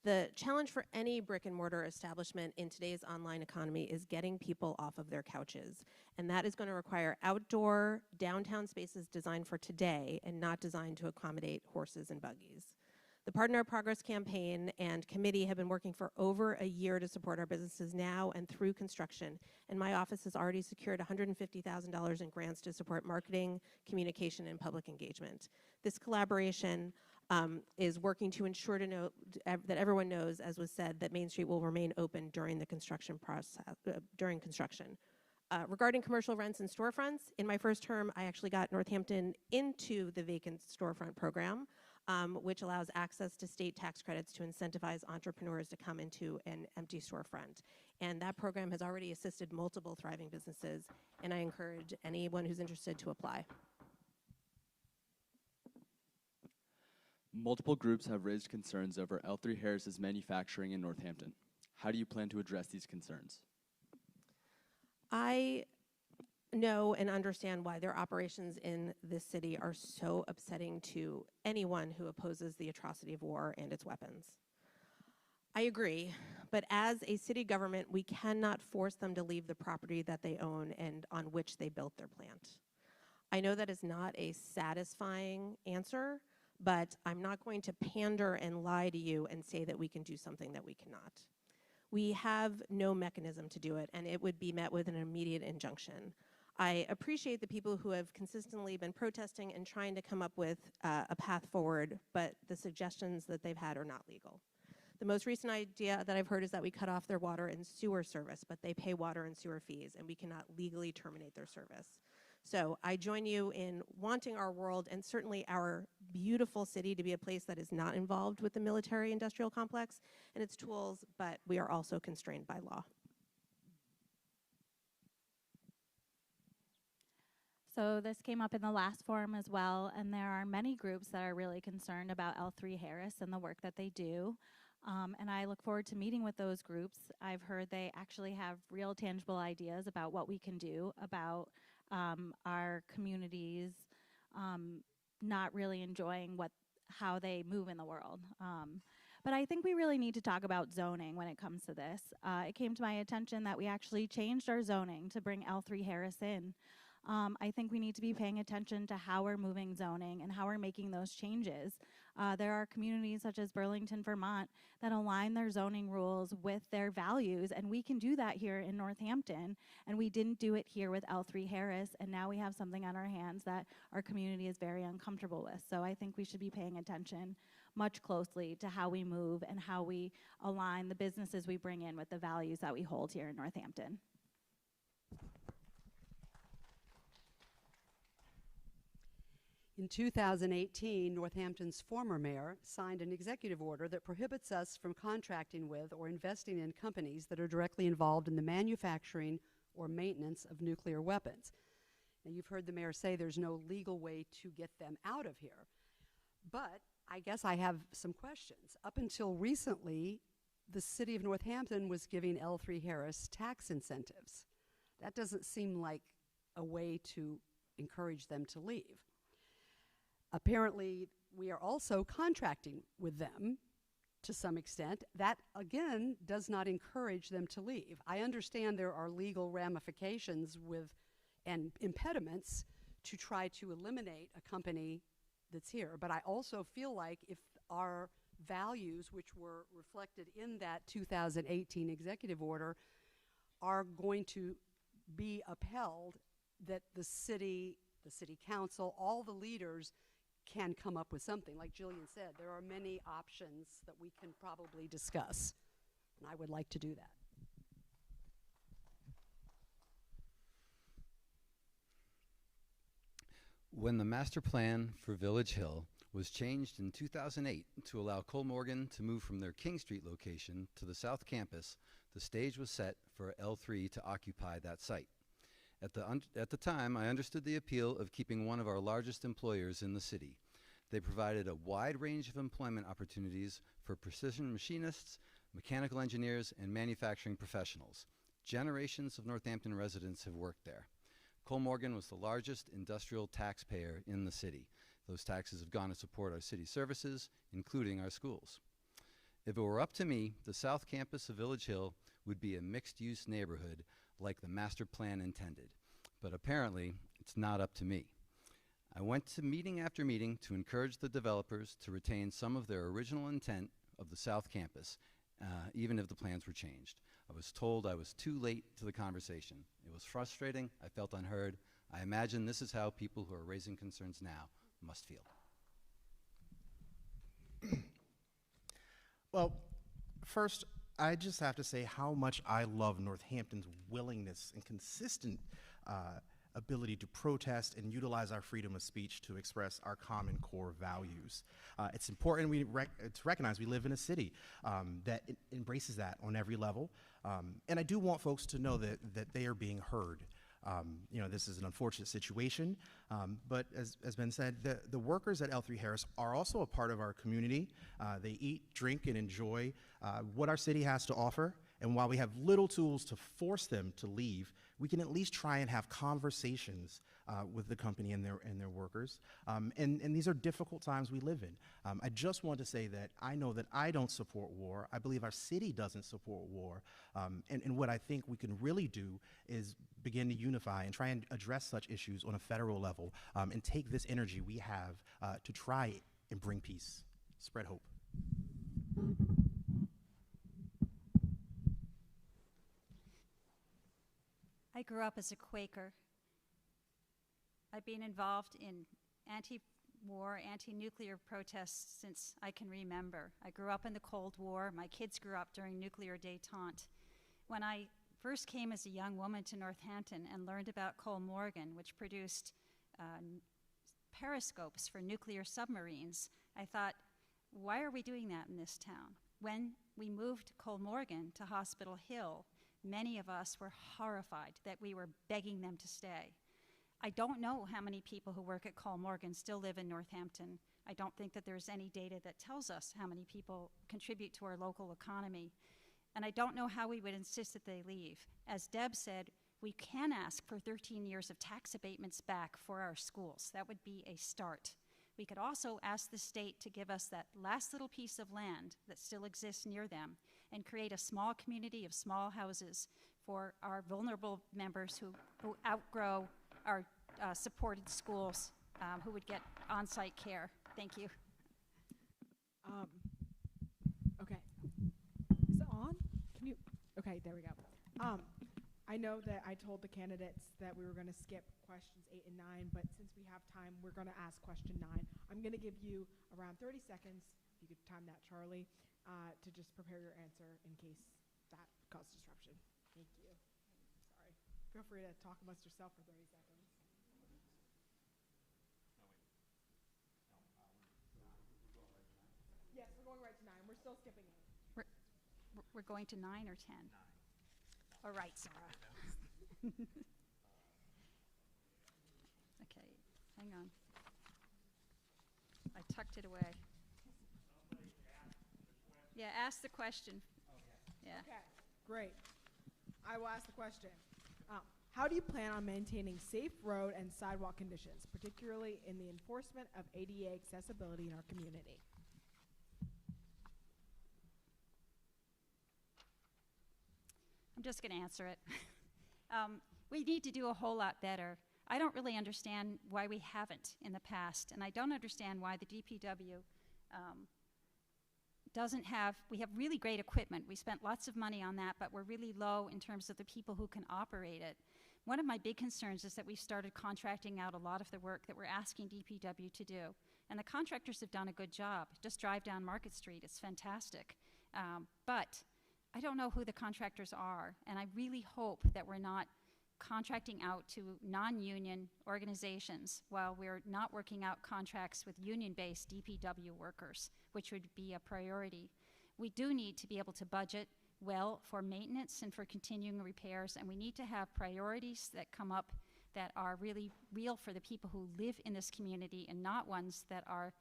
The challenge for any brick and mortar establishment in today's online economy is getting people off of their couches. And that is going to require outdoor, downtown spaces designed for today and not designed to accommodate horses and buggies. The Pardon Our Progress campaign and committee have been working for over a year to support our businesses now and through construction, and my office has already secured $150,000 in grants to support marketing, communication, and public engagement. This collaboration is working to ensure that everyone knows, as was said, that Main Street will remain open during the construction process, during construction. Regarding commercial rents and storefronts, in my first term, I actually got Northampton into the vacant storefront program, which allows access to state tax credits to incentivize entrepreneurs to come into an empty storefront. And that program has already assisted multiple thriving businesses, and I encourage anyone who's interested to apply. Multiple groups have raised concerns over L3 Harris's manufacturing in Northampton. How do you plan to address these concerns? I know and understand why their operations in this city are so upsetting to anyone who opposes the atrocity of war and its weapons. I agree, but as a city government, we cannot force them to leave the property that they own and on which they built their plant. I know that is not a satisfying answer, but I'm not going to pander and lie to you and say that we can do something that we cannot. We have no mechanism to do it, and it would be met with an immediate injunction. I appreciate the people who have consistently been protesting and trying to come up with a path forward, but the suggestions that they've had are not legal. The most recent idea that I've heard is that we cut off their water and sewer service, but they pay water and sewer fees, and we cannot legally terminate their service. So I join you in wanting our world and certainly our beautiful city to be a place that is not involved with the military-industrial complex and its tools, but we are also constrained by law. So this came up in the last forum as well, and there are many groups that are really concerned about L3 Harris and the work that they do. And I look forward to meeting with those groups. I've heard they actually have real tangible ideas about what we can do about our communities not really enjoying how they move in the world. But I think we really need to talk about zoning when it comes to this. It came to my attention that we actually changed our zoning to bring L3 Harris in. I think we need to be paying attention to how we're moving zoning and how we're making those changes. There are communities such as Burlington, Vermont, that align their zoning rules with their values, and we can do that here in Northampton, and we didn't do it here with L3 Harris, and now we have something on our hands that our community is very uncomfortable with. So I think we should be paying attention much closely to how we move and how we align the businesses we bring in with the values that we hold here in Northampton. In 2018, Northampton's former mayor signed an executive order that prohibits us from contracting with or investing in companies that are directly involved in the manufacturing or maintenance of nuclear weapons. Now, you've heard the mayor say there's no legal way to get them out of here. But I guess I have some questions. Up until recently, the city of Northampton was giving L3 Harris tax incentives. That doesn't seem like a way to encourage them to leave. Apparently, we are also contracting with them to some extent. That, again, does not encourage them to leave. I understand there are legal ramifications and impediments to try to eliminate a company that's here. But I also feel like if our values, which were reflected in that 2018 executive order, are going to be upheld, that the city council, all the leaders can come up with something. Like Jillian said, there are many options that we can probably discuss, and I would like to do that. When the master plan for Village Hill was changed in 2008 to allow Cole Morgan to move from their King Street location to the South Campus, the stage was set for L3 to occupy that site. At the time, I understood the appeal of keeping one of our largest employers in the city. They provided a wide range of employment opportunities for precision machinists, mechanical engineers, and manufacturing professionals. Generations of Northampton residents have worked there. Cole Morgan was the largest industrial taxpayer in the city. Those taxes have gone to support our city services, including our schools. If it were up to me, the South Campus of Village Hill would be a mixed-use neighborhood like the master plan intended. But apparently, it's not up to me. I went to meeting after meeting to encourage the developers to retain some of their original intent of the South Campus, even if the plans were changed. I was told I was too late to the conversation. It was frustrating. I felt unheard. I imagine this is how people who are raising concerns now must feel. Well, first, I just have to say how much I love Northampton's willingness and consistent ability to protest and utilize our freedom of speech to express our common core values. It's important to recognize we live in a city that embraces that on every level. And I do want folks to know that they are being heard. You know, this is an unfortunate situation, but as been said, the workers at L3 Harris are also a part of our community. They eat, drink, and enjoy what our city has to offer. And while we have little tools to force them to leave, we can at least try and have conversations with the company and their workers. And these are difficult times we live in. I just want to say that I know that I don't support war. I believe our city doesn't support war. And what I think we can really do is begin to unify and try and address such issues on a federal level and take this energy we have to try and bring peace, spread hope. I grew up as a Quaker. I've been involved in anti-war, anti-nuclear protests since I can remember. I grew up in the Cold War. My kids grew up during nuclear détente. When I first came as a young woman to Northampton and learned about Cole Morgan, which produced periscopes for nuclear submarines, I thought, why are we doing that in this town? When we moved Cole Morgan to Hospital Hill, many of us were horrified that we were begging them to stay. I don't know how many people who work at Cole Morgan still live in Northampton. I don't think that there's any data that tells us how many people contribute to our local economy. And I don't know how we would insist that they leave. As Deb said, we can ask for 13 years of tax abatements back for our schools. That would be a start. We could also ask the state to give us that last little piece of land that still exists near them and create a small community of small houses for our vulnerable members who outgrow our supported schools, who would get on-site care. Thank you. Okay. Is it on? Can you? Okay, there we go. I know that I told the candidates that we were going to skip questions 8 and 9, but since we have time, we're going to ask question 9. I'm going to give you around 30 seconds, if you could time that, Charlie, to just prepare your answer in case that caused disruption. Thank you. Sorry. Feel free to talk amongst yourself for 30 seconds. Yes, we're going right to 9. We're still skipping 8. We're going to 9 or 10? 9. All right, Sarah. Okay, hang on. I tucked it away. Yeah, ask the question. Yeah. Okay, great. I will ask the question. How do you plan on maintaining safe road and sidewalk conditions, particularly in the enforcement of ADA accessibility in our community? I'm just going to answer it. We need to do a whole lot better. I don't really understand why we haven't in the past, and I don't understand why the DPW doesn't have, we have really great equipment. We spent lots of money on that, but we're really low in terms of the people who can operate it. One of my big concerns is that we've started contracting out a lot of the work that we're asking DPW to do. And the contractors have done a good job. Just drive down Market Street, it's fantastic. But I don't know who the contractors are, and I really hope that we're not contracting out to non-union organizations while we're not working out contracts with union-based DPW workers, which would be a priority. We do need to be able to budget well for maintenance and for continuing repairs, and we need to have priorities that come up that are really real for the people who live in this community and not ones that are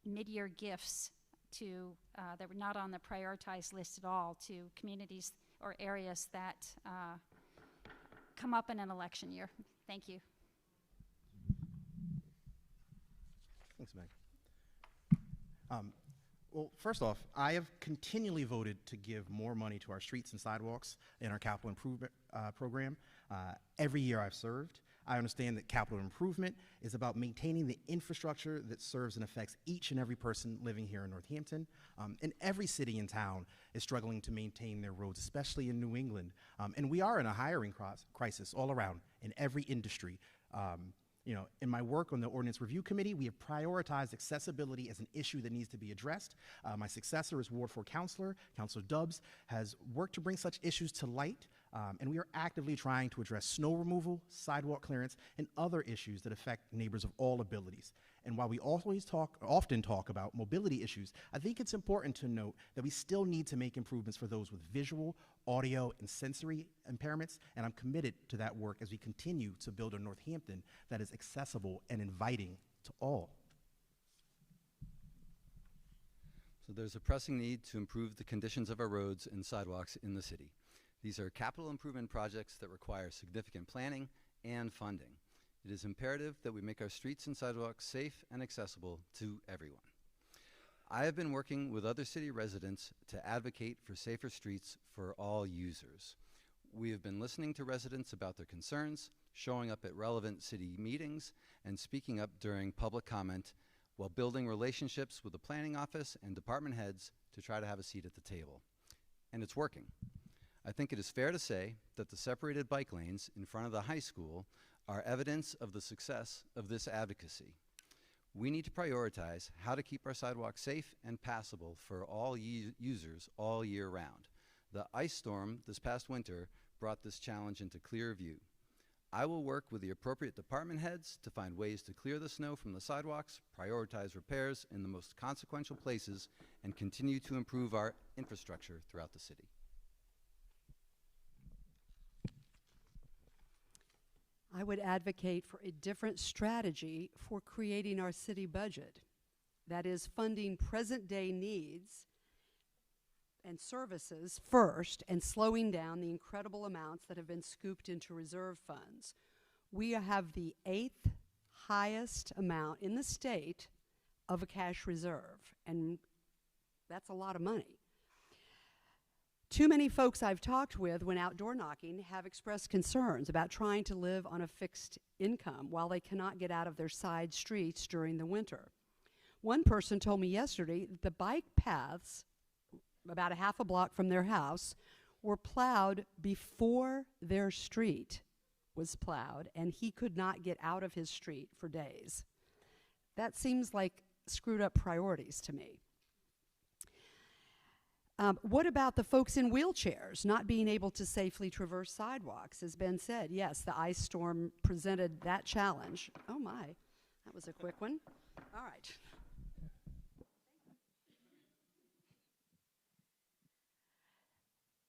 mid-year gifts to, that were not on the prioritized list at all, to communities or areas that come up in an election year. Thank you. Thanks, Meg. Well, first off, I have continually voted to give more money to our streets and sidewalks in our capital improvement program every year I've served. I understand that capital improvement is about maintaining the infrastructure that serves and affects each and every person living here in Northampton. And every city and town is struggling to maintain their roads, especially in New England. And we are in a hiring crisis all around in every industry. You know, in my work on the Ordinance Review Committee, we have prioritized accessibility as an issue that needs to be addressed. My successor as Ward 4 Councilor, Councilor Dubs, has worked to bring such issues to light, and we are actively trying to address snow removal, sidewalk clearance, and other issues that affect neighbors of all abilities. And while we often talk about mobility issues, I think it's important to note that we still need to make improvements for those with visual, audio, and sensory impairments, and I'm committed to that work as we continue to build a Northampton that is accessible and inviting to all. So there's a pressing need to improve the conditions of our roads and sidewalks in the city. These are capital improvement projects that require significant planning and funding. It is imperative that we make our streets and sidewalks safe and accessible to everyone. I have been working with other city residents to advocate for safer streets for all users. We have been listening to residents about their concerns, showing up at relevant city meetings, and speaking up during public comment while building relationships with the planning office and department heads to try to have a seat at the table. And it's working. I think it is fair to say that the separated bike lanes in front of the high school are evidence of the success of this advocacy. We need to prioritize how to keep our sidewalks safe and passable for all users all year round. The ice storm this past winter brought this challenge into clear view. I will work with the appropriate department heads to find ways to clear the snow from the sidewalks, prioritize repairs in the most consequential places, and continue to improve our infrastructure throughout the city. I would advocate for a different strategy for creating our city budget. That is, funding present-day needs and services first and slowing down the incredible amounts that have been scooped into reserve funds. We have the 8th highest amount in the state of a cash reserve, and that's a lot of money. Too many folks I've talked with when outdoor knocking have expressed concerns about trying to live on a fixed income while they cannot get out of their side streets during the winter. One person told me yesterday that the bike paths, about a half a block from their house, were plowed before their street was plowed, and he could not get out of his street for days. That seems like screwed up priorities to me. What about the folks in wheelchairs not being able to safely traverse sidewalks? As Ben said, yes, the ice storm presented that challenge. Oh my, that was a quick one. All right.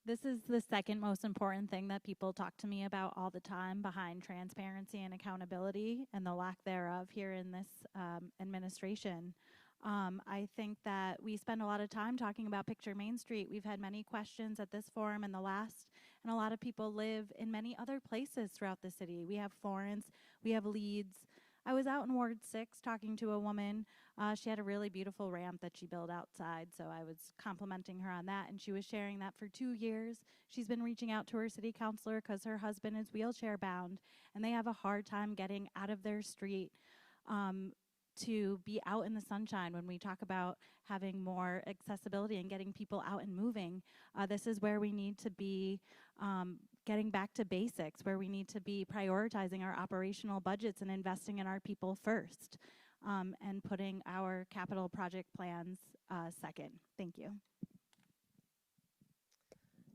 This is the second most important thing that people talk to me about all the time, behind transparency and accountability and the lack thereof here in this administration. I think that we spend a lot of time talking about Picture Main Street. We've had many questions at this forum and the last, and a lot of people live in many other places throughout the city. We have Florence, we have Leeds. I was out in Ward 6 talking to a woman. She had a really beautiful ramp that she built outside, so I was complimenting her on that, and she was sharing that for 2 years. She's been reaching out to her city councilor because her husband is wheelchair bound, and they have a hard time getting out of their street to be out in the sunshine. When we talk about having more accessibility and getting people out and moving, this is where we need to be getting back to basics, where we need to be prioritizing our operational budgets and investing in our people first, and putting our capital project plans second. Thank you.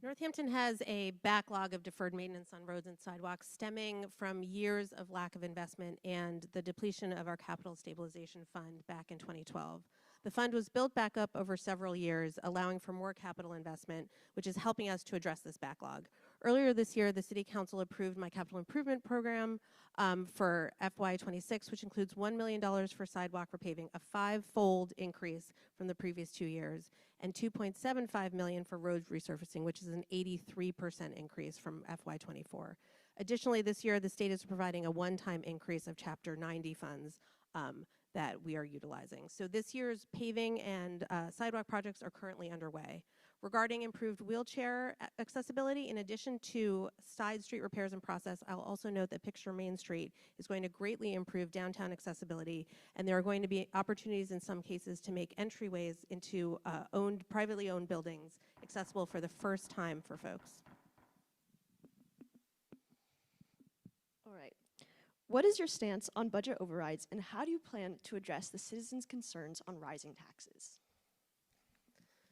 Northampton has a backlog of deferred maintenance on roads and sidewalks stemming from years of lack of investment and the depletion of our capital stabilization fund back in 2012. The fund was built back up over several years, allowing for more capital investment, which is helping us to address this backlog. Earlier this year, the City Council approved my capital improvement program for FY26, which includes $1 million for sidewalk repaving, a 5-fold increase from the previous 2 years, and $2.75 million for road resurfacing, which is an 83% increase from FY24. Additionally, this year, the state is providing a one-time increase of Chapter 90 funds that we are utilizing. So this year's paving and sidewalk projects are currently underway. Regarding improved wheelchair accessibility, in addition to side street repairs in process, I'll also note that Picture Main Street is going to greatly improve downtown accessibility, and there are going to be opportunities in some cases to make entryways into privately owned buildings accessible for the first time for folks. All right. What is your stance on budget overrides, and how do you plan to address the citizens' concerns on rising taxes?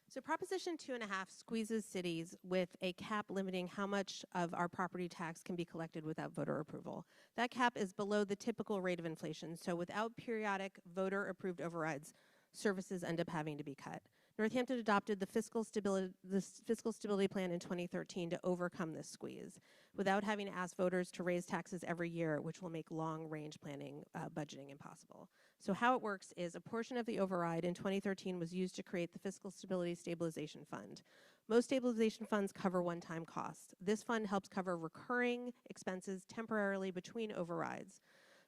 So Proposition 2.5 squeezes cities with a cap limiting how much of our property tax can be collected without voter approval. That cap is below the typical rate of inflation, so without periodic voter-approved overrides, services end up having to be cut. Northampton adopted the fiscal stability plan in 2013 to overcome this squeeze without having to ask voters to raise taxes every year, which will make long-range planning budgeting impossible. So how it works is a portion of the override in 2013 was used to create the Fiscal Stability Stabilization Fund. Most stabilization funds cover one-time costs. This fund helps cover recurring expenses temporarily between overrides.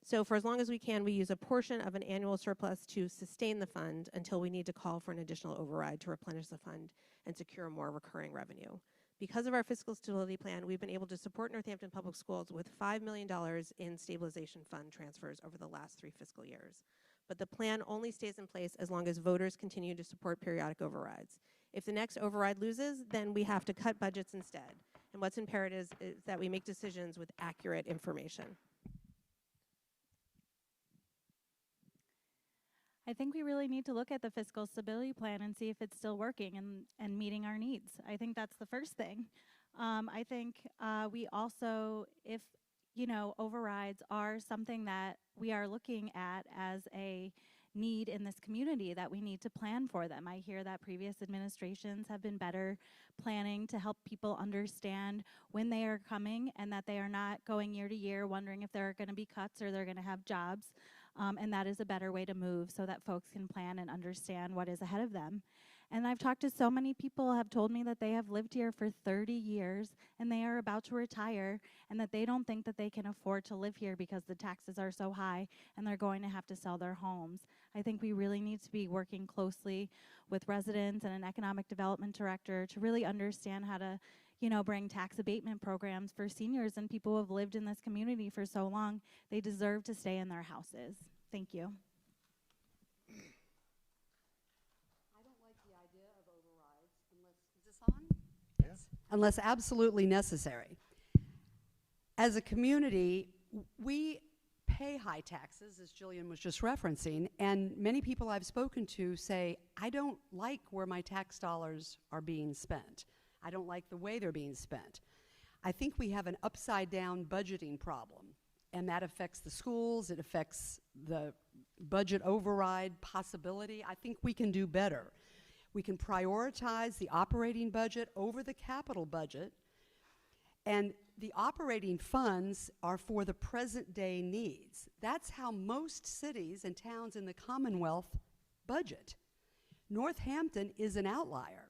So for as long as we can, we use a portion of an annual surplus to sustain the fund until we need to call for an additional override to replenish the fund and secure more recurring revenue. Because of our fiscal stability plan, we've been able to support Northampton Public Schools with $5 million in stabilization fund transfers over the last 3 fiscal years. But the plan only stays in place as long as voters continue to support periodic overrides. If the next override loses, then we have to cut budgets instead. And what's imperative is that we make decisions with accurate information. I think we really need to look at the fiscal stability plan and see if it's still working and meeting our needs. I think that's the first thing. I think we also, if overrides are something that we are looking at as a need in this community, that we need to plan for them. I hear that previous administrations have been better planning to help people understand when they are coming and that they are not going year to year wondering if there are going to be cuts or they're going to have jobs. And that is a better way to move so that folks can plan and understand what is ahead of them. And I've talked to so many people who have told me that they have lived here for 30 years and they are about to retire and that they don't think that they can afford to live here because the taxes are so high and they're going to have to sell their homes. I think we really need to be working closely with residents and an economic development director to really understand how to bring tax abatement programs for seniors and people who have lived in this community for so long. They deserve to stay in their houses. Thank you. I don't like the idea of overrides unless, is this on? Yes. Unless absolutely necessary. As a community, we pay high taxes, as Jillian was just referencing, and many people I've spoken to say, I don't like where my tax dollars are being spent. I don't like the way they're being spent. I think we have an upside-down budgeting problem, and that affects the schools, it affects the budget override possibility. I think we can do better. We can prioritize the operating budget over the capital budget, and the operating funds are for the present-day needs. That's how most cities and towns in the Commonwealth budget. Northampton is an outlier.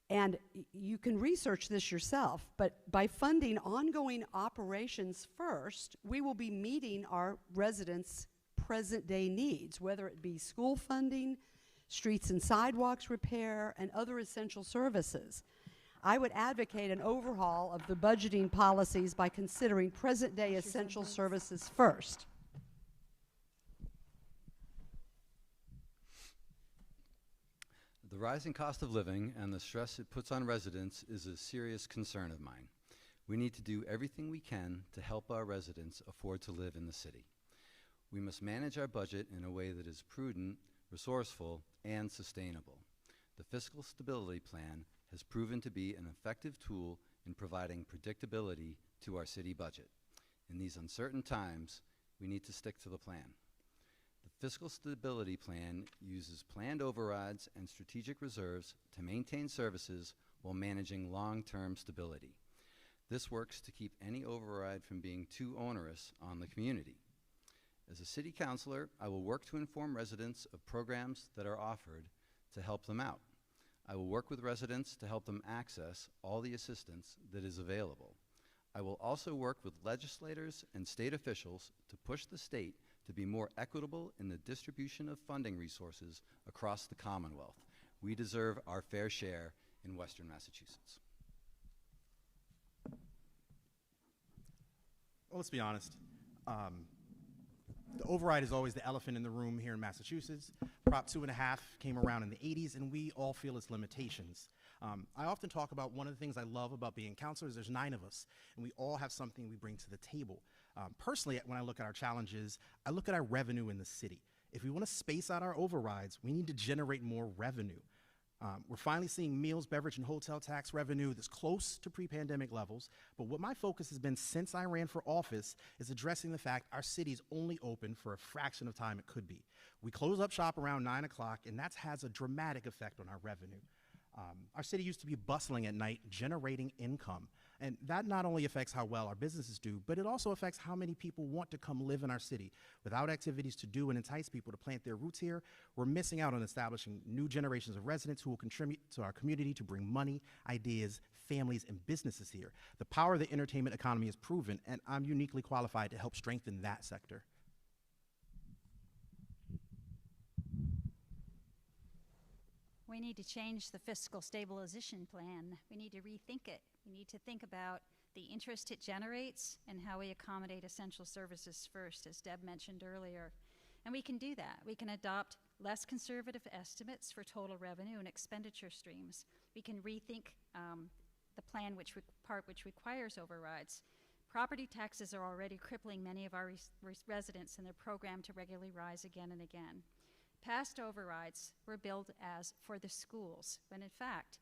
And you can research this yourself, but by funding ongoing operations first, we will be meeting our residents' present-day needs, whether it be school funding, streets and sidewalks repair, and other essential services. I would advocate an overhaul of the budgeting policies by considering present-day essential services first. The rising cost of living and the stress it puts on residents is a serious concern of mine. We need to do everything we can to help our residents afford to live in the city. We must manage our budget in a way that is prudent, resourceful, and sustainable. The Fiscal Stability Plan has proven to be an effective tool in providing predictability to our city budget. In these uncertain times, we need to stick to the plan. The Fiscal Stability Plan uses planned overrides and strategic reserves to maintain services while managing long-term stability. This works to keep any override from being too onerous on the community. As a city councilor, I will work to inform residents of programs that are offered to help them out. I will work with residents to help them access all the assistance that is available. I will also work with legislators and state officials to push the state to be more equitable in the distribution of funding resources across the Commonwealth. We deserve our fair share in Western Massachusetts. Well, let's be honest. The override is always the elephant in the room here in Massachusetts. Prop 2.5 came around in the 80s, and we all feel its limitations. I often talk about one of the things I love about being counselors. There's 9 of us, and we all have something we bring to the table. Personally, when I look at our challenges, I look at our revenue in the city. If we want to space out our overrides, we need to generate more revenue. We're finally seeing meals, beverage, and hotel tax revenue that's close to pre-pandemic levels. But what my focus has been since I ran for office is addressing the fact our city's only open for a fraction of time it could be. We close up shop around 9 o'clock, and that has a dramatic effect on our revenue. Our city used to be bustling at night, generating income. And that not only affects how well our businesses do, but it also affects how many people want to come live in our city. Without activities to do and entice people to plant their roots here, we're missing out on establishing new generations of residents who will contribute to our community to bring money, ideas, families, and businesses here. The power of the entertainment economy is proven, and I'm uniquely qualified to help strengthen that sector. We need to change the fiscal stabilization plan. We need to rethink it. We need to think about the interest it generates and how we accommodate essential services first, as Deb mentioned earlier. And we can do that. We can adopt less conservative estimates for total revenue and expenditure streams. We can rethink the plan which requires overrides. Property taxes are already crippling many of our residents, and they're programmed to regularly rise again and again. Past overrides were billed as for the schools, when in fact,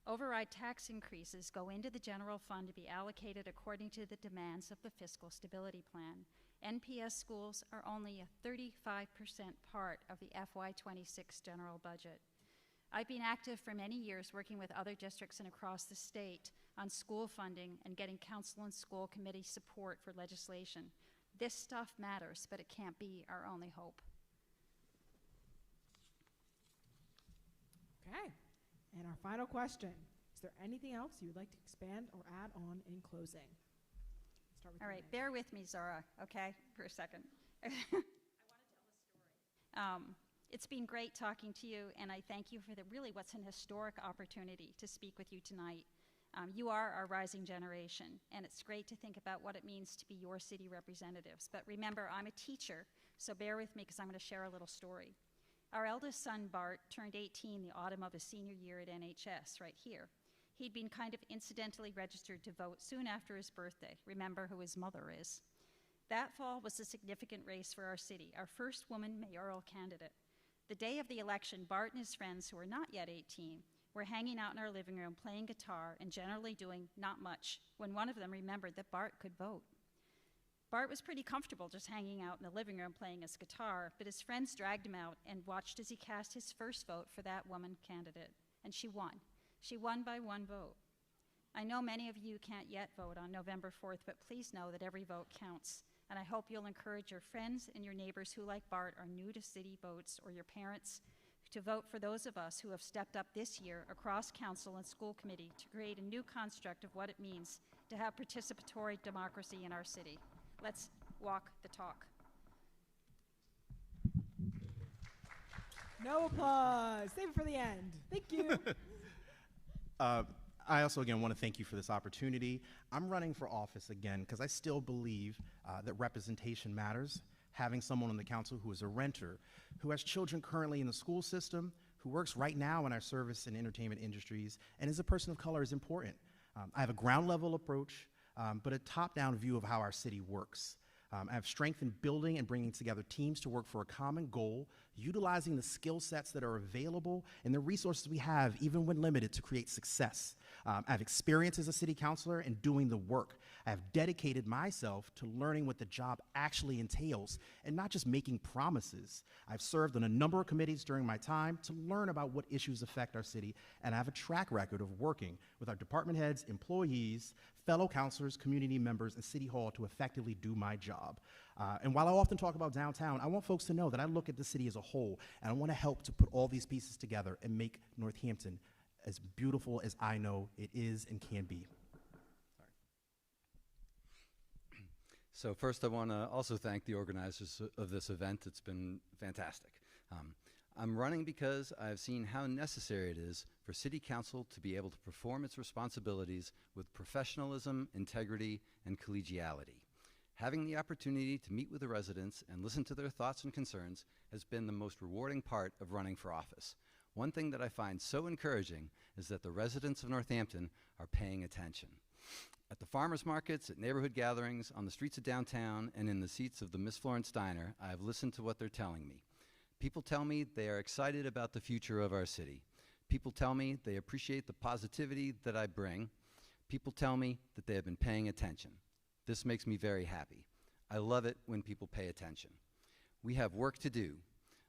override tax increases go into the general fund to be allocated according to the demands of the fiscal stability plan. NPS schools are only a 35% part of the FY26 general budget. I've been active for many years working with other districts and across the state on school funding and getting council and school committee support for legislation. This stuff matters, but it can't be our only hope. Okay, and our final question. Is there anything else you would like to expand or add on in closing? Start with All you, right, Meg. bear with me, Zara, okay, for a second. I want to tell a story. It's been great talking to you, and I thank you for what's an historic opportunity to speak with you tonight. You are our rising generation, and it's great to think about what it means to be your city representatives. But remember, I'm a teacher, so bear with me because I'm going to share a little story. Our eldest son, Bart, turned 18 the autumn of his senior year at NHS, right here. He'd been kind of incidentally registered to vote soon after his birthday. Remember who his mother is. That fall was a significant race for our city, our first woman mayoral candidate. The day of the election, Bart and his friends, who were not yet 18, were hanging out in our living room playing guitar and generally doing not much, when one of them remembered that Bart could vote. Bart was pretty comfortable just hanging out in the living room playing his guitar, but his friends dragged him out and watched as he cast his first vote for that woman candidate, and she won. She won by 1 vote. I know many of you can't yet vote on November 4th, but please know that every vote counts, and I hope you'll encourage your friends and your neighbors who, like Bart, are new to city votes, or your parents, to vote for those of us who have stepped up this year across council and school committee to create a new construct of what it means to have participatory democracy in our city. Let's walk the talk. No applause. Save it for the end. Thank you. I also, again, want to thank you for this opportunity. I'm running for office again because I still believe that representation matters. Having someone on the council who is a renter, who has children currently in the school system, who works right now in our service and entertainment industries, and is a person of color is important. I have a ground level approach, but a top-down view of how our city works. I have strength in building and bringing together teams to work for a common goal, utilizing the skill sets that are available and the resources we have, even when limited, to create success. I have experience as a city councilor and doing the work. I have dedicated myself to learning what the job actually entails and not just making promises. I've served on a number of committees during my time to learn about what issues affect our city, and I have a track record of working with our department heads, employees, fellow councilors, community members, and City Hall to effectively do my job. And while I often talk about downtown, I want folks to know that I look at the city as a whole, and I want to help to put all these pieces together and make Northampton as beautiful as I know it is and can be. So first I want to also thank the organizers of this event. It's been fantastic. I'm running because I've seen how necessary it is for City Council to be able to perform its responsibilities with professionalism, integrity, and collegiality. Having the opportunity to meet with the residents and listen to their thoughts and concerns has been the most rewarding part of running for office. One thing that I find so encouraging is that the residents of Northampton are paying attention. At the farmers markets, at neighborhood gatherings, on the streets of downtown, and in the seats of the Miss Florence Diner, I have listened to what they're telling me. People tell me they are excited about the future of our city. People tell me they appreciate the positivity that I bring. People tell me that they have been paying attention. This makes me very happy. I love it when people pay attention. We have work to do.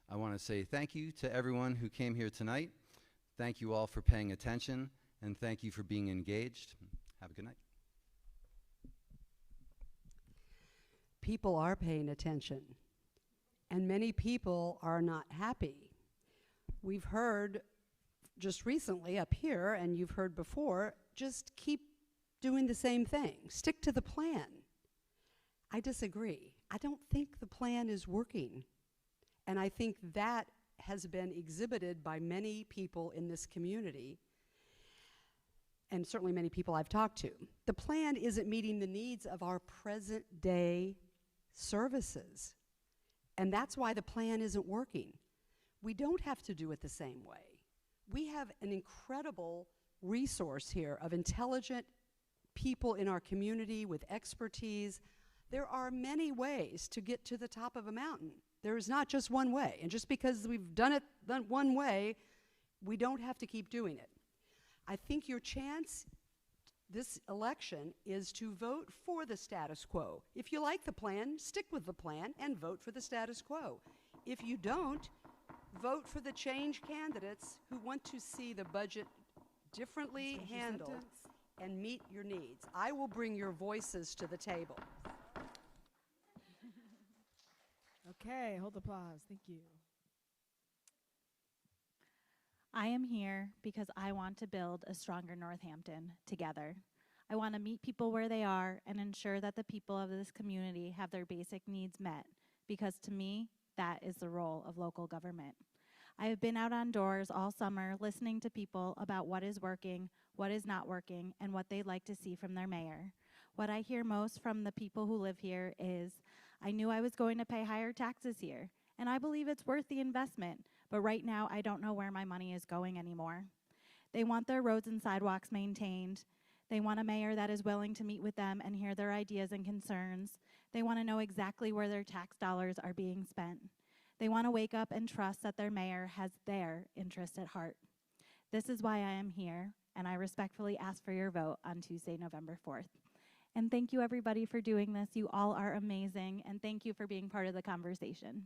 I want to say thank you to everyone who came here tonight. Thank you all for paying attention, and thank you for being engaged. Have a good night. People are paying attention, and many people are not happy. We've heard just recently up here, and you've heard before, just keep doing the same thing. Stick to the plan. I disagree. I don't think the plan is working. And I think that has been exhibited by many people in this community, and certainly many people I've talked to. The plan isn't meeting the needs of our present day services. And that's why the plan isn't working. We don't have to do it the same way. We have an incredible resource here of intelligent people in our community with expertise. There are many ways to get to the top of a mountain. There is not just one way. And just because we've done one way, we don't have to keep doing it. I think your chance this election is to vote for the status quo. If you like the plan, stick with the plan and vote for the status quo. If you don't, vote for the change candidates who want to see the budget differently handled and meet your needs. I will bring your voices to the table. Okay, hold applause. Thank you. I am here because I want to build a stronger Northampton together. I want to meet people where they are and ensure that the people of this community have their basic needs met, because to me, that is the role of local government. I have been out on doors all summer listening to people about what is working, what is not working, and what they'd like to see from their mayor. What I hear most from the people who live here is, I knew I was going to pay higher taxes here, and I believe it's worth the investment, but right now I don't know where my money is going anymore. They want their roads and sidewalks maintained. They want a mayor that is willing to meet with them and hear their ideas and concerns. They want to know exactly where their tax dollars are being spent. They want to wake up and trust that their mayor has their interest at heart. This is why I am here, and I respectfully ask for your vote on Tuesday, November 4th. And thank you, everybody, for doing this. You all are amazing, and thank you for being part of the conversation.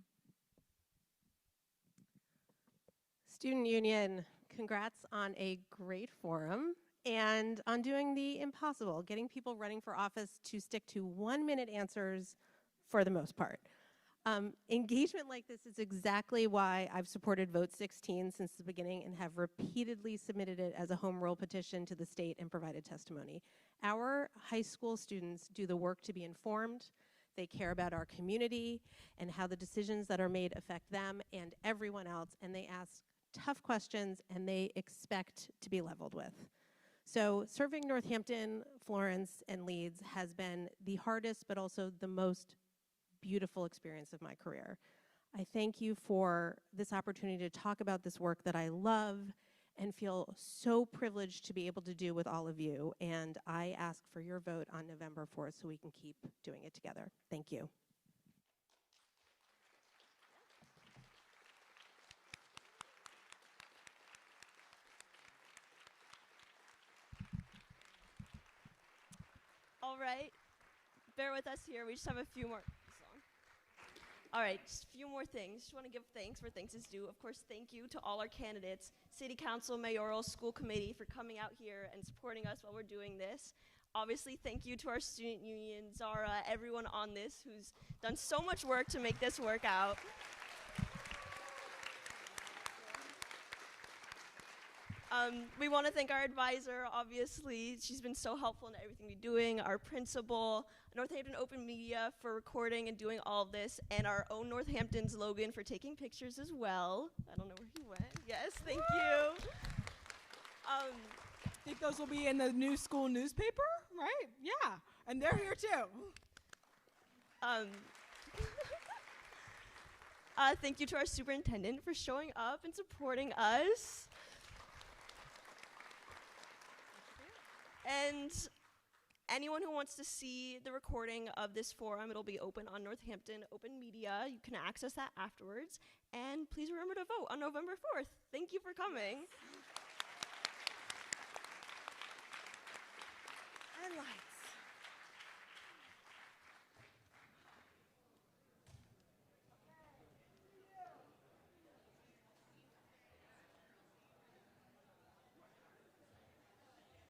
Student Union, congrats on a great forum and on doing the impossible, getting people running for office to stick to 1-minute answers for the most part. Engagement like this is exactly why I've supported Vote 16 since the beginning and have repeatedly submitted it as a home rule petition to the state and provided testimony. Our high school students do the work to be informed. They care about our community and how the decisions that are made affect them and everyone else, and they ask tough questions and they expect to be leveled with. So serving Northampton, Florence, and Leeds has been the hardest but also the most beautiful experience of my career. I thank you for this opportunity to talk about this work that I love and feel so privileged to be able to do with all of you. And I ask for your vote on November 4th so we can keep doing it together. Thank you. All right, bear with us here. We just have a few more. All right, just a few more things. Just want to give thanks where thanks is due. Of course, thank you to all our candidates, City Council, Mayoral, School Committee for coming out here and supporting us while we're doing this. Obviously, thank you to our student union, Zara, everyone on this who's done so much work to make this work out. We want to thank our advisor, obviously. She's been so helpful in everything we're doing, our principal, Northampton Open Media for recording and doing all of this, and our own Northampton's Logan for taking pictures as well. I don't know where he went. Yes, thank you. Think those will be in the new school newspaper, right? Yeah, and they're here too. Thank you to our superintendent for showing up and supporting us. And anyone who wants to see the recording of this forum, it'll be open on Northampton Open Media. You can access that afterwards. And please remember to vote on November 4th. Thank you for coming. And lights.